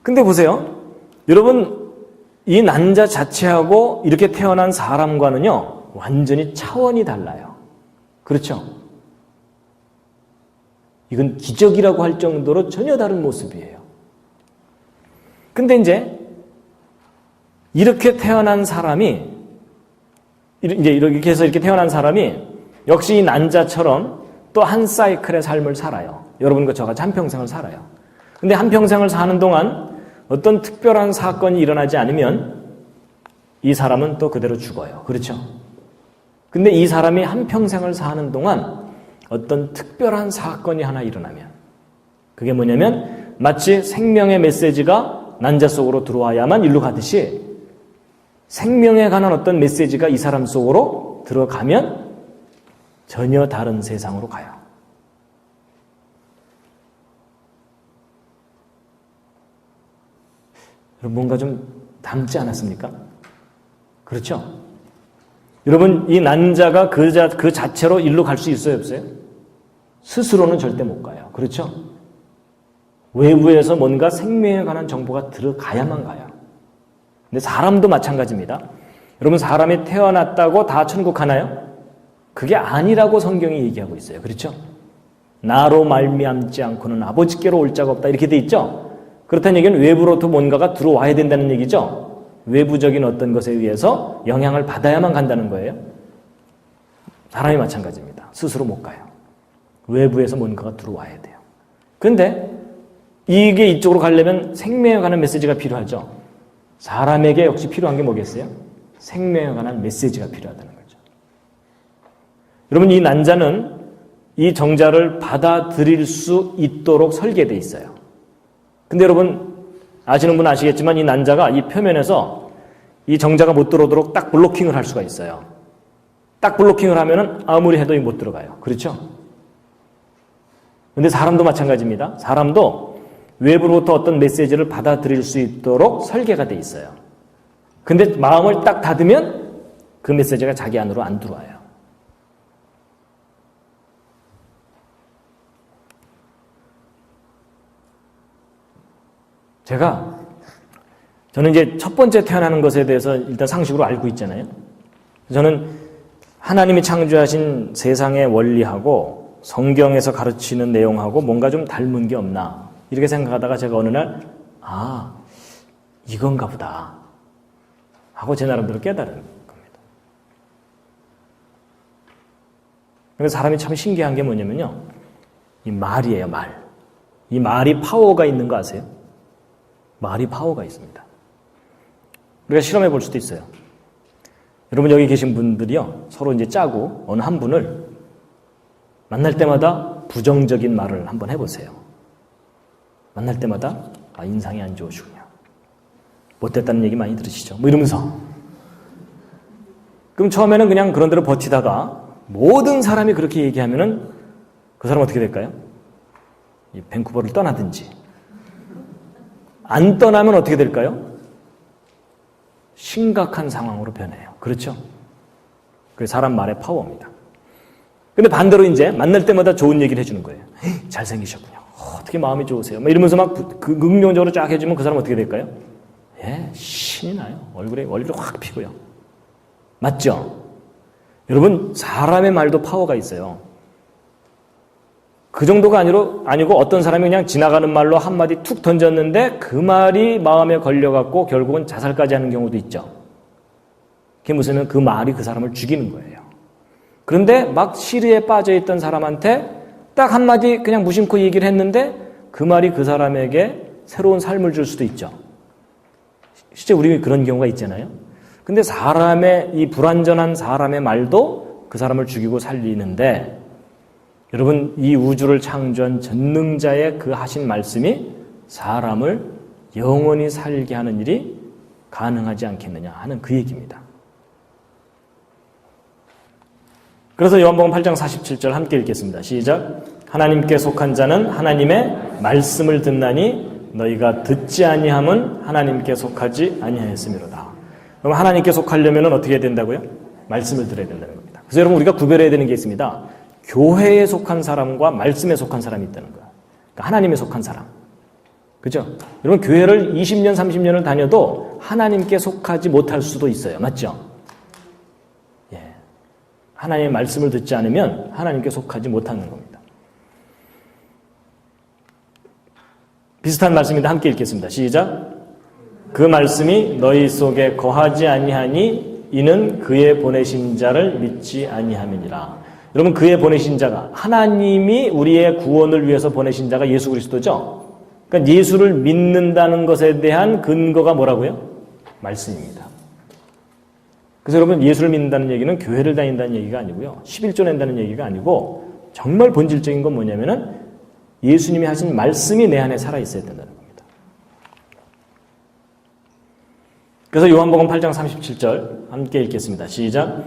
근데 보세요. 여러분, 이 난자 자체하고 이렇게 태어난 사람과는요, 완전히 차원이 달라요. 그렇죠? 이건 기적이라고 할 정도로 전혀 다른 모습이에요. 근데 이제 이렇게 태어난 사람이 이제 이렇게 해서 이렇게 태어난 사람이 역시 이 난자처럼 또 한 사이클의 삶을 살아요. 여러분과 저같이 한평생을 살아요. 근데 한평생을 사는 동안 어떤 특별한 사건이 일어나지 않으면 이 사람은 또 그대로 죽어요. 그렇죠? 근데 이 사람이 한평생을 사는 동안 어떤 특별한 사건이 하나 일어나면 그게 뭐냐면 마치 생명의 메시지가 난자 속으로 들어와야만 일로 가듯이 생명에 관한 어떤 메시지가 이 사람 속으로 들어가면 전혀 다른 세상으로 가요. 뭔가 좀 닮지 않았습니까? 그렇죠? 여러분, 이 난자가 그 자체로 일로 갈 수 있어요, 없어요? 스스로는 절대 못 가요. 그렇죠? 외부에서 뭔가 생명에 관한 정보가 들어가야만 가요. 근데 사람도 마찬가지입니다. 여러분, 사람이 태어났다고 다 천국 가나요? 그게 아니라고 성경이 얘기하고 있어요. 그렇죠? 나로 말미암지 않고는 아버지께로 올 자가 없다. 이렇게 돼 있죠? 그렇다는 얘기는 외부로부터 뭔가가 들어와야 된다는 얘기죠? 외부적인 어떤 것에 의해서 영향을 받아야만 간다는 거예요. 사람이 마찬가지입니다. 스스로 못 가요. 외부에서 뭔가가 들어와야 돼요. 그런데 이게 이쪽으로 가려면 생명에 관한 메시지가 필요하죠. 사람에게 역시 필요한 게 뭐겠어요? 생명에 관한 메시지가 필요하다는 거죠. 여러분, 이 난자는 이 정자를 받아들일 수 있도록 설계되어 있어요. 근데 여러분, 아시는 분은 아시겠지만 이 난자가 이 표면에서 이 정자가 못 들어오도록 딱 블로킹을 할 수가 있어요. 딱 블로킹을 하면은 아무리 해도 못 들어가요. 그렇죠? 근데 사람도 마찬가지입니다. 사람도 외부로부터 어떤 메시지를 받아들일 수 있도록 설계가 돼 있어요. 근데 마음을 딱 닫으면 그 메시지가 자기 안으로 안 들어와요. 저는 이제 첫 번째 태어나는 것에 대해서 일단 상식으로 알고 있잖아요. 저는 하나님이 창조하신 세상의 원리하고 성경에서 가르치는 내용하고 뭔가 좀 닮은 게 없나 이렇게 생각하다가 제가 어느 날 이건가 보다 하고 제 나름대로 깨달은 겁니다. 그래서 사람이 참 신기한 게 뭐냐면요. 이 말이에요, 말. 이 말이 파워가 있는 거 아세요? 말이 파워가 있습니다. 우리가 실험해 볼 수도 있어요. 여러분 여기 계신 분들이요. 서로 이제 짜고 어느 한 분을 만날 때마다 부정적인 말을 한번 해보세요. 만날 때마다 인상이 안 좋으시군요. 못됐다는 얘기 많이 들으시죠? 뭐 이러면서. 그럼 처음에는 그냥 그런 대로 버티다가 모든 사람이 그렇게 얘기하면은 그 사람 어떻게 될까요? 이 밴쿠버를 떠나든지. 안 떠나면 어떻게 될까요? 심각한 상황으로 변해요. 그렇죠? 그게 사람 말의 파워입니다. 근데 반대로 이제 만날 때마다 좋은 얘기를 해주는 거예요. 잘생기셨군요. 어떻게 마음이 좋으세요? 막 이러면서 막 긍정적으로 쫙 해주면 그 사람 어떻게 될까요? 신이 나요. 얼굴이 확 피고요. 맞죠? 여러분, 사람의 말도 파워가 있어요. 그 정도가 아니고 어떤 사람이 그냥 지나가는 말로 한마디 툭 던졌는데 그 말이 마음에 걸려갖고 결국은 자살까지 하는 경우도 있죠. 그게 무슨 그 말이 그 사람을 죽이는 거예요. 그런데 막 시리에 빠져있던 사람한테 딱 한마디 그냥 무심코 얘기를 했는데 그 말이 그 사람에게 새로운 삶을 줄 수도 있죠. 실제 우리 그런 경우가 있잖아요. 근데 이 불완전한 사람의 말도 그 사람을 죽이고 살리는데 여러분 이 우주를 창조한 전능자의 그 하신 말씀이 사람을 영원히 살게 하는 일이 가능하지 않겠느냐 하는 그 얘기입니다. 그래서 요한복음 8장 47절 함께 읽겠습니다. 시작. 하나님께 속한 자는 하나님의 말씀을 듣나니 너희가 듣지 아니함은 하나님께 속하지 아니하였음이로다. 그럼 하나님께 속하려면 어떻게 해야 된다고요? 말씀을 들어야 된다는 겁니다. 그래서 여러분 우리가 구별해야 되는 게 있습니다. 교회에 속한 사람과 말씀에 속한 사람이 있다는 거예요. 그러니까 하나님에 속한 사람. 그죠? 여러분 교회를 20년, 30년을 다녀도 하나님께 속하지 못할 수도 있어요. 맞죠? 하나님의 말씀을 듣지 않으면 하나님께 속하지 못하는 겁니다. 비슷한 말씀인데 함께 읽겠습니다. 시작. 그 말씀이 너희 속에 거하지 아니하니 이는 그의 보내신 자를 믿지 아니함이니라. 여러분 그의 보내신 자가 하나님이 우리의 구원을 위해서 보내신 자가 예수 그리스도죠. 그러니까 예수를 믿는다는 것에 대한 근거가 뭐라고요? 말씀입니다. 그래서 여러분 예수를 믿는다는 얘기는 교회를 다닌다는 얘기가 아니고요. 11조 낸다는 얘기가 아니고 정말 본질적인 건 뭐냐면은 예수님이 하신 말씀이 내 안에 살아있어야 된다는 겁니다. 그래서 요한복음 8장 37절 함께 읽겠습니다. 시작.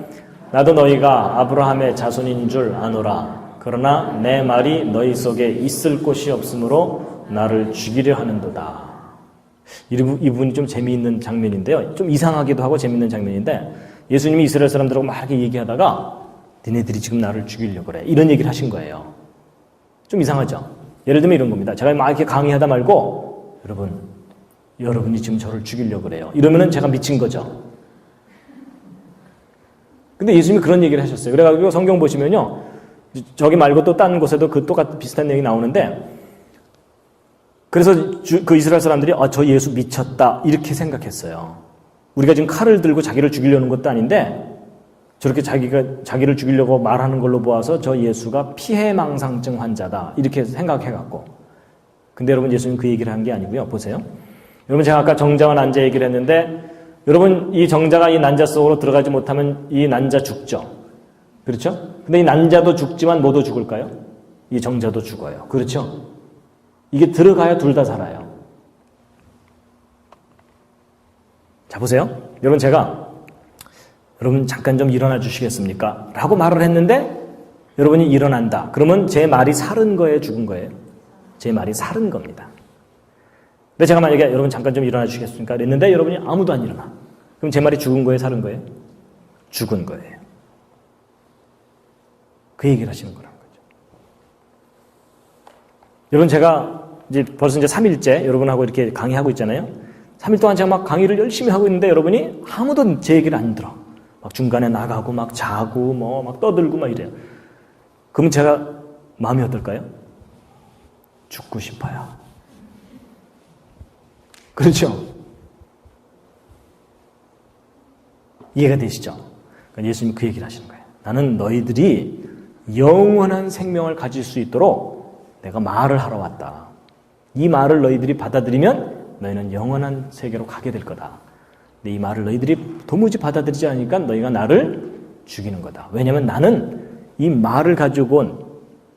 나도 너희가 아브라함의 자손인 줄 아노라. 그러나 내 말이 너희 속에 있을 곳이 없으므로 나를 죽이려 하는도다. 이 부분이 좀 재미있는 장면인데요. 좀 이상하기도 하고 재미있는 장면인데 예수님이 이스라엘 사람들하고 막 이렇게 얘기하다가 니네들이 지금 나를 죽이려고 그래. 이런 얘기를 하신 거예요. 좀 이상하죠? 예를 들면 이런 겁니다. 제가 막 이렇게 강의하다 말고 여러분이 지금 저를 죽이려고 그래요. 이러면은 제가 미친 거죠. 근데 예수님이 그런 얘기를 하셨어요. 그래가지고 성경 보시면요. 저기 말고 또 다른 곳에도 그 똑같은 비슷한 얘기 나오는데 그래서 그 이스라엘 사람들이 저 예수 미쳤다 이렇게 생각했어요. 우리가 지금 칼을 들고 자기를 죽이려는 것도 아닌데 저렇게 자기를 죽이려고 말하는 걸로 보아서 저 예수가 피해망상증 환자다 이렇게 생각해갖고 근데 여러분 예수님 그 얘기를 한 게 아니고요. 보세요. 여러분 제가 아까 정자와 난자 얘기를 했는데 여러분 이 정자가 이 난자 속으로 들어가지 못하면 이 난자 죽죠. 그렇죠? 근데 이 난자도 죽지만 뭐도 죽을까요? 이 정자도 죽어요. 그렇죠? 이게 들어가야 둘 다 살아요. 자, 보세요. 여러분, 여러분, 잠깐 좀 일어나 주시겠습니까? 라고 말을 했는데, 여러분이 일어난다. 그러면 제 말이 살은 거예요? 죽은 거예요? 제 말이 살은 겁니다. 근데 제가 만약에 여러분 잠깐 좀 일어나 주시겠습니까? 그랬는데, 여러분이 아무도 안 일어나. 그럼 제 말이 죽은 거예요? 살은 거예요? 죽은 거예요. 그 얘기를 하시는 거란 거죠. 여러분, 제가 벌써 3일째 여러분하고 이렇게 강의하고 있잖아요. 3일 동안 제가 막 강의를 열심히 하고 있는데 여러분이 아무도 제 얘기를 안 들어. 막 중간에 나가고 막 자고 막 떠들고 막 이래요. 그럼 제가 마음이 어떨까요? 죽고 싶어요. 그렇죠? 이해가 되시죠? 그러니까 예수님이 그 얘기를 하시는 거예요. 나는 너희들이 영원한 생명을 가질 수 있도록 내가 말을 하러 왔다. 이 말을 너희들이 받아들이면 너희는 영원한 세계로 가게 될 거다. 근데 이 말을 너희들이 도무지 받아들이지 않으니까 너희가 나를 죽이는 거다. 왜냐하면 나는 이 말을 가지고 온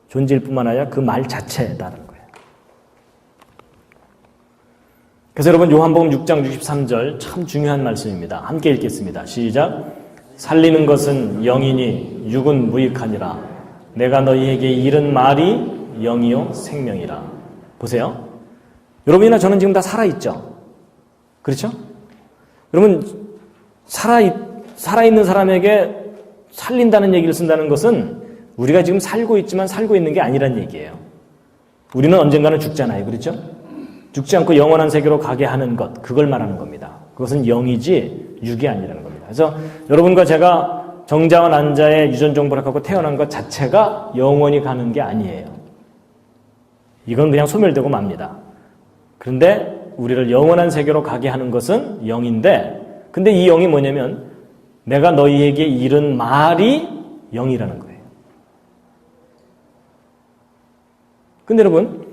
존재일 뿐만 아니라 그 말 자체다라는 거예요. 그래서 여러분 요한복음 6장 63절 참 중요한 말씀입니다. 함께 읽겠습니다. 시작. 살리는 것은 영이니 육은 무익하니라. 내가 너희에게 이른 말이 영이요 생명이라. 보세요. 여러분이나 저는 지금 다 살아있죠? 그렇죠? 여러분 살아있는 사람에게 살린다는 얘기를 쓴다는 것은 우리가 지금 살고 있지만 살고 있는 게 아니란 얘기예요. 우리는 언젠가는 죽잖아요. 그렇죠? 죽지 않고 영원한 세계로 가게 하는 것, 그걸 말하는 겁니다. 그것은 영이지 육이 아니라는 겁니다. 그래서 여러분과 제가 정자와 난자의 유전 정보를 갖고 태어난 것 자체가 영원히 가는 게 아니에요. 이건 그냥 소멸되고 맙니다. 그런데 우리를 영원한 세계로 가게 하는 것은 영인데, 근데 이 영이 뭐냐면 내가 너희에게 이른 말이 영이라는 거예요. 근데 여러분,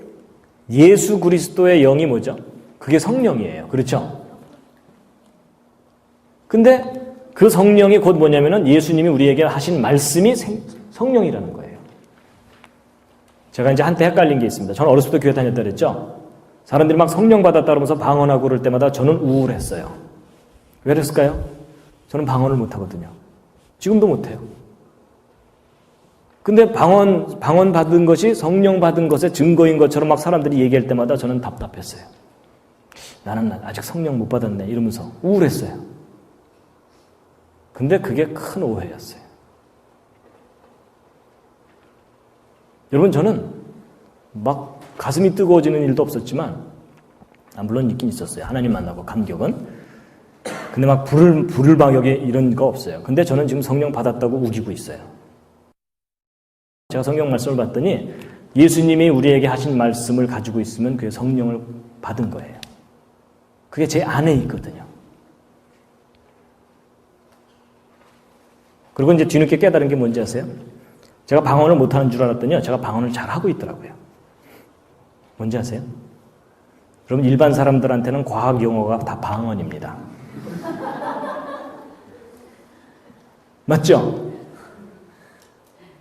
예수 그리스도의 영이 뭐죠? 그게 성령이에요. 그렇죠? 근데 그 성령이 곧 뭐냐면은 예수님이 우리에게 하신 말씀이 성령이라는 거예요. 제가 이제 한때 헷갈린 게 있습니다. 저는 어렸을 때 교회 다녔다 그랬죠? 사람들이 막 성령 받았다 그러면서 방언하고 그럴 때마다 저는 우울했어요. 왜 그랬을까요? 저는 방언을 못하거든요. 지금도 못해요. 근데 방언 받은 것이 성령 받은 것의 증거인 것처럼 막 사람들이 얘기할 때마다 저는 답답했어요. 나는 아직 성령 못 받았네 이러면서 우울했어요. 근데 그게 큰 오해였어요. 여러분 저는 막 가슴이 뜨거워지는 일도 없었지만 물론 있긴 있었어요. 하나님 만나고 감격은. 근데 막 불을 방역에 이런 거 없어요. 근데 저는 지금 성령 받았다고 우기고 있어요. 제가 성경 말씀을 봤더니 예수님이 우리에게 하신 말씀을 가지고 있으면 그게 성령을 받은 거예요. 그게 제 안에 있거든요. 그리고 이제 뒤늦게 깨달은 게 뭔지 아세요? 제가 방언을 못하는 줄 알았더니요. 제가 방언을 잘하고 있더라고요. 뭔지 아세요? 여러분 일반 사람들한테는 과학 용어가 다 방언입니다. 맞죠?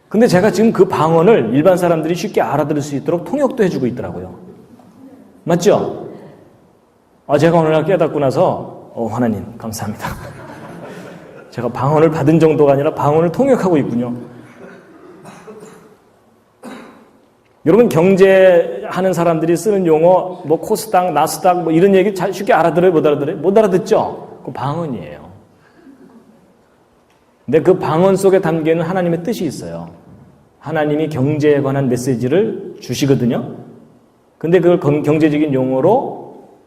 근데 제가 지금 그 방언을 일반 사람들이 쉽게 알아들을 수 있도록 통역도 해주고 있더라고요. 맞죠? 제가 오늘 깨닫고 나서 하나님 감사합니다. 제가 방언을 받은 정도가 아니라 방언을 통역하고 있군요. 여러분 경제하는 사람들이 쓰는 용어 뭐 코스닥, 나스닥 뭐 이런 얘기 잘 쉽게 알아들어요? 못 알아들어요? 못 알아듣죠? 그 방언이에요. 근데 그 방언 속에 담겨있는 하나님의 뜻이 있어요. 하나님이 경제에 관한 메시지를 주시거든요. 근데 그걸 경제적인 용어로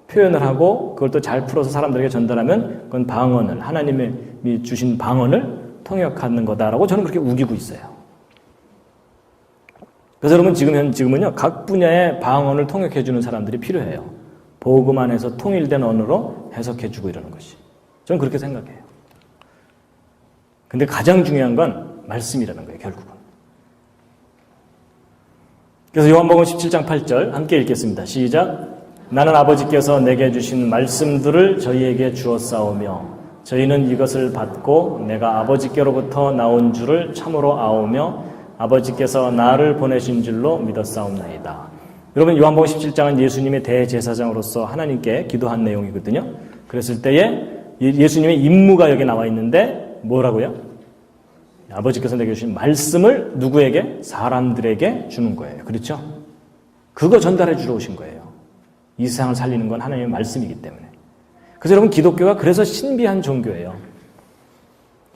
표현을 하고 그걸 또 잘 풀어서 사람들에게 전달하면 그건 방언을, 하나님이 주신 방언을 통역하는 거다라고 저는 그렇게 우기고 있어요. 그래서 여러분 지금은요 각 분야의 방언을 통역해주는 사람들이 필요해요. 복음 안에서 통일된 언어로 해석해주고 이러는 것이. 저는 그렇게 생각해요. 근데 가장 중요한 건 말씀이라는 거예요, 결국은. 그래서 요한복음 17장 8절 함께 읽겠습니다. 시작. 나는 아버지께서 내게 주신 말씀들을 저희에게 주었사오며 저희는 이것을 받고 내가 아버지께로부터 나온 줄을 참으로 아오며 아버지께서 나를 보내신 줄로 믿었사옵나이다. 여러분 요한복음 17장은 예수님의 대제사장으로서 하나님께 기도한 내용이거든요. 그랬을 때에 예수님의 임무가 여기 나와 있는데 뭐라고요? 아버지께서 내게 주신 말씀을 누구에게? 사람들에게 주는 거예요. 그렇죠? 그거 전달해 주러 오신 거예요. 이 세상을 살리는 건 하나님의 말씀이기 때문에. 그래서 여러분 기독교가 그래서 신비한 종교예요.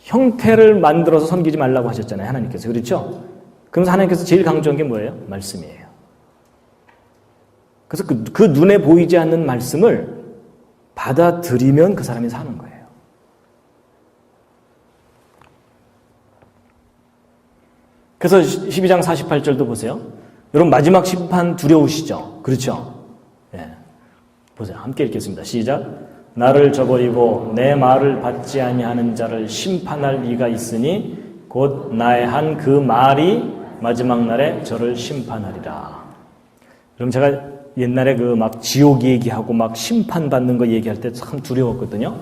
형태를 만들어서 섬기지 말라고 하셨잖아요. 하나님께서. 그렇죠? 그러면서 하나님께서 제일 강조한 게 뭐예요? 말씀이에요. 그래서 그 눈에 보이지 않는 말씀을 받아들이면 그 사람이 사는 거예요. 그래서 12장 48절도 보세요. 여러분 마지막 심판 두려우시죠? 그렇죠? 예. 보세요. 함께 읽겠습니다. 시작. 나를 저버리고 내 말을 받지 아니하는 자를 심판할 이가 있으니 곧 나의 한 그 말이 마지막 날에 저를 심판하리라. 그럼 제가 옛날에 그 막 지옥 얘기하고 막 심판받는 거 얘기할 때 참 두려웠거든요.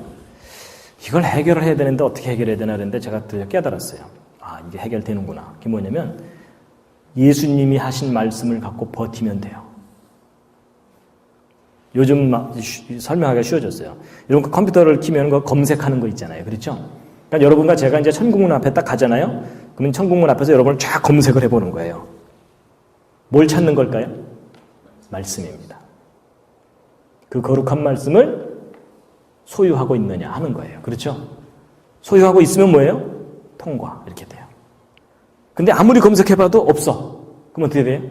이걸 해결을 해야 되는데 어떻게 해결해야 되나 그랬는데 제가 깨달았어요. 아, 이게 해결되는구나. 그게 뭐냐면 예수님이 하신 말씀을 갖고 버티면 돼요. 요즘 막 설명하기가 쉬워졌어요. 이런 거 컴퓨터를 키면 그 검색하는 거 있잖아요. 그렇죠? 그러니까 여러분과 제가 이제 천국문 앞에 딱 가잖아요. 그러면 천국문 앞에서 여러분을 쫙 검색을 해보는 거예요. 뭘 찾는 걸까요? 말씀입니다. 그 거룩한 말씀을 소유하고 있느냐 하는 거예요. 그렇죠? 소유하고 있으면 뭐예요? 통과. 이렇게 돼요. 근데 아무리 검색해봐도 없어. 그럼 어떻게 돼요?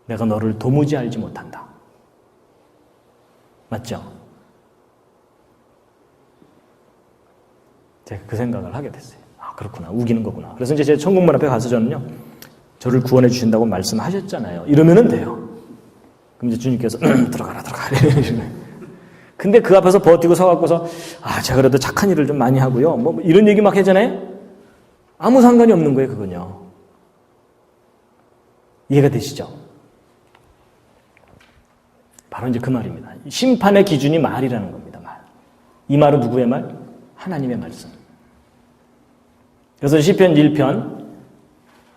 내가 너를 도무지 알지 못한다. 맞죠? 제가 그 생각을 하게 됐어요. 아, 그렇구나. 우기는 거구나. 그래서 이제 제 천국문 앞에 가서 저는요, 저를 구원해 주신다고 말씀하셨잖아요. 이러면은 돼요. 그럼 이제 주님께서, 들어가라. 근데 그 앞에서 버티고 서갖고서, 아, 제가 그래도 착한 일을 좀 많이 하고요. 뭐, 이런 얘기 막 하잖아요? 아무 상관이 없는 거예요, 그건요. 이해가 되시죠? 바로 이제 그 말입니다. 심판의 기준이 말이라는 겁니다, 말. 이 말은 누구의 말? 하나님의 말씀. 그래서 시편 1편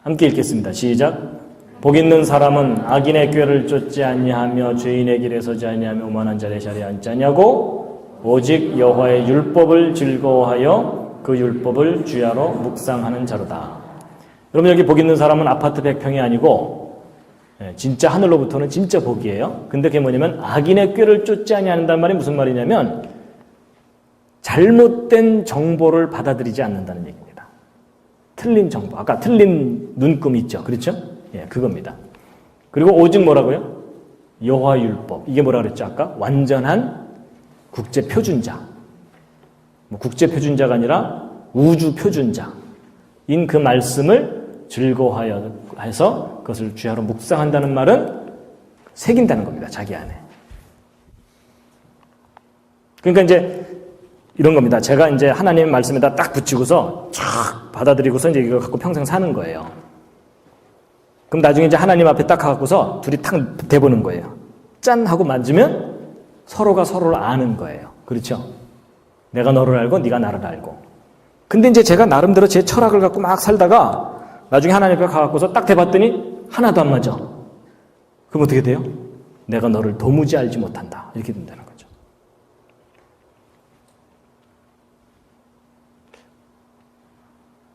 함께 읽겠습니다. 시작. 복 있는 사람은 악인의 꾀를 쫓지 아니하며 죄인의 길에 서지 아니하며 오만한 자의 자리에 앉지 아니하고 오직 여호와의 율법을 즐거워하여 그 율법을 주야로 묵상하는 자로다. 여러분 여기 복 있는 사람은 아파트 100평이 아니고 진짜 하늘로부터는 진짜 복이에요. 근데 그게 뭐냐면 악인의 꾀를 쫓지 아니한다는 말이 무슨 말이냐면 잘못된 정보를 받아들이지 않는다는 얘기입니다. 틀린 정보. 아까 틀린 눈금 있죠. 그렇죠? 예, 그겁니다. 그리고 오직 뭐라고요? 여호와 율법. 이게 뭐라 그랬죠? 아까 완전한 국제 표준자. 뭐 국제 표준자가 아니라 우주 표준자인 그 말씀을 즐거워하여 해서 그것을 주야로 묵상한다는 말은 새긴다는 겁니다. 자기 안에. 그러니까 이제 이런 겁니다. 제가 이제 하나님의 말씀에다 딱 붙이고서 쫙 받아들이고서 이제 이거 갖고 평생 사는 거예요. 그럼 나중에 이제 하나님 앞에 딱 가갖고서 둘이 탁 대보는 거예요. 짠! 하고 만지면 서로가 서로를 아는 거예요. 그렇죠? 내가 너를 알고 네가 나를 알고. 근데 이제 제가 나름대로 제 철학을 갖고 막 살다가 나중에 하나님 앞에 가갖고서 딱 대봤더니 하나도 안 맞아. 그럼 어떻게 돼요? 내가 너를 도무지 알지 못한다. 이렇게 된다는 거죠.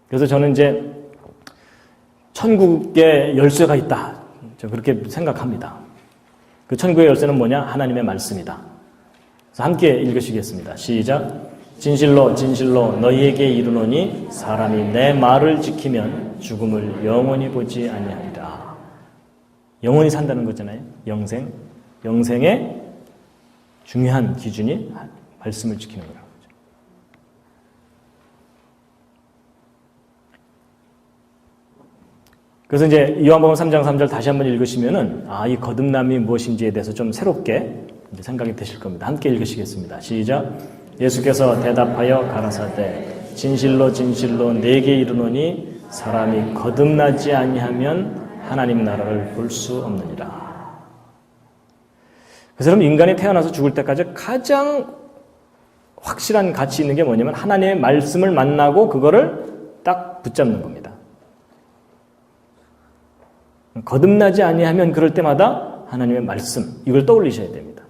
그래서 저는 이제 천국에 열쇠가 있다. 저 그렇게 생각합니다. 그 천국의 열쇠는 뭐냐? 하나님의 말씀이다. 그래서 함께 읽으시겠습니다. 시작. 진실로 진실로 너희에게 이르노니 사람이 내 말을 지키면 죽음을 영원히 보지 아니하리라. 영원히 산다는 거잖아요. 영생. 영생의 중요한 기준이 말씀을 지키는 거라고. 그래서 이제 요한복음 3장 3절 다시 한번 읽으시면은 이 거듭남이 무엇인지에 대해서 좀 새롭게 이제 생각이 되실 겁니다. 함께 읽으시겠습니다. 시작. 예수께서 대답하여 가라사대 진실로 진실로 내게 이르노니 사람이 거듭나지 아니하면 하나님 나라를 볼 수 없느니라. 그래서 여러분 인간이 태어나서 죽을 때까지 가장 확실한 가치 있는 게 뭐냐면 하나님의 말씀을 만나고 그거를 딱 붙잡는 겁니다. 거듭나지 아니하면 그럴 때마다 하나님의 말씀 이걸 떠올리셔야 됩니다.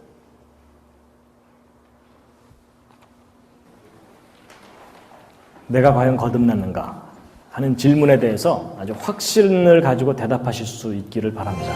내가 과연 거듭났는가 하는 질문에 대해서 아주 확신을 가지고 대답하실 수 있기를 바랍니다.